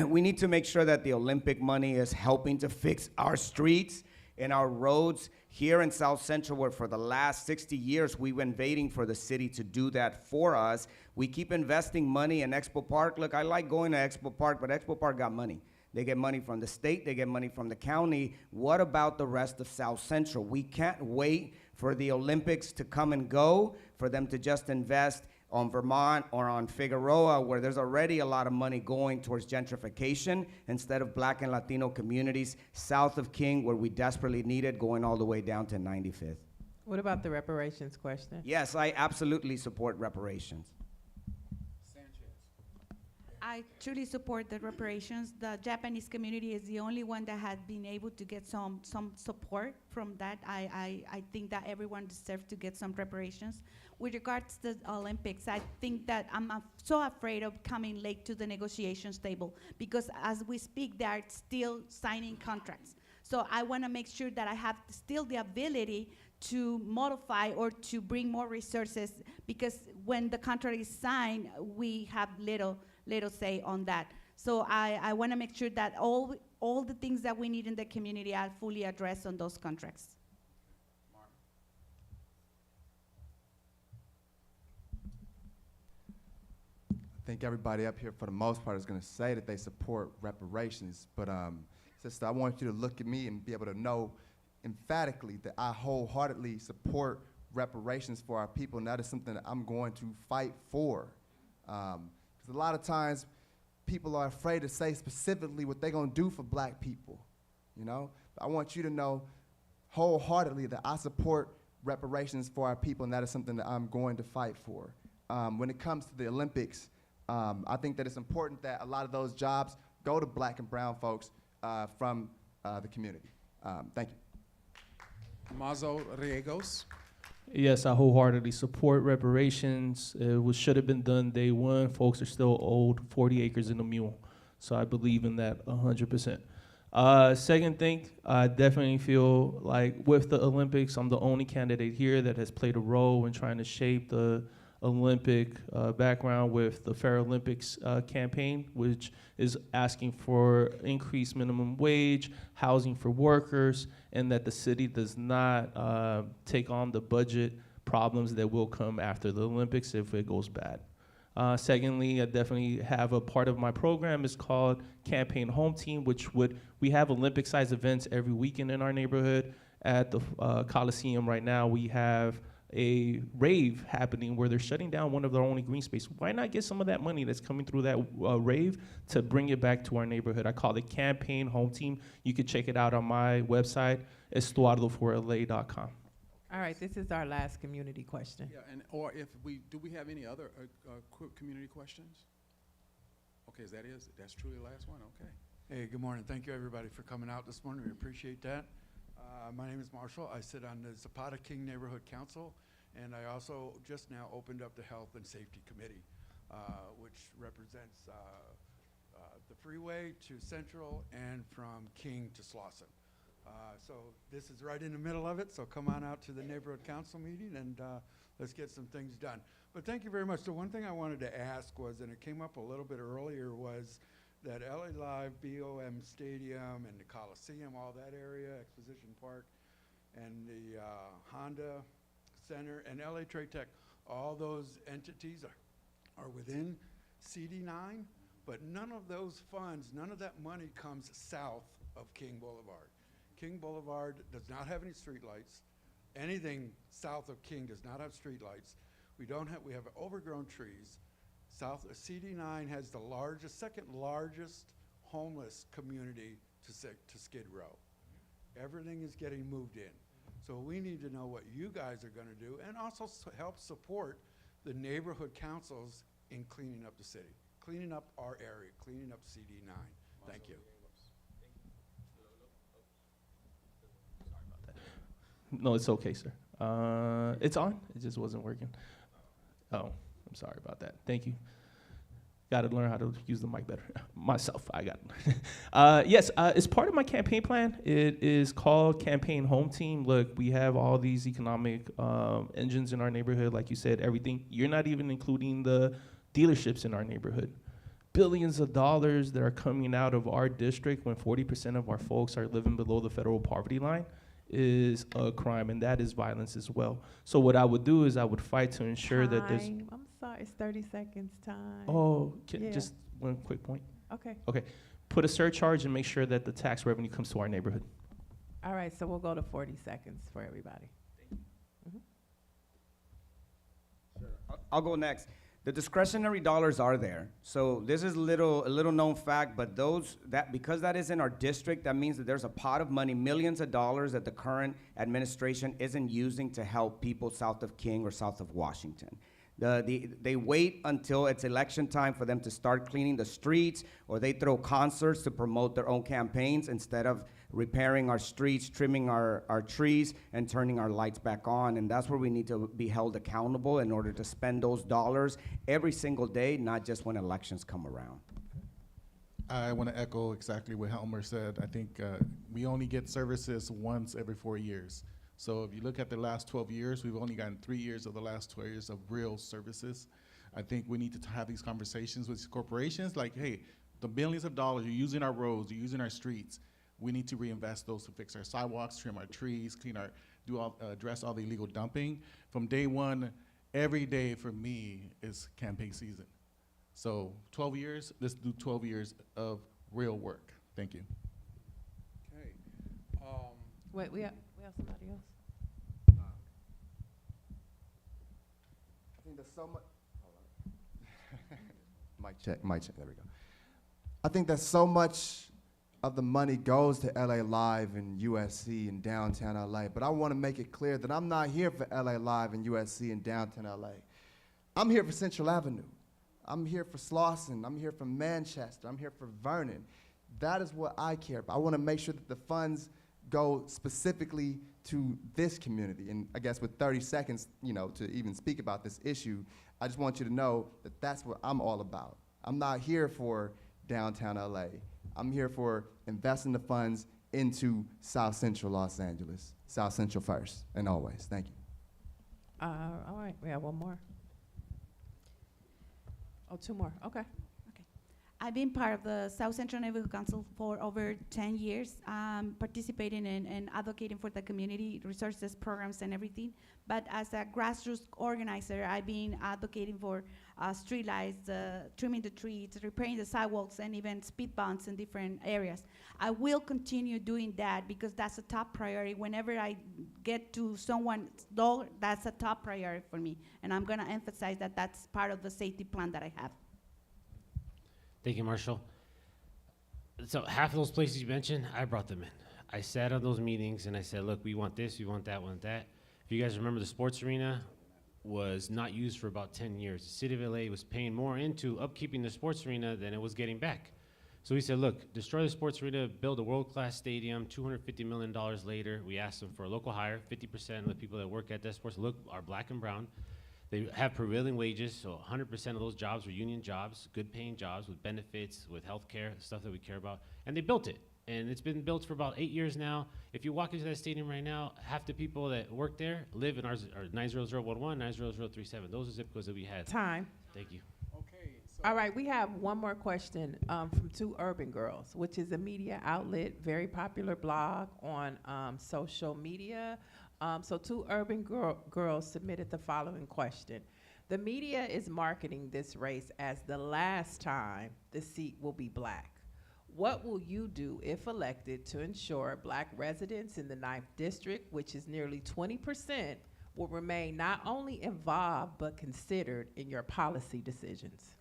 We need to make sure that the Olympic money is helping to fix our streets and our roads here in South Central, where for the last 60 years we've been waiting for the city to do that for us. We keep investing money in Expo Park. Look, I like going to Expo Park, but Expo Park got money. They get money from the state, they get money from the county. What about the rest of South Central? We can't wait for the Olympics to come and go, for them to just invest on Vermont or on Figueroa, where there's already a lot of money going towards gentrification, instead of Black and Latino communities south of King, where we desperately need it, going all the way down to 95th.
What about the reparations question?
Yes, I absolutely support reparations.
I truly support the reparations. The Japanese community is the only one that has been able to get some support from that. I think that everyone deserves to get some reparations. With regards to the Olympics, I think that I'm so afraid of coming late to the negotiations table, because as we speak, they are still signing contracts. So I want to make sure that I have still the ability to modify or to bring more resources, because when the contract is signed, we have little say on that. So I want to make sure that all the things that we need in the community are fully addressed on those contracts.
I think everybody up here, for the most part, is going to say that they support reparations. But, sister, I want you to look at me and be able to know emphatically that I wholeheartedly support reparations for our people, and that is something that I'm going to fight for. Because a lot of times, people are afraid to say specifically what they're going to do for black people, you know? But I want you to know wholeheartedly that I support reparations for our people, and that is something that I'm going to fight for. When it comes to the Olympics, I think that it's important that a lot of those jobs go to black and brown folks from the community. Thank you.
Mazo Riegos.
Yes, I wholeheartedly support reparations. It should have been done day one. Folks are still owed 40 acres and a mule. So I believe in that 100%. Second thing, I definitely feel like with the Olympics, I'm the only candidate here that has played a role in trying to shape the Olympic background with the Paralympics campaign, which is asking for increased minimum wage, housing for workers, and that the city does not take on the budget problems that will come after the Olympics if it goes bad. Secondly, I definitely have a part of my program is called Campaign Home Team, we have Olympic-sized events every weekend in our neighborhood. At the Coliseum right now, we have a rave happening where they're shutting down one of their only green space. Why not get some of that money that's coming through that rave to bring it back to our neighborhood? I call it Campaign Home Team. You can check it out on my website, estuardoforla.com.
All right, this is our last community question.
Yeah, do we have any other quick community questions? Okay, that's truly the last one, okay.
Hey, good morning. Thank you, everybody, for coming out this morning. We appreciate that. My name is Marshall. I sit on the Zapata King Neighborhood Council, and I also just now opened up the Health and Safety Committee, which represents the freeway to Central and from King to Slauson. So this is right in the middle of it, so come on out to the Neighborhood Council meeting and let's get some things done. But thank you very much. So one thing I wanted to ask was, and it came up a little bit earlier, was that LA Live, BOM Stadium, and the Coliseum, all that area, Exposition Park, and the Honda Center, and LA Trade Tech, all those entities are within CD9, but none of those funds, none of that money comes south of King Boulevard. King Boulevard does not have any streetlights. Anything south of King does not have streetlights. We have overgrown trees. CD9 has the second largest homeless community to Skid Row. Everything is getting moved in. So we need to know what you guys are going to do, and also help support the neighborhood councils in cleaning up the city, cleaning up our area, cleaning up CD9. Thank you.
No, it's okay, sir. It's on. It just wasn't working. Oh, I'm sorry about that. Thank you. Got to learn how to use the mic better. Myself, I got it. Yes, it's part of my campaign plan. It is called Campaign Home Team. Look, we have all these economic engines in our neighborhood, like you said, everything. You're not even including the dealerships in our neighborhood. Billions of dollars that are coming out of our district when 40% of our folks are living below the federal poverty line is a crime, and that is violence as well. So what I would do is I would fight to ensure that there's...
Time. I'm sorry, it's 30 seconds time.
Oh,
Yeah.
just one quick point.
Okay.
Okay, put a surcharge and make sure that the tax revenue comes to our neighborhood.
All right, so we'll go to 40 seconds for everybody.
I'll go next. The discretionary dollars are there. So this is a little known fact, but because that is in our district, that means that there's a pot of money, millions of dollars that the current administration isn't using to help people south of King or south of Washington. They wait until it's election time for them to start cleaning the streets, or they throw concerts to promote their own campaigns instead of repairing our streets, trimming our trees, and turning our lights back on. And that's where we need to be held accountable in order to spend those dollars every single day, not just when elections come around.
I want to echo exactly what Helmer said. I think we only get services once every 4 years. So if you look at the last 12 years, we've only gotten 3 years of the last 12 years of real services. I think we need to have these conversations with corporations like, hey, the billions of dollars you're using our roads, you're using our streets, we need to reinvest those to fix our sidewalks, trim our trees, address all the illegal dumping. From day one, every day for me is campaign season. So 12 years, let's do 12 years of real work. Thank you.
Okay.
Wait, we have somebody else?
I think there's so much. Mic check, there we go. I think that so much of the money goes to LA Live and USC and downtown LA, but I want to make it clear that I'm not here for LA Live and USC and downtown LA. I'm here for Central Avenue. I'm here for Slauson. I'm here for Manchester. I'm here for Vernon. That is what I care about. I want to make sure that the funds go specifically to this community. And I guess with 30 seconds, to even speak about this issue, I just want you to know that that's what I'm all about. I'm not here for downtown LA. I'm here for investing the funds into South Central Los Angeles. South Central first and always. Thank you.
All right, we have one more. Oh, two more, okay.
I've been part of the South Central Neighborhood Council for over 10 years, participating and advocating for the community resources, programs, and everything. But as a grassroots organizer, I've been advocating for street lights, trimming the trees, repairing the sidewalks, and even speed bumps in different areas. I will continue doing that because that's a top priority. Whenever I get to someone's door, that's a top priority for me. And I'm gonna emphasize that that's part of the safety plan that I have.
Thank you, Marshall. So half of those places you mentioned, I brought them in. I sat on those meetings and I said, look, we want this, we want that, we want that. If you guys remember, the sports arena was not used for about 10 years. The city of LA was paying more into upkeeping the sports arena than it was getting back. So we said, look, destroy the sports arena, build a world-class stadium. $250 million later, we asked them for a local hire. 50% of the people that work at that sports are black and brown. They have prevailing wages, so 100% of those jobs were union jobs, good paying jobs with benefits, with health care, stuff that we care about. And they built it. And it's been built for about 8 years now. If you walk into that stadium right now, half the people that work there live in ours, are 90011, 90037. Those are zip codes that we had.
Time.
Thank you.
Okay.
All right, we have one more question from Two Urban Girls, which is a media outlet, very popular blog on social media. So Two Urban Girls submitted the following question. The media is marketing this race as the last time the seat will be black. What will you do if elected to ensure black residents in the 9th District, which is nearly 20%, will remain not only involved but considered in your policy decisions?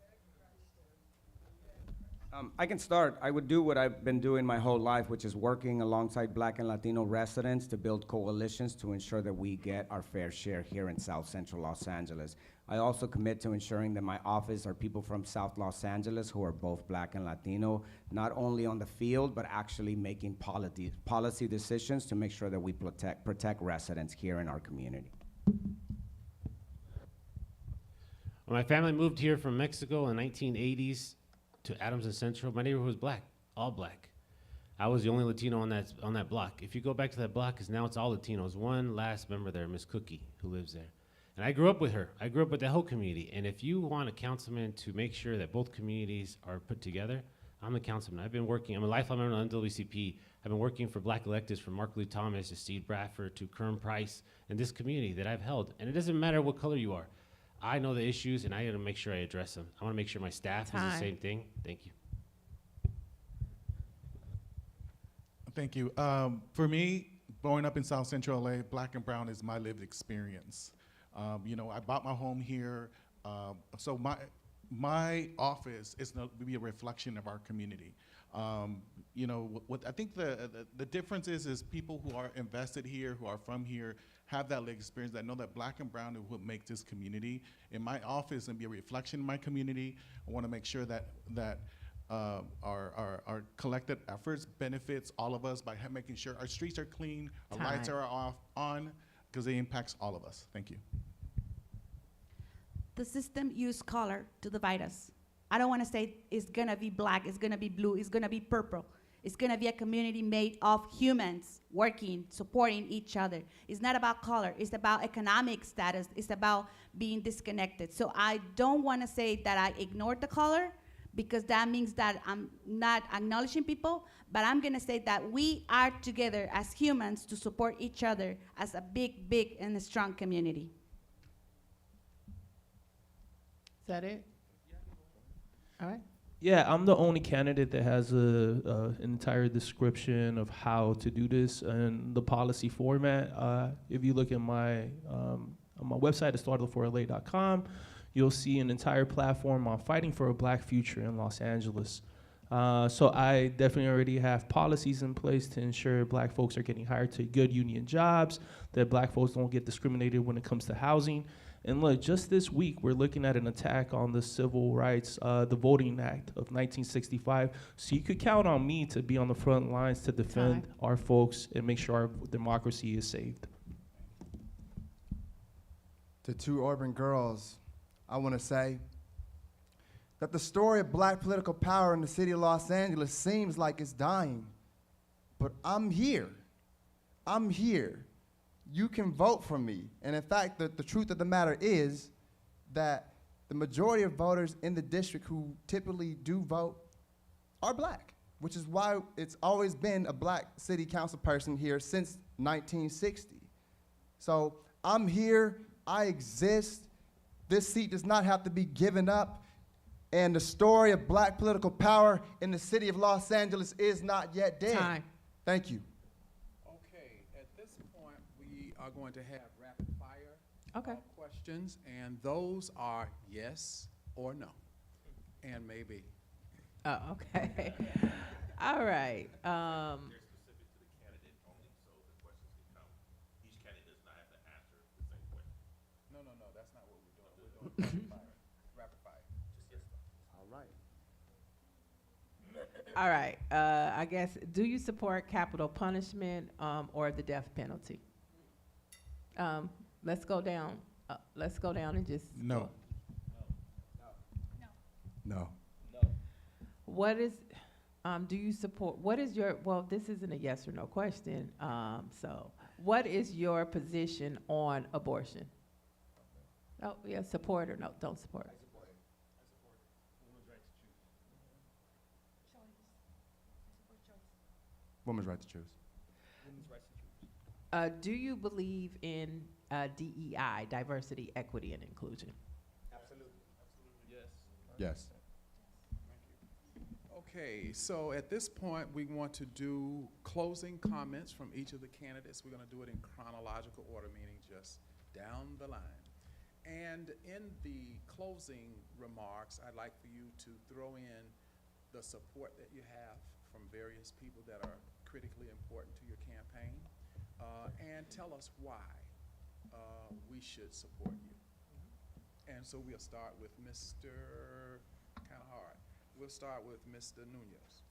I can start. I would do what I've been doing my whole life, which is working alongside Black and Latino residents to build coalitions to ensure that we get our fair share here in South Central Los Angeles. I also commit to ensuring that my office are people from South Los Angeles who are both Black and Latino, not only on the field, but actually making policy decisions to make sure that we protect residents here in our community.
When my family moved here from Mexico in the 1980s to Adams and Central, my neighborhood was black, all black. I was the only Latino on that block. If you go back to that block, because now it's all Latinos, one last member there, Miss Cookie, who lives there. And I grew up with her. I grew up with the whole community. And if you want a councilman to make sure that both communities are put together, I'm the councilman. I'm a lifelong member of the NAACP. I've been working for black electeds from Mark Lee Thomas to Steve Bradford to Kern Price in this community that I've held. And it doesn't matter what color you are. I know the issues, and I gotta make sure I address them. I wanna make sure my staff does the same thing. Thank you.
Thank you. For me, growing up in South Central LA, black and brown is my lived experience. You know, I bought my home here, so my office is not to be a reflection of our community. You know, what I think the difference is people who are invested here, who are from here, have that lived experience, that know that black and brown is what makes this community. In my office, and be a reflection of my community. I want to make sure that our collective efforts benefits all of us by making sure our streets are clean, our lights are on, because it impacts all of us. Thank you.
The system used color to divide us. I don't want to say it's gonna be black, it's gonna be blue, it's gonna be purple. It's gonna be a community made of humans working, supporting each other. It's not about color, it's about economic status, it's about being disconnected. So I don't wanna say that I ignored the color, because that means that I'm not acknowledging people, but I'm gonna say that we are together as humans to support each other as a big, big and a strong community.
Is that it? All right.
Yeah, I'm the only candidate that has an entire description of how to do this and the policy format. If you look at on my website, estuardo4la.com, you'll see an entire platform on fighting for a black future in Los Angeles. So I definitely already have policies in place to ensure black folks are getting hired to good union jobs, that black folks don't get discriminated when it comes to housing. And look, just this week, we're looking at an attack on the civil rights, the Voting Act of 1965. So you could count on me to be on the front lines to defend our folks and make sure our democracy is saved.
To two urban girls, I want to say that the story of black political power in the city of Los Angeles seems like it's dying. But I'm here. I'm here. You can vote for me. And in fact, the truth of the matter is that the majority of voters in the district who typically do vote are black, which is why it's always been a black city council person here since 1960. So I'm here, I exist. This seat does not have to be given up. And the story of black political power in the city of Los Angeles is not yet dead.
Time.
Thank you.
Are going to have rapid fire questions, and those are yes or no, and maybe.
Oh, okay. All right.
They're specific to the candidate only, so the questions can come. Each candidate does not have to answer the same question.
No, that's not what we're doing. We're doing rapid fire.
Just yes.
All right.
All right. I guess, do you support capital punishment or the death penalty? Let's go down. Let's go down and just.
No.
No.
What is, do you support, what is your, well, this isn't a yes or no question. So what is your position on abortion? Oh, yeah, support or no, don't support.
Women's right to choose.
Do you believe in DEI, diversity, equity, and inclusion?
Absolutely. Yes.
Yes.
Okay, so at this point, we want to do closing comments from each of the candidates. We're going to do it in chronological order, meaning just down the line. And in the closing remarks, I'd like for you to throw in the support that you have from various people that are critically important to your campaign, and tell us why we should support you. And so we'll start with Mr. Kind of hard. We'll start with Mr. Nunez.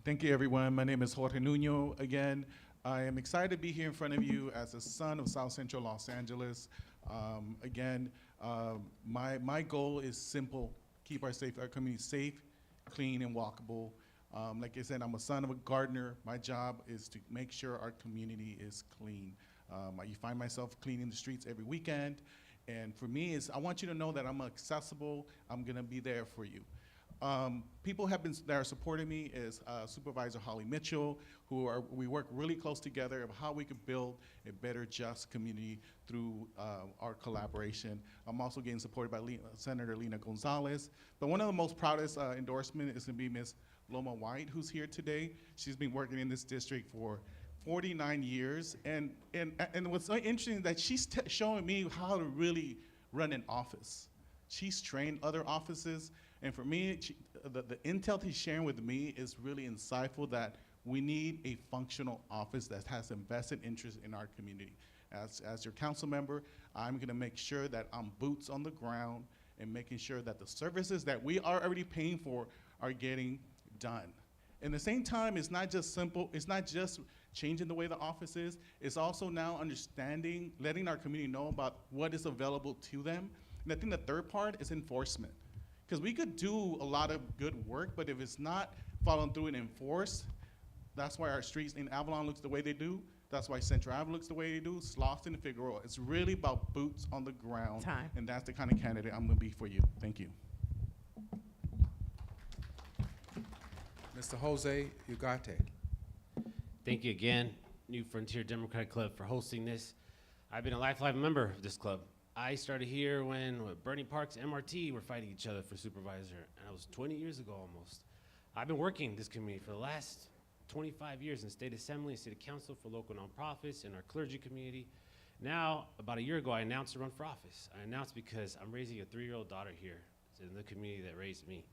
Thank you, everyone. My name is Jorge Nuno again. I am excited to be here in front of you as a son of South Central Los Angeles. Again, my goal is simple: keep our community safe, clean, and walkable. Like I said, I'm a son of a gardener. My job is to make sure our community is clean. You find myself cleaning the streets every weekend, and for me, I want you to know that I'm accessible. I'm gonna be there for you. People that are supporting me is Supervisor Holly Mitchell, we work really close together of how we could build a better, just community through our collaboration. I'm also getting supported by Senator Lena Gonzalez. But one of the most proudest endorsement is gonna be Ms. Loma White, who's here today. She's been working in this district for 49 years. And what's so interesting is that she's showing me how to really run an office. She's trained other offices. And for me, the intel she's sharing with me is really insightful, that we need a functional office that has invested interest in our community. As your council member, I'm gonna make sure that I'm boots on the ground and making sure that the services that we are already paying for are getting done. In the same time, it's not just simple, it's not just changing the way the office is, it's also now understanding, letting our community know about what is available to them. And I think the third part is enforcement. Because we could do a lot of good work, but if it's not followed through and enforced, that's why our streets in Avalon looks the way they do. That's why Central Ave looks the way they do, Slauson and Figueroa. It's really about boots on the ground.
Time.
And that's the kind of candidate I'm gonna be for you. Thank you.
Mr. Jose Ugarte.
Thank you again, New Frontier Democratic Club, for hosting this. I've been a lifelong member of this club. I started here when Bernie Parks and MRT were fighting each other for supervisor, and that was 20 years ago almost. I've been working in this community for the last 25 years in state assembly and city council for local nonprofits and our clergy community. Now, about a year ago, I announced to run for office. I announced because I'm raising a 3-year-old daughter here in the community that raised me.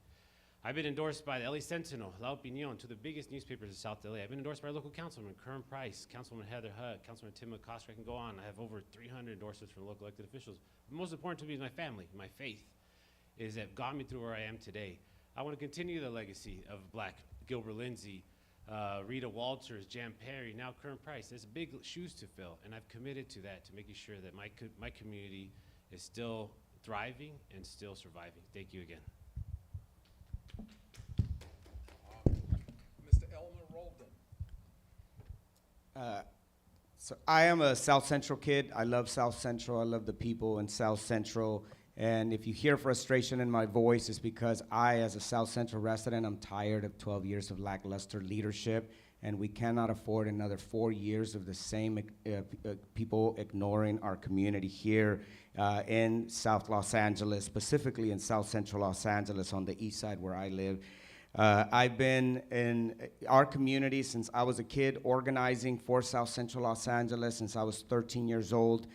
I've been endorsed by the LA Sentinel, La Opinion, two of the biggest newspapers in South LA. I've been endorsed by local councilman Kern Price, Councilwoman Heather Hutt, Councilman Tim McCosker. I can go on. I have over 300 endorsements from local elected officials. But most important to me is my family, my faith, is that got me through where I am today. I want to continue the legacy of Black Gilbert Lindsay, Rita Walters, Jan Perry, now Kern Price. There's big shoes to fill, and I've committed to that, to making sure that my community is still thriving and still surviving. Thank you again.
Mr. Elmer Roldan.
So I am a South Central kid. I love South Central. I love the people in South Central. And if you hear frustration in my voice, it's because I, as a South Central resident, I'm tired of 12 years of lackluster leadership, and we cannot afford another 4 years of the same people ignoring our community here in South Los Angeles, specifically in South Central Los Angeles on the east side where I live. I've been in our community since I was a kid, organizing for South Central Los Angeles since I was 13 years old.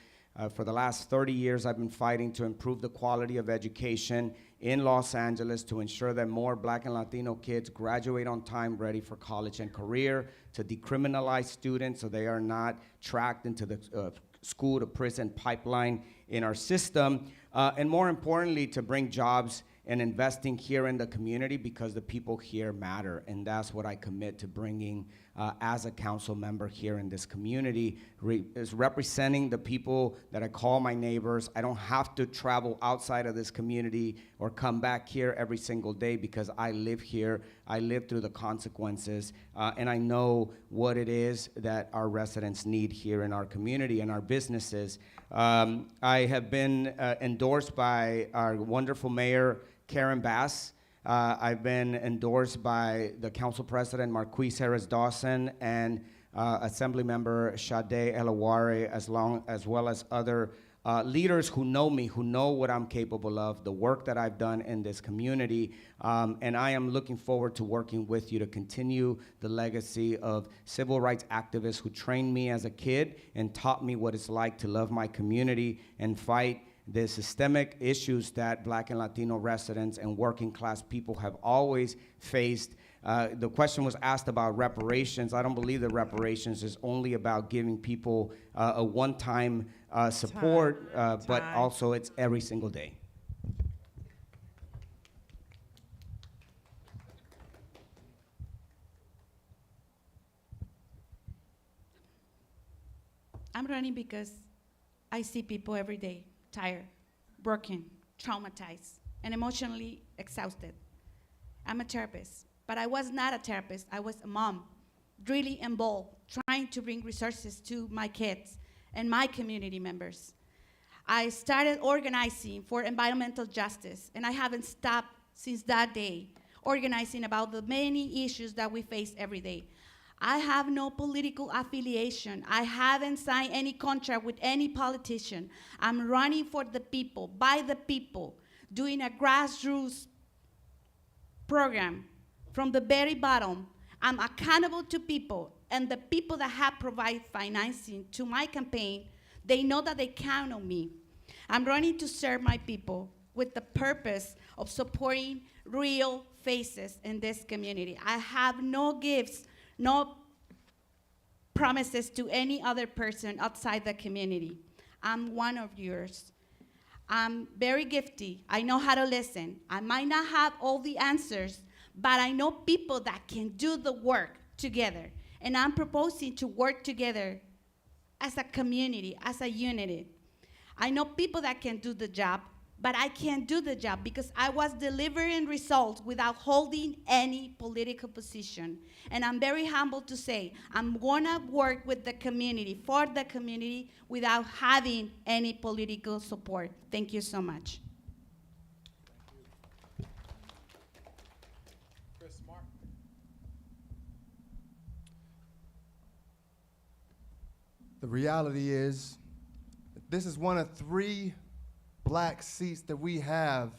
For the last 30 years, I've been fighting to improve the quality of education in Los Angeles, to ensure that more Black and Latino kids graduate on time, ready for college and career, to decriminalize students so they are not tracked into the school to prison pipeline in our system, and more importantly, to bring jobs and investing here in the community, because the people here matter. And that's what I commit to bringing as a council member here in this community, is representing the people that I call my neighbors. I don't have to travel outside of this community or come back here every single day, because I live here. I live through the consequences, and I know what it is that our residents need here in our community and our businesses. I have been endorsed by our wonderful mayor, Karen Bass. I've been endorsed by the council president, Marquise Harris Dawson, and Assembly Member Sade Elaware, as well as other leaders who know me, who know what I'm capable of, the work that I've done in this community. And I am looking forward to working with you to continue the legacy of civil rights activists who trained me as a kid and taught me what it's like to love my community and fight the systemic issues that Black and Latino residents and working class people have always faced. The question was asked about reparations. I don't believe that reparations is only about giving people a one-time support, but also it's every single day.
I'm running because I see people every day tired, broken, traumatized, and emotionally exhausted. I'm a therapist, but I was not a therapist. I was a mom, really involved, trying to bring resources to my kids and my community members. I started organizing for environmental justice, and I haven't stopped since that day, organizing about the many issues that we face every day. I have no political affiliation. I haven't signed any contract with any politician. I'm running for the people, by the people, doing a grassroots program from the very bottom. I'm accountable to people, and the people that have provided financing to my campaign, they know that they count on me. I'm running to serve my people with the purpose of supporting real faces in this community. I have no gifts, no promises to any other person outside the community. I'm one of yours. I'm very gifted. I know how to listen. I might not have all the answers, but I know people that can do the work together. And I'm proposing to work together as a community, as a unity. I know people that can do the job, but I can't do the job because I was delivering results without holding any political position. And I'm very humble to say, I'm gonna work with the community, for the community, without having any political support. Thank you so much.
Chris Martin.
The reality is, this is one of 3 black seats that we have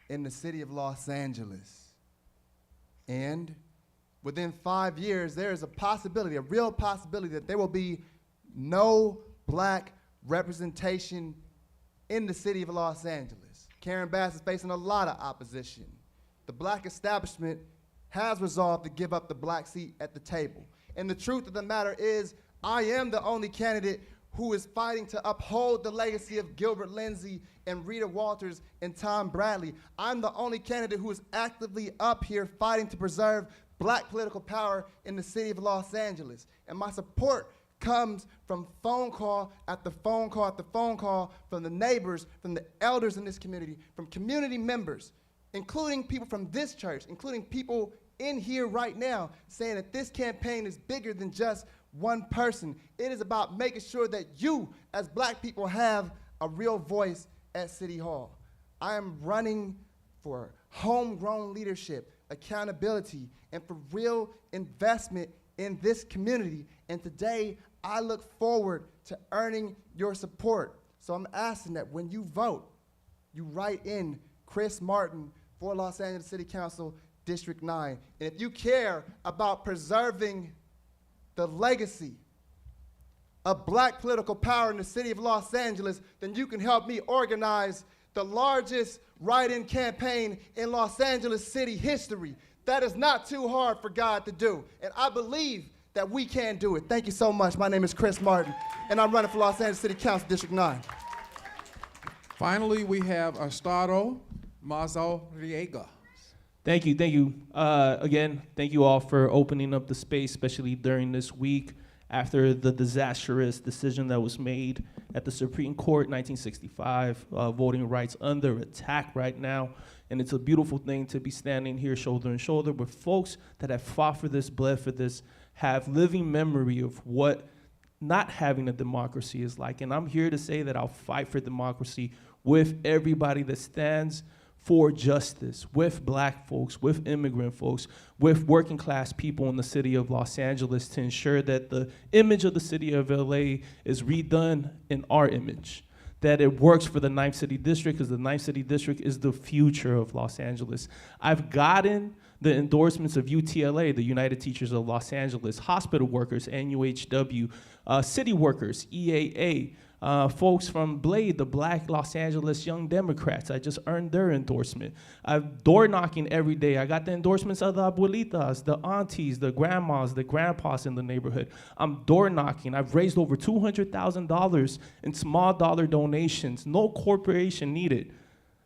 in the city of Los Angeles. And within 5 years, there is a possibility, a real possibility, that there will be no black representation in the city of Los Angeles. Karen Bass is facing a lot of opposition. The black establishment has resolved to give up the black seat at the table. And the truth of the matter is, I am the only candidate who is fighting to uphold the legacy of Gilbert Lindsay and Rita Walters and Tom Bradley. I'm the only candidate who is actively up here fighting to preserve black political power in the city of Los Angeles. And my support comes from phone call after phone call after phone call from the neighbors, from the elders in this community, from community members, including people from this church, including people in here right now, saying that this campaign is bigger than just one person. It is about making sure that you, as black people, have a real voice at City Hall. I am running for homegrown leadership, accountability, and for real investment in this community. And today, I look forward to earning your support. So I'm asking that when you vote, you write in Chris Martin for Los Angeles City Council, District 9. And if you care about preserving the legacy of black political power in the city of Los Angeles, then you can help me organize the largest write-in campaign in Los Angeles city history. That is not too hard for God to do, and I believe that we can do it. Thank you so much. My name is Chris Martin, and I'm running for Los Angeles City Council, District 9.
Finally, we have Astado Mazariega.
Thank you, thank you. Again, thank you all for opening up the space, especially during this week after the disastrous decision that was made at the Supreme Court in 1965, voting rights under attack right now. And it's a beautiful thing to be standing here shoulder to shoulder with folks that have fought for this, bled for this, have living memory of what not having a democracy is like. And I'm here to say that I'll fight for democracy with everybody that stands for justice, with black folks, with immigrant folks, with working class people in the city of Los Angeles, to ensure that the image of the city of LA is redone in our image, that it works for the 9th City District, because the 9th City District is the future of Los Angeles. I've gotten the endorsements of UTLA, the United Teachers of Los Angeles, hospital workers, NUHW, city workers, EAA, folks from BLADE, the Black Los Angeles Young Democrats. I just earned their endorsement. I'm door knocking every day. I got the endorsements of the abuelitas, the aunties, the grandmas, the grandpas in the neighborhood. I'm door knocking. I've raised over $200,000 in small dollar donations. No corporation needed.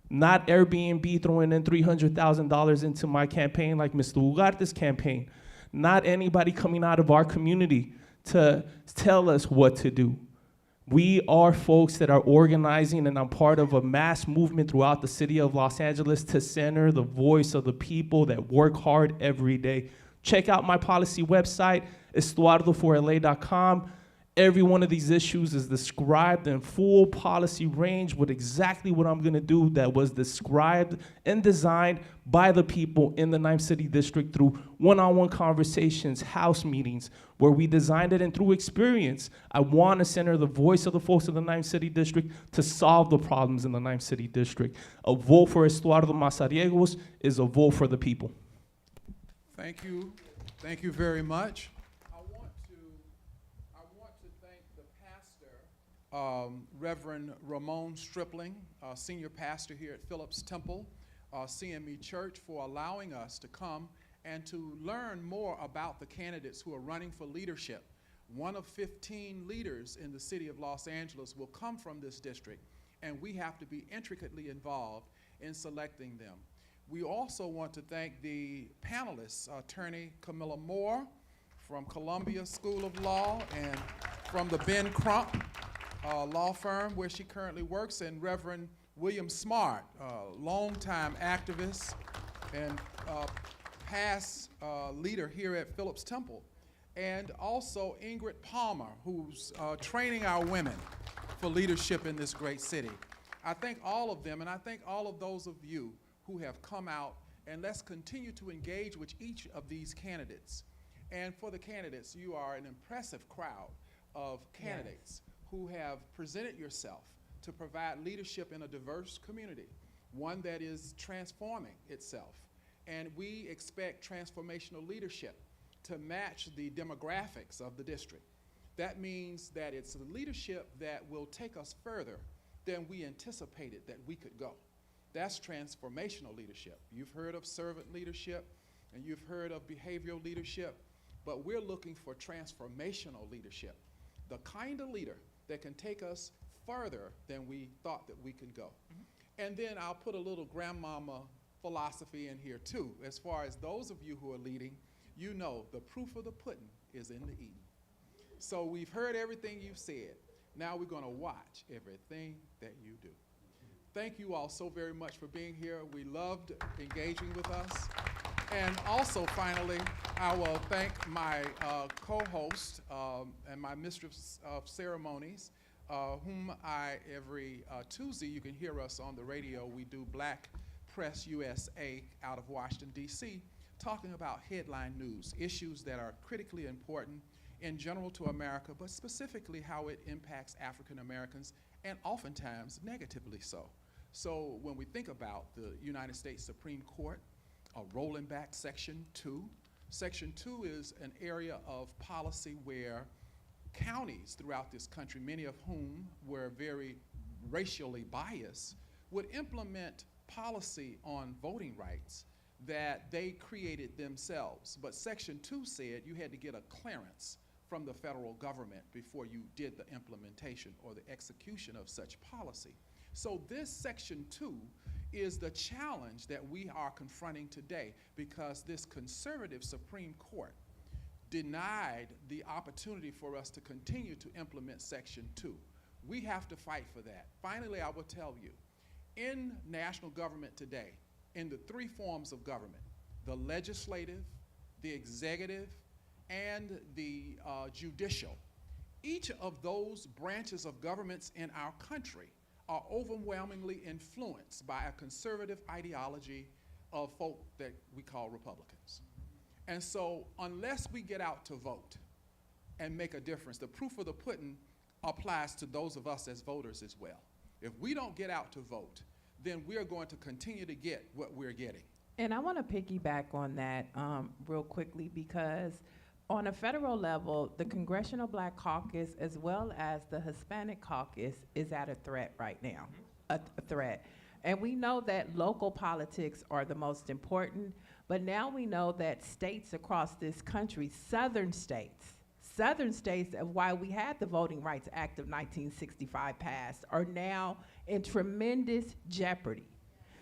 Not Airbnb throwing in $300,000 into my campaign like Mr. Ugarte's campaign. Not anybody coming out of our community to tell us what to do. We are folks that are organizing, and I'm part of a mass movement throughout the city of Los Angeles to center the voice of the people that work hard every day. Check out my policy website, estuardoforla.com. Every one of these issues is described in full policy range with exactly what I'm gonna do that was described and designed by the people in the 9th City District through one-on-one conversations, house meetings, where we designed it, and through experience. I wanna center the voice of the folks of the 9th City District to solve the problems in the 9th City District. A vote for Estuardo Mazariegos is a vote for the people.
Thank you. Thank you very much. Reverend Ramon Stripling, senior pastor here at Phillips Temple CME Church, for allowing us to come and to learn more about the candidates who are running for leadership. One of 15 leaders in the city of Los Angeles will come from this district, and we have to be intricately involved in selecting them. We also want to thank the panelists, Attorney Camilla Moore from Columbia School of Law and from the Ben Crump law firm where she currently works, and Reverend William Smart, longtime activist and past leader here at Phillips Temple, and also Ingrid Palmer, who's training our women for leadership in this great city. I thank all of them, and I thank all of those of you who have come out, and let's continue to engage with each of these candidates. And for the candidates, you are an impressive crowd of candidates who have presented yourself to provide leadership in a diverse community, one that is transforming itself. And we expect transformational leadership to match the demographics of the district. That means that it's a leadership that will take us further than we anticipated that we could go. That's transformational leadership. You've heard of servant leadership, and you've heard of behavioral leadership, but we're looking for transformational leadership, the kind of leader that can take us further than we thought that we could go. And then I'll put a little grandmama philosophy in here too. As far as those of you who are leading, you know the proof of the pudding is in the eating. So we've heard everything you've said. Now we're gonna watch everything that you do. Thank you all so very much for being here. We loved engaging with us. And also, finally, I will thank my co-host and my mistress of ceremonies, whom every Tuesday, you can hear us on the radio. We do Black Press USA out of Washington, D.C., talking about headline news, issues that are critically important in general to America, but specifically how it impacts African Americans, and oftentimes negatively so. So when we think about the United States Supreme Court, rolling back Section 2. Section 2 is an area of policy where counties throughout this country, many of whom were very racially biased, would implement policy on voting rights that they created themselves. But Section 2 said you had to get a clearance from the federal government before you did the implementation or the execution of such policy. So this Section 2 is the challenge that we are confronting today, because this conservative Supreme Court denied the opportunity for us to continue to implement Section 2. We have to fight for that. Finally, I will tell you, in national government today, in the three forms of government, the legislative, the executive, and the judicial, each of those branches of governments in our country are overwhelmingly influenced by a conservative ideology of folk that we call Republicans. And so unless we get out to vote and make a difference, the proof of the pudding applies to those of us as voters as well. If we don't get out to vote, then we're going to continue to get what we're getting.
And I want to piggyback on that real quickly, because on a federal level, the Congressional Black Caucus as well as the Hispanic Caucus is at a threat right now, a threat. And we know that local politics are the most important, but now we know that states across this country, southern states of why we had the Voting Rights Act of 1965 passed, are now in tremendous jeopardy.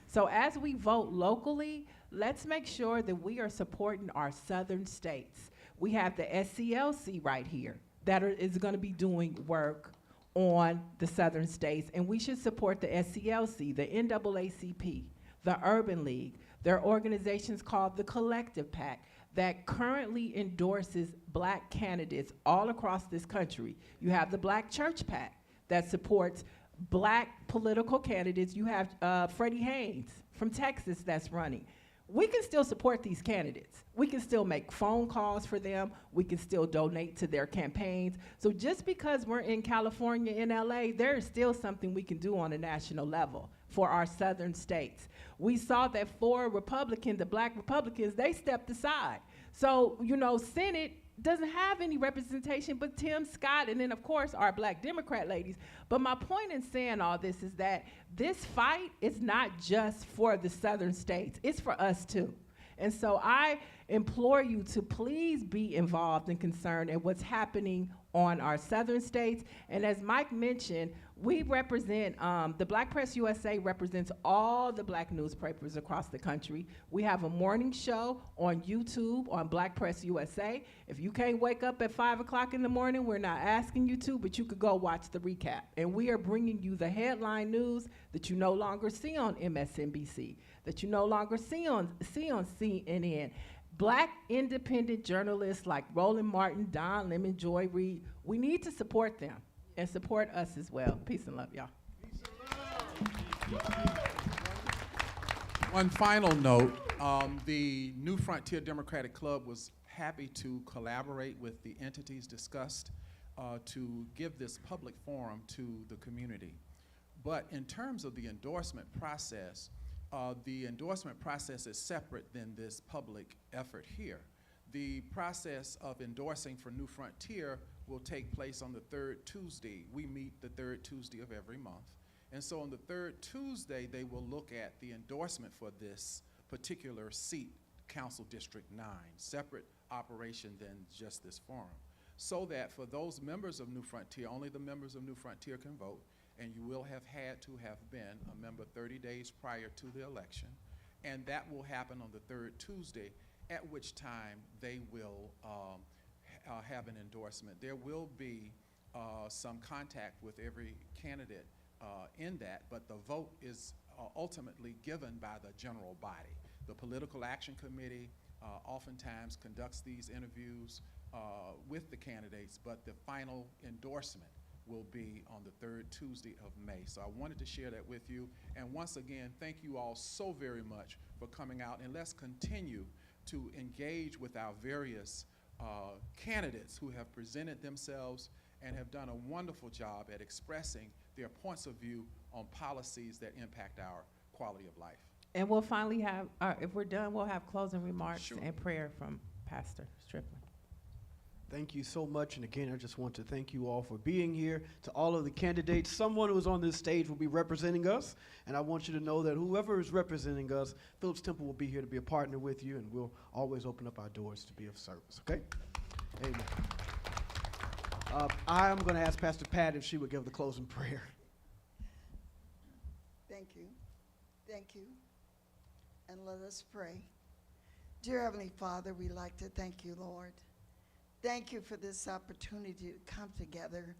So as we vote locally, let's make sure that we are supporting our southern states. We have the SCLC right here that is going to be doing work on the southern states, and we should support the SCLC, the NAACP, the Urban League. There are organizations called the Collective PAC that currently endorses black candidates all across this country. You have the Black Church PAC that supports black political candidates. You have Freddie Haynes from Texas that's running. We can still support these candidates. We can still make phone calls for them. We can still donate to their campaigns. So just because we're in California, in LA, there is still something we can do on a national level for our southern states. We saw that 4 Republicans, the black Republicans, they stepped aside. So, you know, Senate doesn't have any representation but Tim Scott, and then of course our black Democrat ladies. But my point in saying all this is that this fight is not just for the southern states, it's for us too. And so I implore you to please be involved and concerned in what's happening on our southern states. And as Mike mentioned, we represent, the Black Press USA represents all the black newspapers across the country. We have a morning show on YouTube on Black Press USA. If you can't wake up at 5 o'clock in the morning, we're not asking you to, but you could go watch the recap. And we are bringing you the headline news that you no longer see on MSNBC, that you no longer see on CNN. Black independent journalists like Roland Martin, Don Lemon, Joy Reid, we need to support them and support us as well. Peace and love, y'all.
One final note, the New Frontier Democratic Club was happy to collaborate with the entities discussed to give this public forum to the community. But in terms of the endorsement process is separate than this public effort here. The process of endorsing for New Frontier will take place on the 3rd Tuesday. We meet the 3rd Tuesday of every month. And so on the 3rd Tuesday, they will look at the endorsement for this particular seat, Council District 9, separate operation than just this forum. So that for those members of New Frontier, only the members of New Frontier can vote, and you will have had to have been a member 30 days prior to the election. And that will happen on the 3rd Tuesday, at which time they will have an endorsement. There will be some contact with every candidate in that, but the vote is ultimately given by the general body. The Political Action Committee oftentimes conducts these interviews with the candidates, but the final endorsement will be on the 3rd Tuesday of May. So I wanted to share that with you. And once again, thank you all so very much for coming out, and let's continue to engage with our various candidates who have presented themselves and have done a wonderful job at expressing their points of view on policies that impact our quality of life.
And we'll finally have, if we're done, we'll have closing remarks
Sure.
and prayer from Pastor Strickland.
Thank you so much. And again, I just want to thank you all for being here. To all of the candidates, someone who is on this stage will be representing us. And I want you to know that whoever is representing us, Phillips Temple will be here to be a partner with you, and we'll always open up our doors to be of service, okay? Amen. I'm going to ask Pastor Pat if she would give the closing prayer.
Thank you. Thank you. And let us pray. Dear Heavenly Father, we'd like to thank you, Lord. Thank you for this opportunity to come together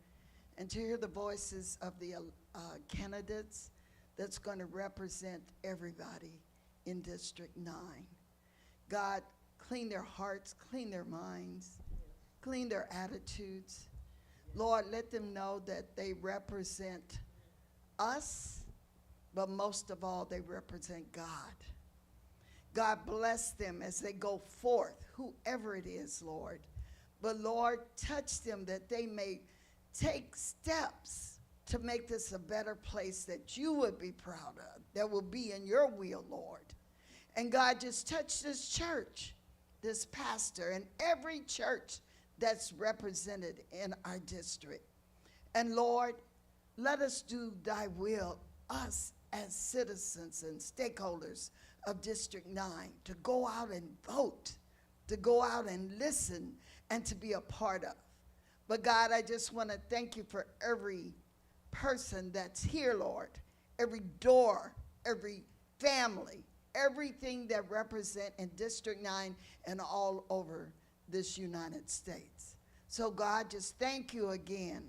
and to hear the voices of the candidates that's going to represent everybody in District 9. God, clean their hearts, clean their minds, clean their attitudes. Lord, let them know that they represent us, but most of all, they represent God. God bless them as they go forth, whoever it is, Lord. But Lord, touch them that they may take steps to make this a better place that you would be proud of, that will be in your will, Lord. And God, just touch this church, this pastor, and every church that's represented in our district. And Lord, let us do thy will, us as citizens and stakeholders of District 9, to go out and vote, to go out and listen, and to be a part of. But God, I just want to thank you for every person that's here, Lord, every door, every family, everything that represent in District 9 and all over this United States. So God, just thank you again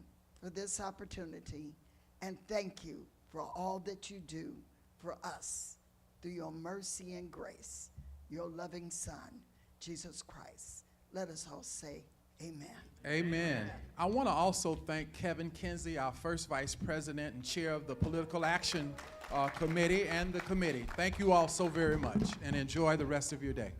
for this opportunity, and thank you for all that you do for us through your mercy and grace, your loving Son, Jesus Christ. Let us all say amen.
Amen. I want to also thank Kevin Kinsey, our first vice president and chair of the Political Action Committee and the committee. Thank you all so very much, and enjoy the rest of your day.